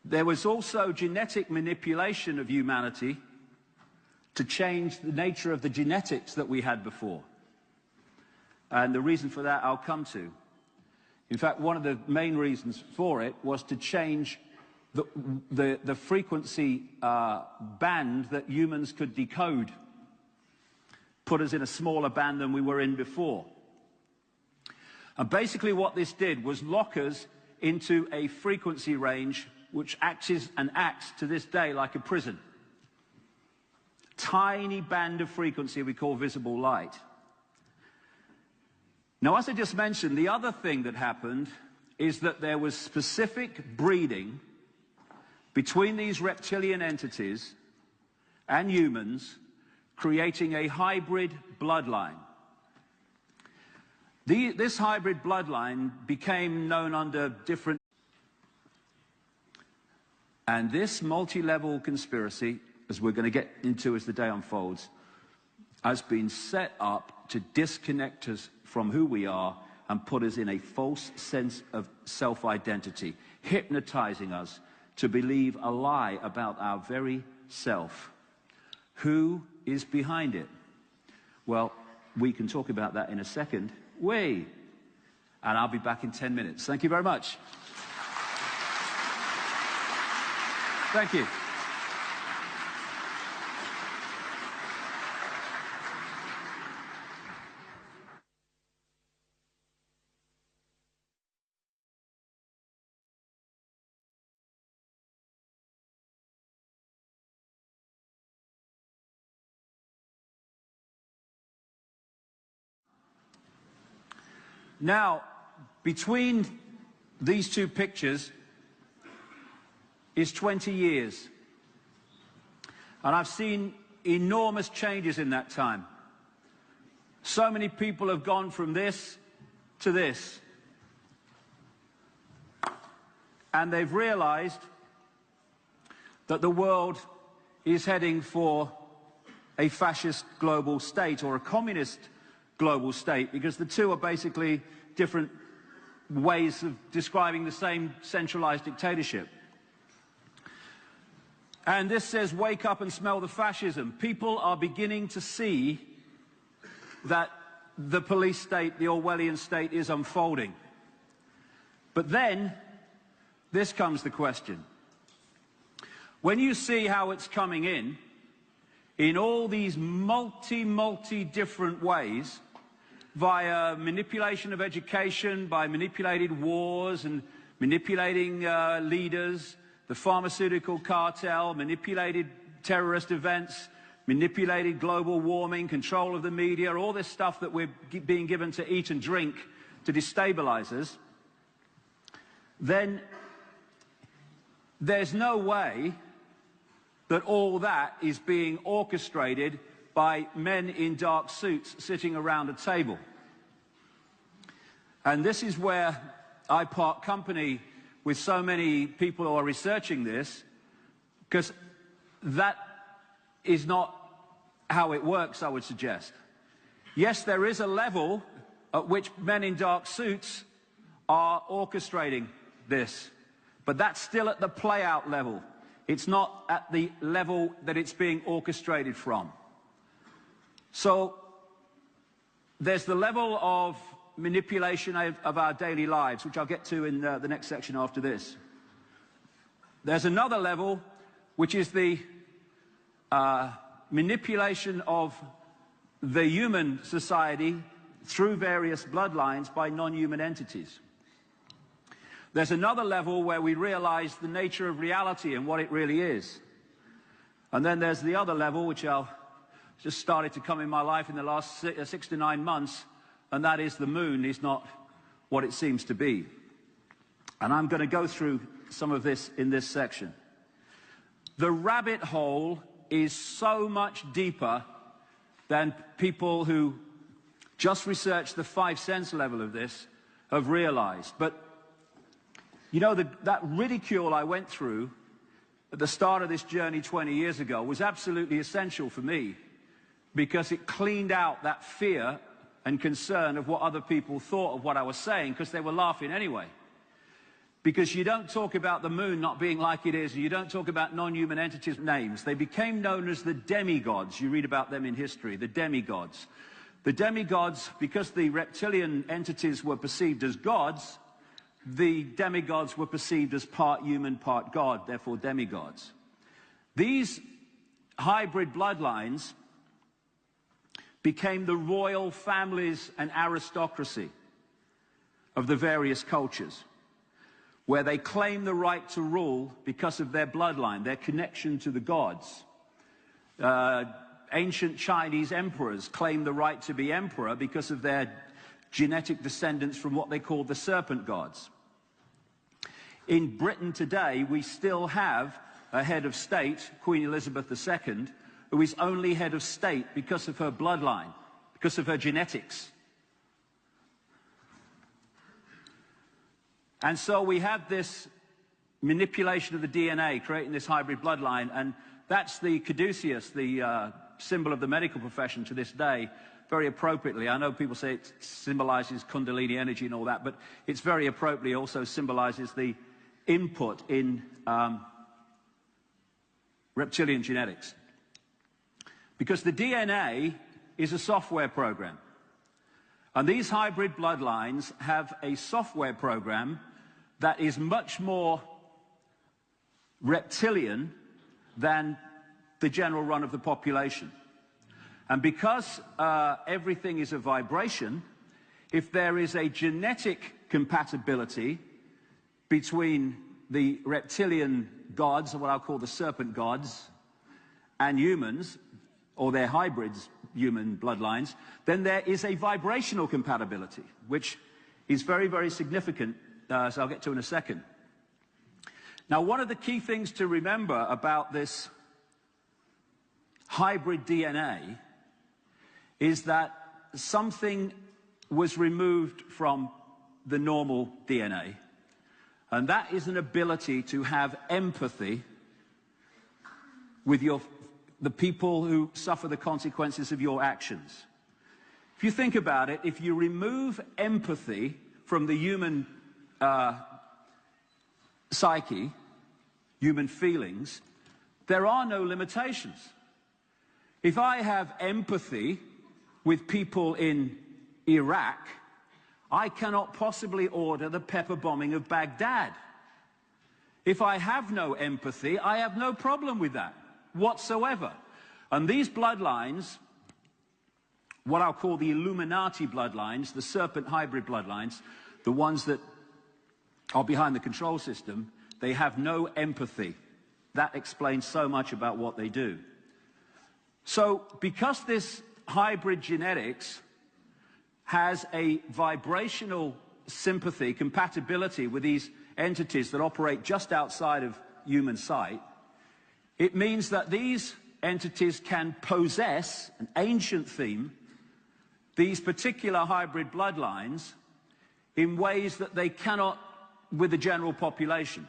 There was also genetic manipulation of humanity to change the nature of the genetics that we had before. And the reason for that I'll come to. In fact, one of the main reasons for it was to change the frequency band that humans could decode, put us in a smaller band than we were in before. And basically what this did was lock us into a frequency range which acts to this day like a prison. Tiny band of frequency we call visible light. Now, as I just mentioned, the other thing that happened is that there was specific breeding between these reptilian entities and humans, creating a hybrid bloodline. This hybrid bloodline became known under different... And this multi-level conspiracy, as we're going to get into as the day unfolds, has been set up to disconnect us from who we are and put us in a false sense of self-identity, hypnotizing us to believe a lie about our very self. Who is behind it? Well, we can talk about that in a second. And I'll be back in 10 minutes. Thank you very much. Thank you. Now, between these two pictures is 20 years. And I've seen enormous changes in that time. So many people have gone from this to this. And they've realized that the world is heading for a fascist global state or a communist global state, because the two are basically different ways of describing the same centralized dictatorship. And this says, wake up and smell the fascism. People are beginning to see that the police state, the Orwellian state, is unfolding. But then, this comes the question. When you see how it's coming in all these multi different ways, via manipulation of education, by manipulated wars and manipulating leaders, the pharmaceutical cartel, manipulated terrorist events, manipulated global warming, control of the media, all this stuff that we're being given to eat and drink to destabilize us, then there's no way that all that is being orchestrated by men in dark suits sitting around a table. And this is where I part company with so many people who are researching this, because that is not how it works, I would suggest. Yes, there is a level at which men in dark suits are orchestrating this, but that's still at the play-out level. It's not at the level that it's being orchestrated from. So there's the level of manipulation of our daily lives, which I'll get to in the next section after this. There's another level, which is the manipulation of the human society through various bloodlines by non-human entities. There's another level where we realize the nature of reality and what it really is. And then there's the other level, which just started to come in my life in the last 6 to 9 months, and that is the moon is not what it seems to be. And I'm going to go through some of this in this section. The rabbit hole is so much deeper than people who just researched the 5 sense level of this have realized. But you know, that ridicule I went through at the start of this journey 20 years ago was absolutely essential for me, because it cleaned out that fear and concern of what other people thought of what I was saying, because they were laughing anyway. Because you don't talk about the moon not being like it is, and you don't talk about non-human entities' names. They became known as the demigods. You read about them in history, the demigods. The demigods, because the reptilian entities were perceived as gods, the demigods were perceived as part human, part god, therefore demigods. These hybrid bloodlines became the royal families and aristocracy of the various cultures, where they claim the right to rule because of their bloodline, their connection to the gods. Ancient Chinese emperors claimed the right to be emperor because of their genetic descendants from what they called the serpent gods. In Britain today, we still have a head of state, Queen Elizabeth II, who is only head of state because of her bloodline, because of her genetics. And so we have this manipulation of the DNA, creating this hybrid bloodline, and that's the caduceus, the symbol of the medical profession to this day, very appropriately. I know people say it symbolizes Kundalini energy and all that, but it's very appropriately also symbolizes the input in reptilian genetics. Because the DNA is a software program. And these hybrid bloodlines have a software program that is much more reptilian than the general run of the population. And because everything is a vibration, if there is a genetic compatibility between the reptilian gods, or what I'll call the serpent gods, and humans, or their hybrids, human bloodlines, then there is a vibrational compatibility, which is very, very significant, as I'll get to in a second. Now, one of the key things to remember about this hybrid DNA is that something was removed from the normal DNA, and that is an ability to have empathy with the people who suffer the consequences of your actions. If you think about it, if you remove empathy from the human psyche, human feelings, there are no limitations. If I have empathy with people in Iraq, I cannot possibly order the pepper bombing of Baghdad. If I have no empathy, I have no problem with that whatsoever. And these bloodlines, what I'll call the Illuminati bloodlines, the serpent hybrid bloodlines, the ones that are behind the control system, they have no empathy. That explains so much about what they do. So, because this hybrid genetics has a vibrational sympathy, compatibility with these entities that operate just outside of human sight, it means that these entities can possess, an ancient theme, these particular hybrid bloodlines in ways that they cannot with the general population.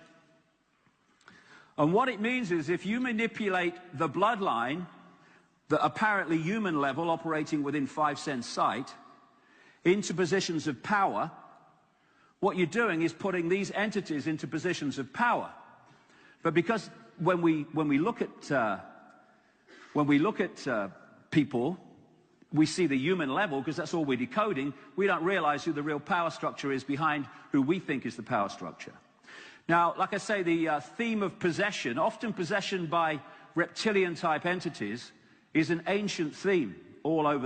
And what it means is, if you manipulate the bloodline, the apparently human level operating within 5 sense sight, into positions of power, what you're doing is putting these entities into positions of power. But because when we look at people, we see the human level because that's all we're decoding. We don't realize who the real power structure is behind who we think is the power structure. Now, like I say, the theme of possession, often possession by reptilian-type entities, is an ancient theme all over